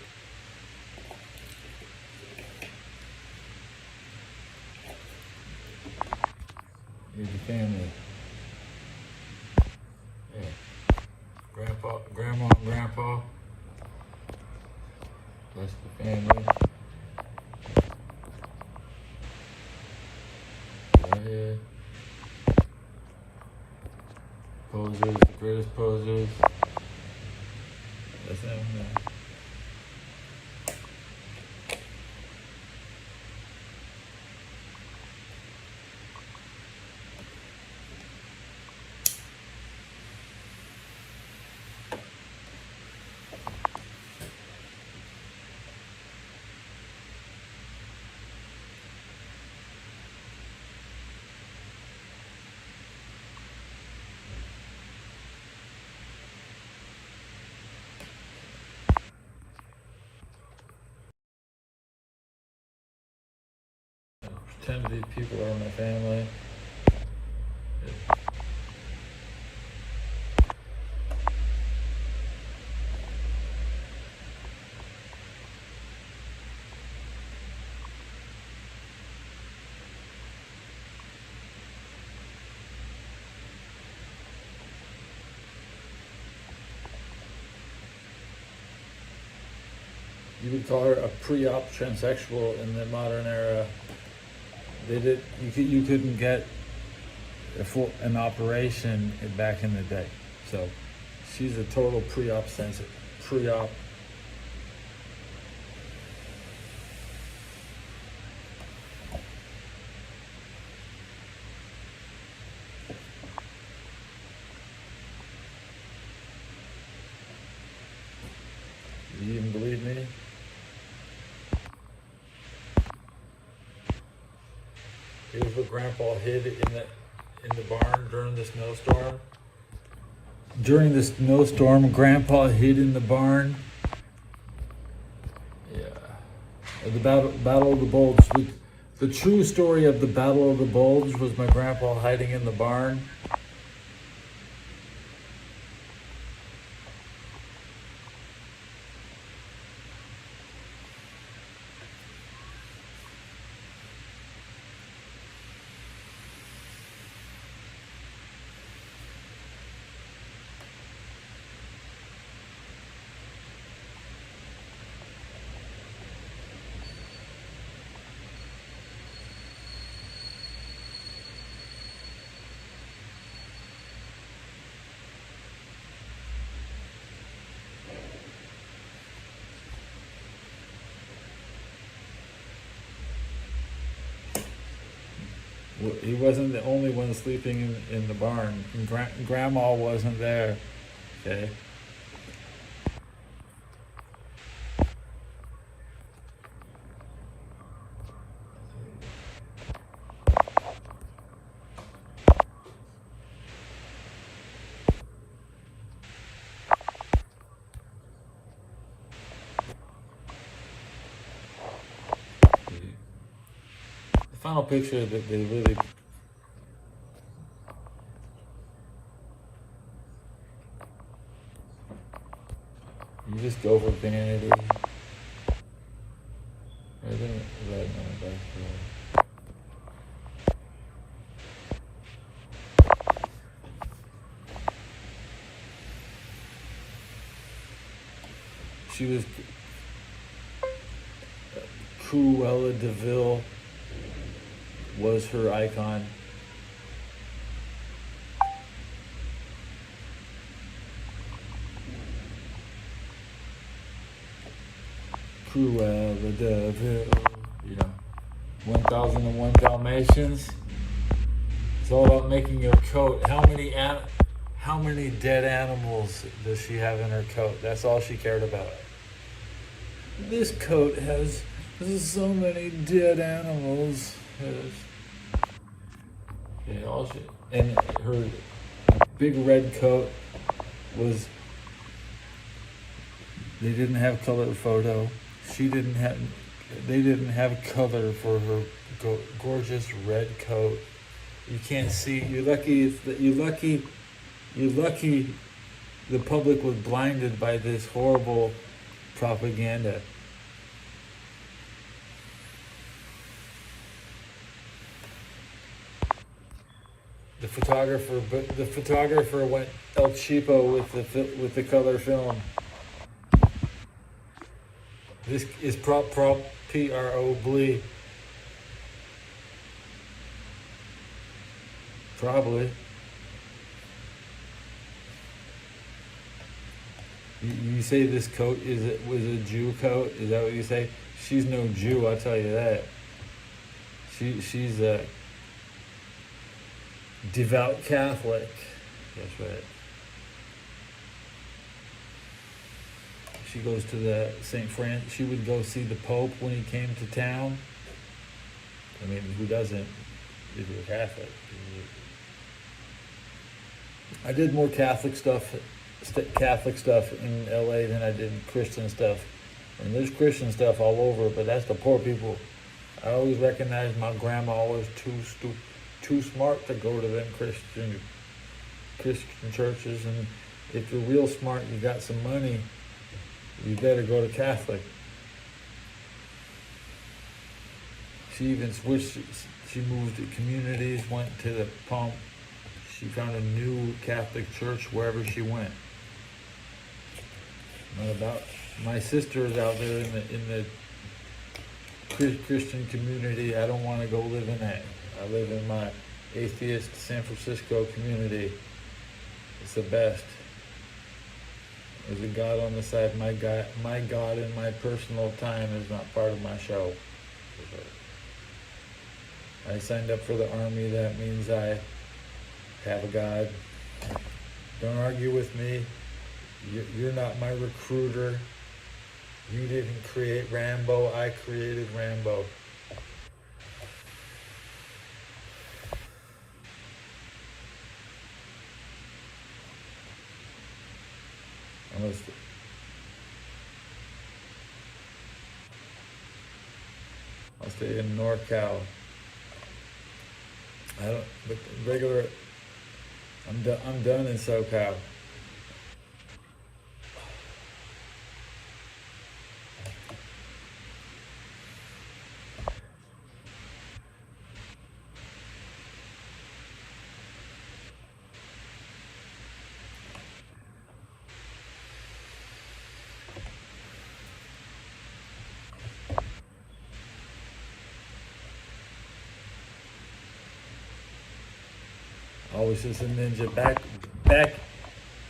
Here's the family. Yeah. Grandpa, grandma, and grandpa. rest of the family. Right here. Posers, the greatest posers. That's them there. Pretend these people are my family. You would call her a pre-op transsexual in the modern era. You couldn't get an operation back in the day. So she's a total pre-op sensitive. Pre-op. You even believe me? Here's what Grandpa hid in the barn during the snowstorm. During the snowstorm, Grandpa hid in the barn. Yeah. The Battle of the Bulge. The true story of the Battle of the Bulge was my grandpa hiding in the barn. He wasn't the only one sleeping in the barn. And Grandma wasn't there. Okay. Final picture that they really you just go for vanity. Right there, right on the back door. She was Cruella de Vil was her icon. Cruella de Vil, you know, 1001 Dalmatians. It's all about making your coat. How many dead animals does she have in her coat? That's all she cared about. This coat has so many dead animals. Yeah, and her big red coat was. They didn't have color photo. They didn't have color for her gorgeous red coat. You can't see. You're lucky. You're lucky. The public was blinded by this horrible propaganda. The photographer went El Cheapo with the color film. This is probably. Probably. You say this coat was a Jew coat? Is that what you say? She's no Jew, I'll tell you that. She's a devout Catholic. That's right. She goes to the St. Francis. She would go see the Pope when he came to town. I mean, who doesn't if you're Catholic? I did more Catholic stuff in LA than I did Christian stuff. And there's Christian stuff all over, but that's the poor people. I always recognized my grandma was too smart to go to them Christian churches. And if you're real smart, you got some money, you better go to Catholic. She even switched. She moved to communities, went to the Palm. She found a new Catholic church wherever she went. Not about my sister is out there in the Christian community. I don't want to go live in that. I live in my atheist San Francisco community. It's the best. There's a God on the side. My God in my personal time is not part of my show. I signed up for the army. That means I have a God. Don't argue with me. You're not my recruiter. You didn't create Rambo. I created Rambo. I'll stay in NorCal. But regular. I'm done in SoCal. Always as a ninja. Back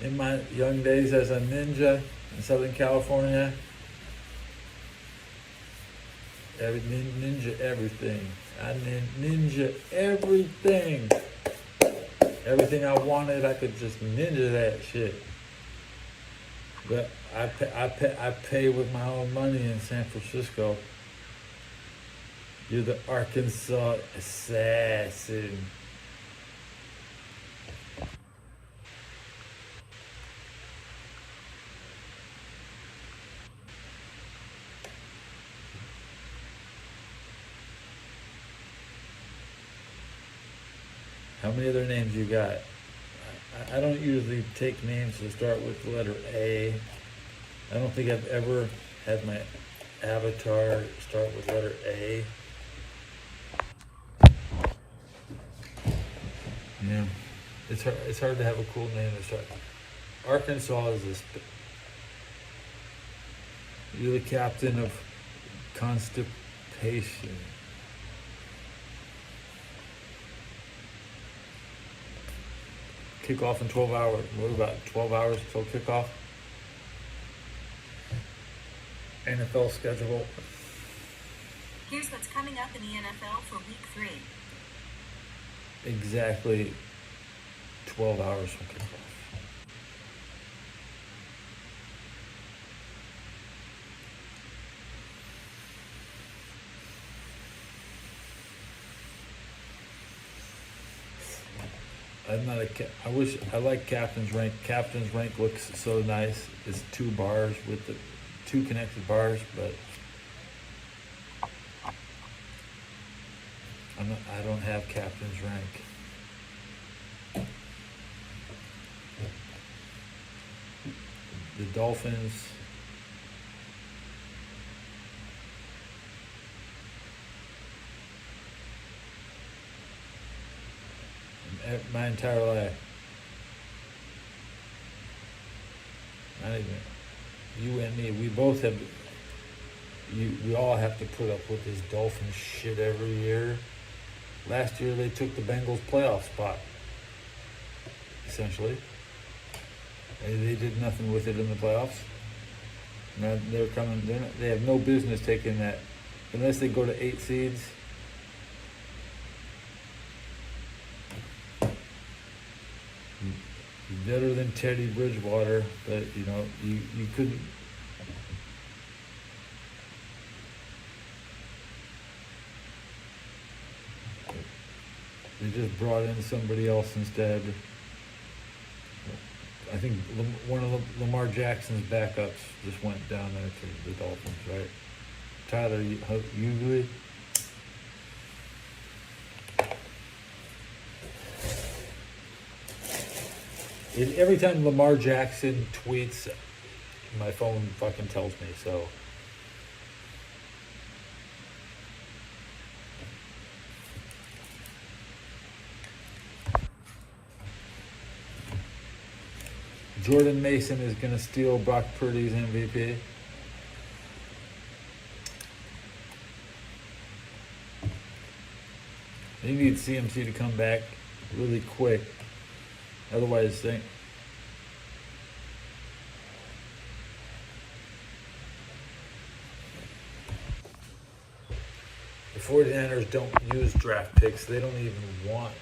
in my young days as a ninja in Southern California. Ninja everything. I ninja everything. Everything I wanted, I could just ninja that shit. But I pay with my own money in San Francisco. You're the Arkansas assassin. How many other names you got? I don't usually take names that start with the letter A. I don't think I've ever had my avatar start with letter A. Yeah, it's hard to have a cool name to start. Arkansas is this. You're the captain of constipation. Kickoff in 12 hours. What about 12 hours till kickoff? NFL schedule. Here's what's coming up in the NFL for week 3. Exactly 12 hours from kickoff. I like captain's rank. Captain's rank looks so nice. It's 2 bars with the 2 connected bars, but I don't have captain's rank. The Dolphins. My entire life. Not even you and me. We both have we all have to put up with this Dolphins shit every year. Last year they took the Bengals playoff spot, essentially. They did nothing with it in the playoffs. Now they're coming. They have no business taking that unless they go to 8 seeds. Better than Teddy Bridgewater, but you know you couldn't. They just brought in somebody else instead. I think one of Lamar Jackson's backups just went down there to the Dolphins, right? Tyler Ugley. Every time Lamar Jackson tweets, my phone fucking tells me so. Jordan Mason is going to steal Brock Purdy's MVP. They need CMC to come back really quick. Otherwise, the 49ers don't use draft picks. They don't even want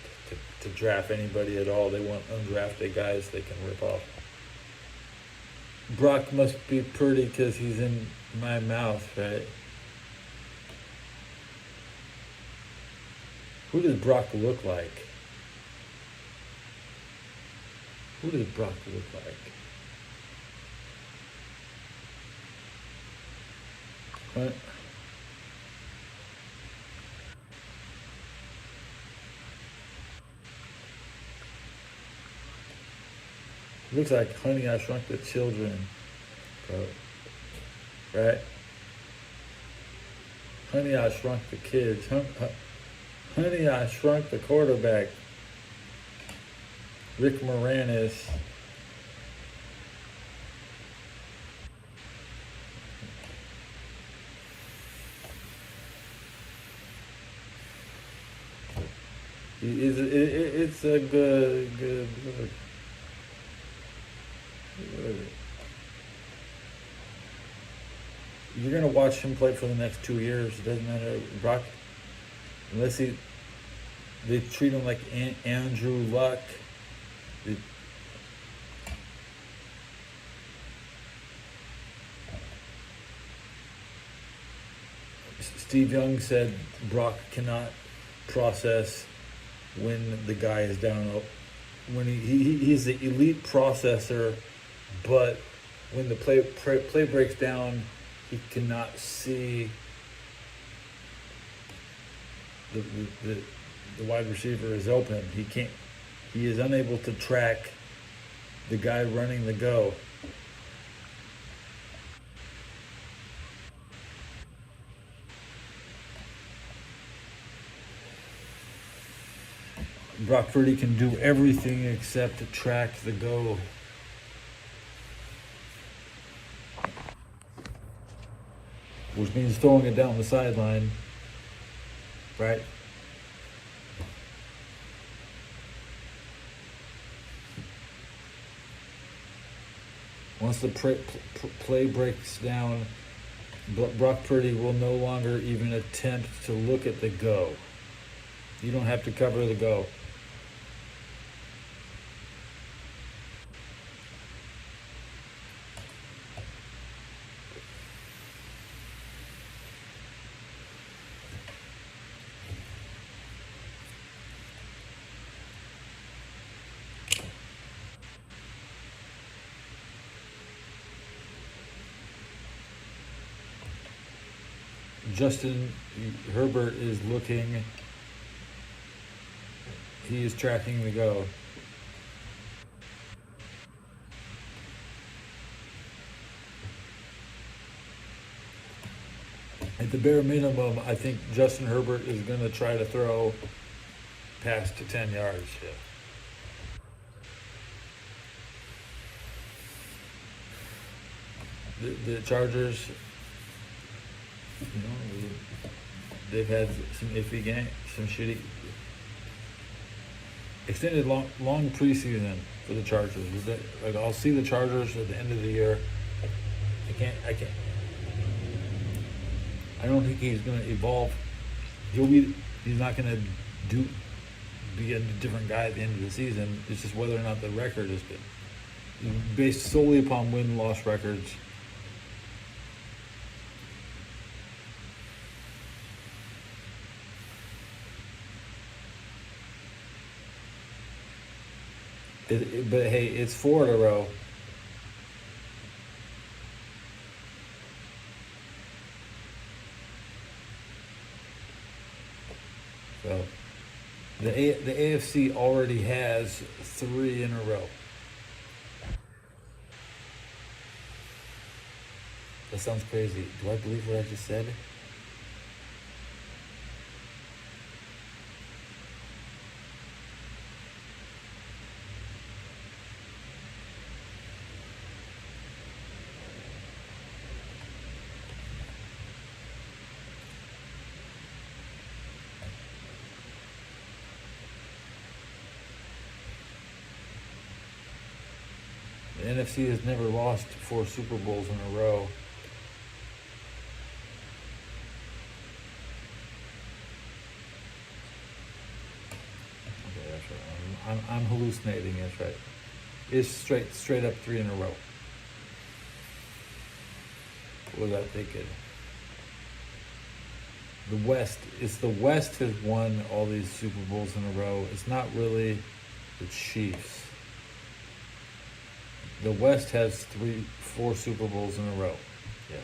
to draft anybody at all. They want undrafted guys they can rip off. Brock must be pretty because he's in my mouth, right? Who does Brock look like? Who does Brock look like? What? Looks like Honey, I Shrunk the Children, bro. Right? Honey, I Shrunk the Kids. Honey, I Shrunk the Quarterback. Rick Moranis. It's a good look. You're gonna watch him play for the next 2 years. It doesn't matter, Brock. Unless they treat him like Andrew Luck. Steve Young said Brock cannot process when the guy is down. When he's the elite processor, but when the play breaks down, he cannot see the wide receiver is open. He is unable to track the guy running the go. Brock Purdy can do everything except to track the go. Which means throwing it down the sideline, right? Once the play breaks down, Brock Purdy will no longer even attempt to look at the go. You don't have to cover the go. Justin Herbert is looking. He is tracking the go. At the bare minimum, I think Justin Herbert is going to try to throw past to 10 yards. Yeah. The Chargers You know, they've had some iffy games, some shitty extended long preseason for the Chargers. Like I'll see the Chargers at the end of the year. I can't. I don't think he's going to evolve. He's not going to be a different guy at the end of the season. It's just whether or not the record is good. Based solely upon win-loss records. But hey, it's 4 in a row. So the AFC already has 3 in a row. That sounds crazy. Do I believe what I just said? The NFC has never lost 4 Super Bowls in a row. Okay, that's right. I'm hallucinating. That's right. It's straight up 3 in a row. What was I thinking? The West has won all these Super Bowls in a row. It's not really the Chiefs. The West has 4 Super Bowls in a row. Yeah.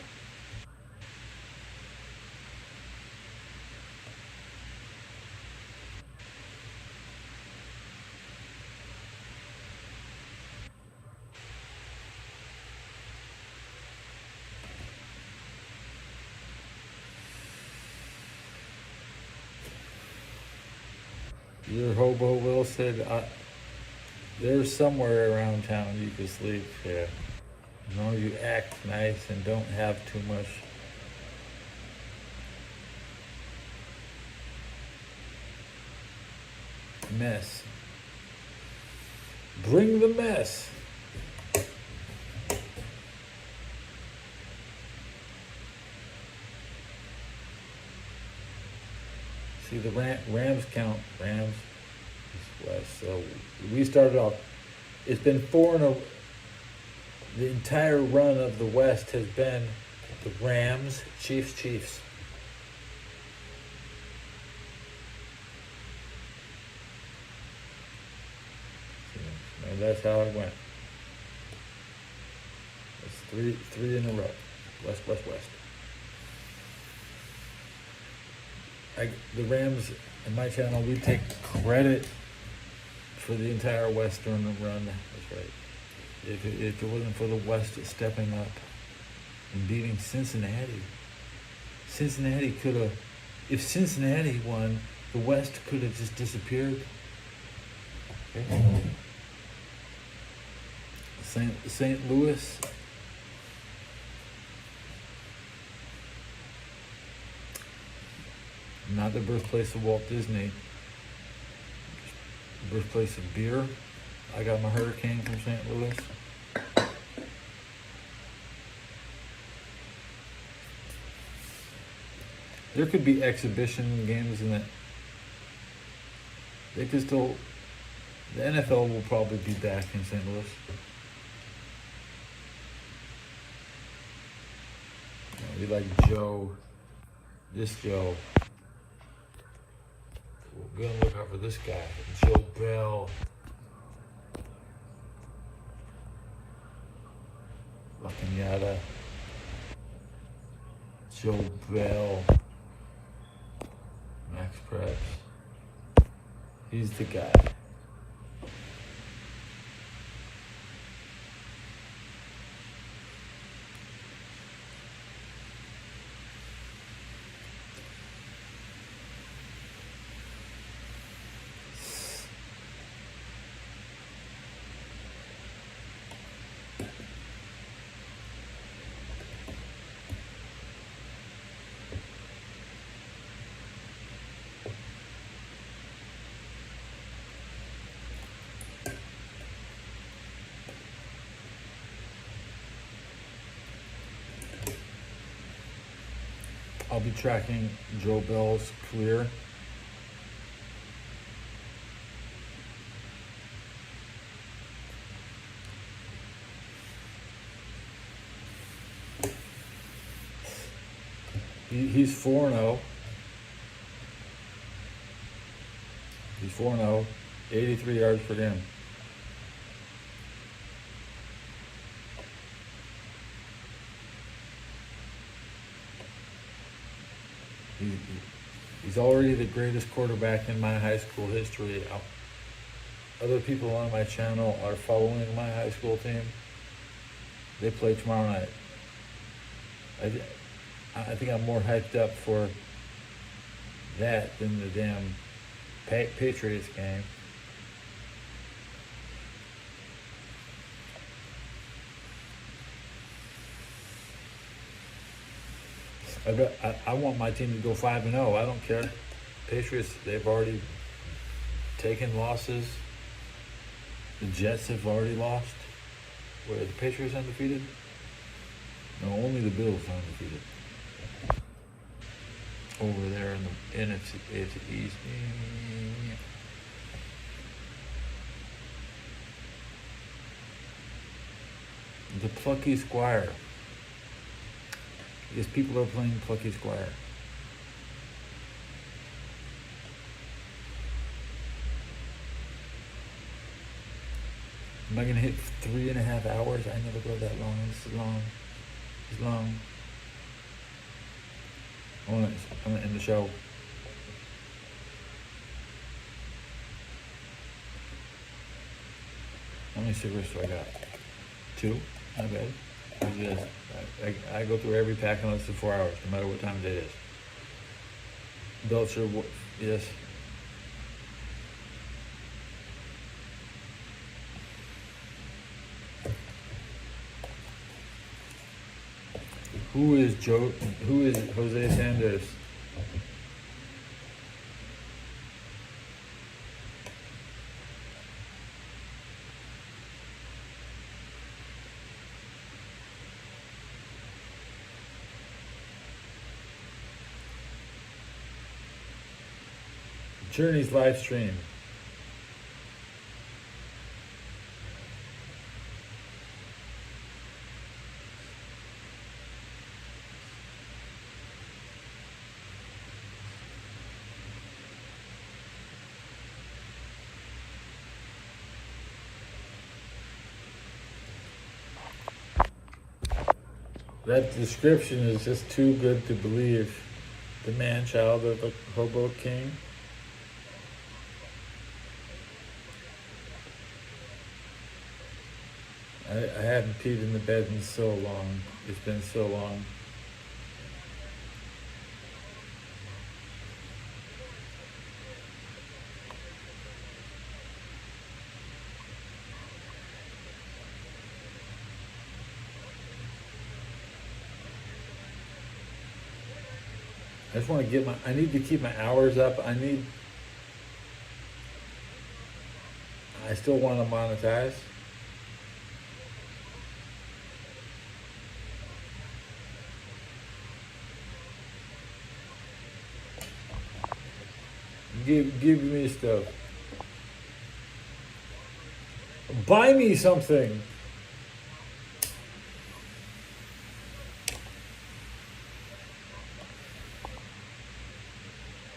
Your hobo Will said, there's somewhere around town you can sleep. Yeah. As long as you act nice and don't have too much. Mess. Bring the mess. See the Rams count. Rams is West. So we started off. It's been 4 in a. The entire run of the West has been the Rams, Chiefs. And that's how it went. It's three in a row. West. The Rams, in my channel, we take credit for the entire Western run. That's right. If it wasn't for the West stepping up and beating Cincinnati could have. If Cincinnati won, the West could have just disappeared. Okay. St. Louis. Not the birthplace of Walt Disney. The birthplace of beer. I got my Hurricane from St. Louis. There could be exhibition games in that. They could still. The NFL will probably be back in St. Louis. We like Joe. This Joe. We're gonna look out for this guy, Joe Bell. La Cañada. Joe Bell. Max Preps. He's the guy. I'll be tracking Joe Bell's career. He's 4-0. He's 4-0, 83 yards per game. He's already the greatest quarterback in my high school history. Other people on my channel are following my high school team. They play tomorrow night. I think I'm more hyped up for that than the damn Patriots game. I want my team to go 5-0. I don't care. Patriots, they've already taken losses. The Jets have already lost. Were the Patriots undefeated? No, only the Bills are undefeated. Over there in the NFC East. The Plucky Squire. Yes, people are playing Plucky Squire. Am I gonna hit 3.5 hours? I never go that long. This is long. It's long. I'm gonna end the show. How many cigarettes do I got? 2? Not bad. I go through every pack in less than 4 hours, no matter what time of day it is. Belcher, yes. Who is Jose Sanders? Journey's live stream. That description is just too good to believe. The man-child of the Hobo King. I haven't peed in the bed in so long. It's been so long. I just want to get I need to keep my hours up. I still want to monetize. Give me stuff. Buy me something.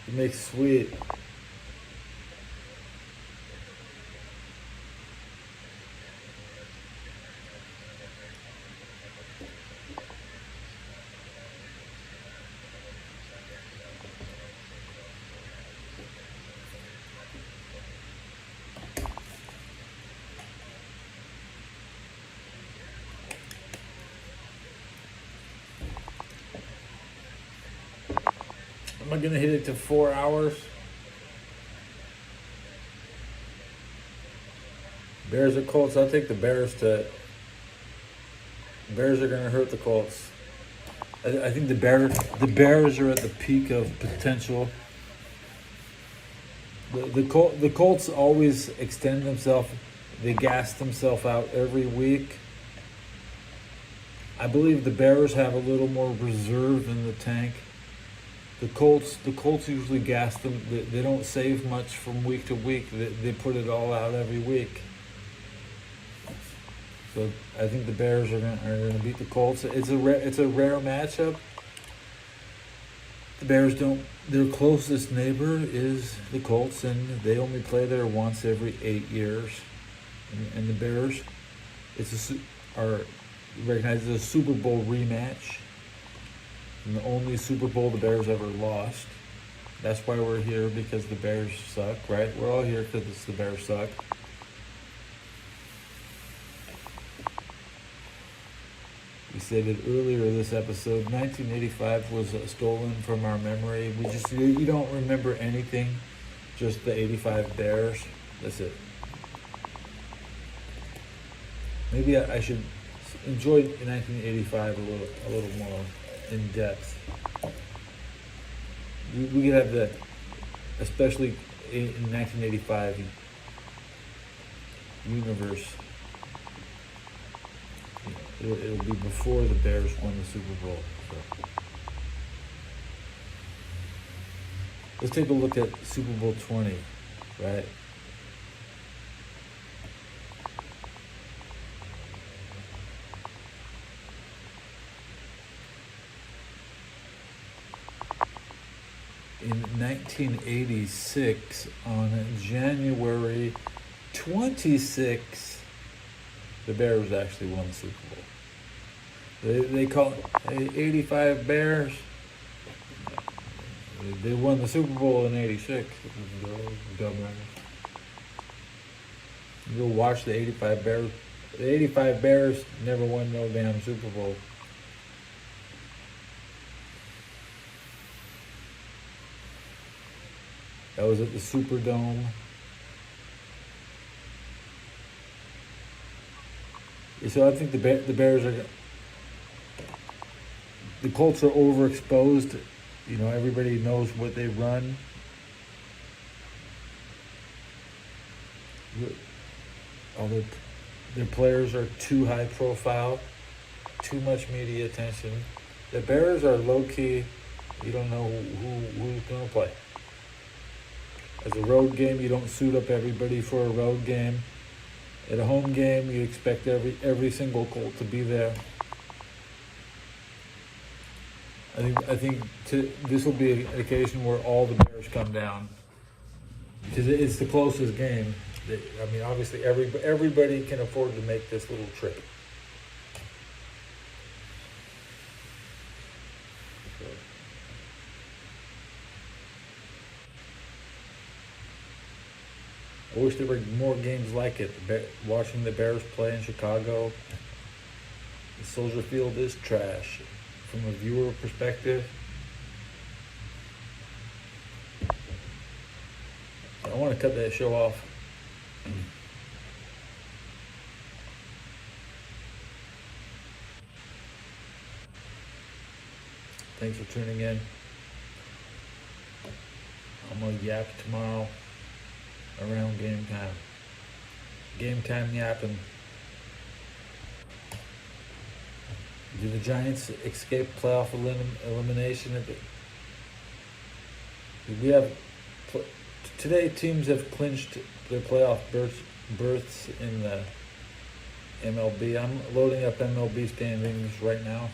It makes sweet. Am I gonna hit it to 4 hours? Bears or Colts? I'll take the Bears to. Bears are gonna hurt the Colts. I think the Bears are at the peak of potential. The Colts always extend themselves. They gas themselves out every week. I believe the Bears have a little more reserve in the tank. The Colts usually gas them. They don't save much from week to week. They put it all out every week. So I think the Bears are gonna beat the Colts. It's a rare matchup. The Bears don't. Their closest neighbor is the Colts, and they only play there once every 8 years. And the Bears, are recognized as a Super Bowl rematch, and the only Super Bowl the Bears ever lost. That's why we're here, because the Bears suck, right? We're all here because the Bears suck. We said it earlier this episode. 1985 was stolen from our memory. You don't remember anything, just the '85 Bears. That's it. Maybe I should enjoy 1985 a little more in depth. We could have the, especially in 1985 universe. It'll be before the Bears won the Super Bowl. So. Let's take a look at Super Bowl 20, right? In 1986, on January 26th, the Bears actually won the Super Bowl. They call it 85 Bears. They won the Super Bowl in '86. Dumbass. Go watch the '85 Bears. The '85 Bears never won no damn Super Bowl. That was at the Superdome. So I think the Bears are. The Colts are overexposed. You know, everybody knows what they run. All their players are too high profile, too much media attention. The Bears are low key. You don't know who's going to play. As a road game, you don't suit up everybody for a road game. At a home game, you expect every single Colt to be there. I think this will be an occasion where all the Bears come down, because it's the closest game. I mean, obviously everybody can afford to make this little trip. I wish there were more games like it. Watching the Bears play in Chicago, the Soldier Field is trash from a viewer perspective. I want to cut that show off. Thanks for tuning in. I'm going to yap tomorrow around game time. Game time yapping. Do the Giants escape playoff elimination? We have today. Teams have clinched their playoff berths in the MLB. I'm loading up MLB standings right now.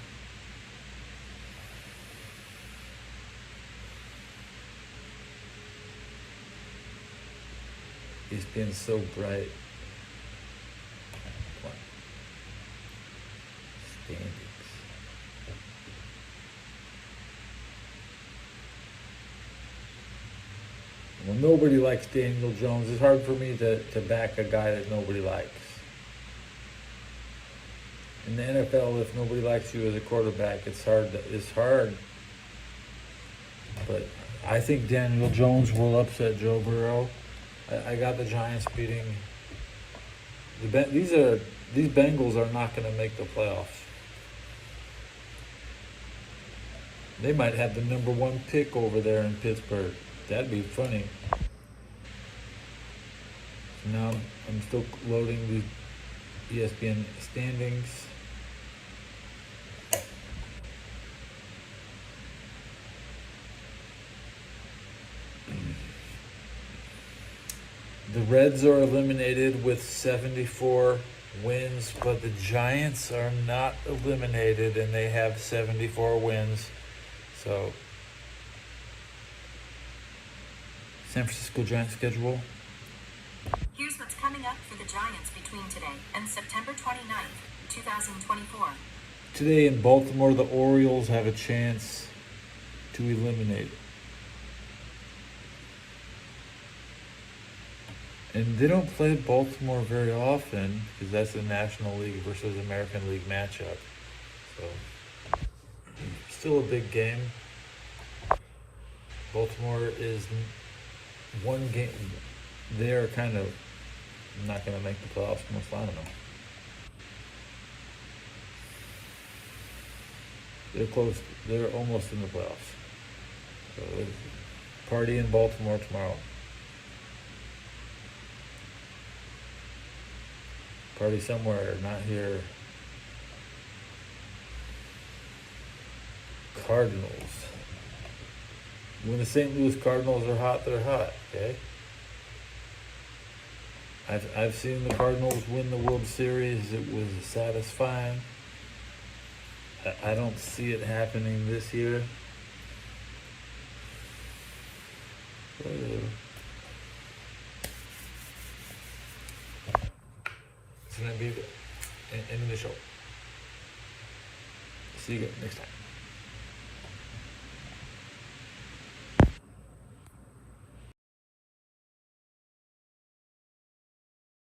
It's been so bright. Standings. Well, nobody likes Daniel Jones. It's hard for me to back a guy that nobody likes. In the NFL, if nobody likes you as a quarterback, it's hard. But I think Daniel Jones will upset Joe Burrow. I got the Giants beating. These Bengals are not going to make the playoffs. They might have the number 1 pick over there in Pittsburgh. That'd be funny. So now I'm still loading the ESPN standings. The Reds are eliminated with 74 wins, but the Giants are not eliminated and they have 74 wins. So, San Francisco Giants schedule. Here's what's coming up for the Giants between today and September 29th, 2024. Today in Baltimore, the Orioles have a chance to eliminate. And they don't play Baltimore very often because that's the National League versus American League matchup. So, still a big game. Baltimore is one game. They're kind of not going to make the playoffs, most I don't know. They're close. They're almost in the playoffs. So, party in Baltimore tomorrow. Party somewhere, not here. Cardinals. When the St. Louis Cardinals are hot, they're hot, okay? I've seen the Cardinals win the World Series. It was satisfying. I don't see it happening this year. It's gonna be the end of the show. See you next time.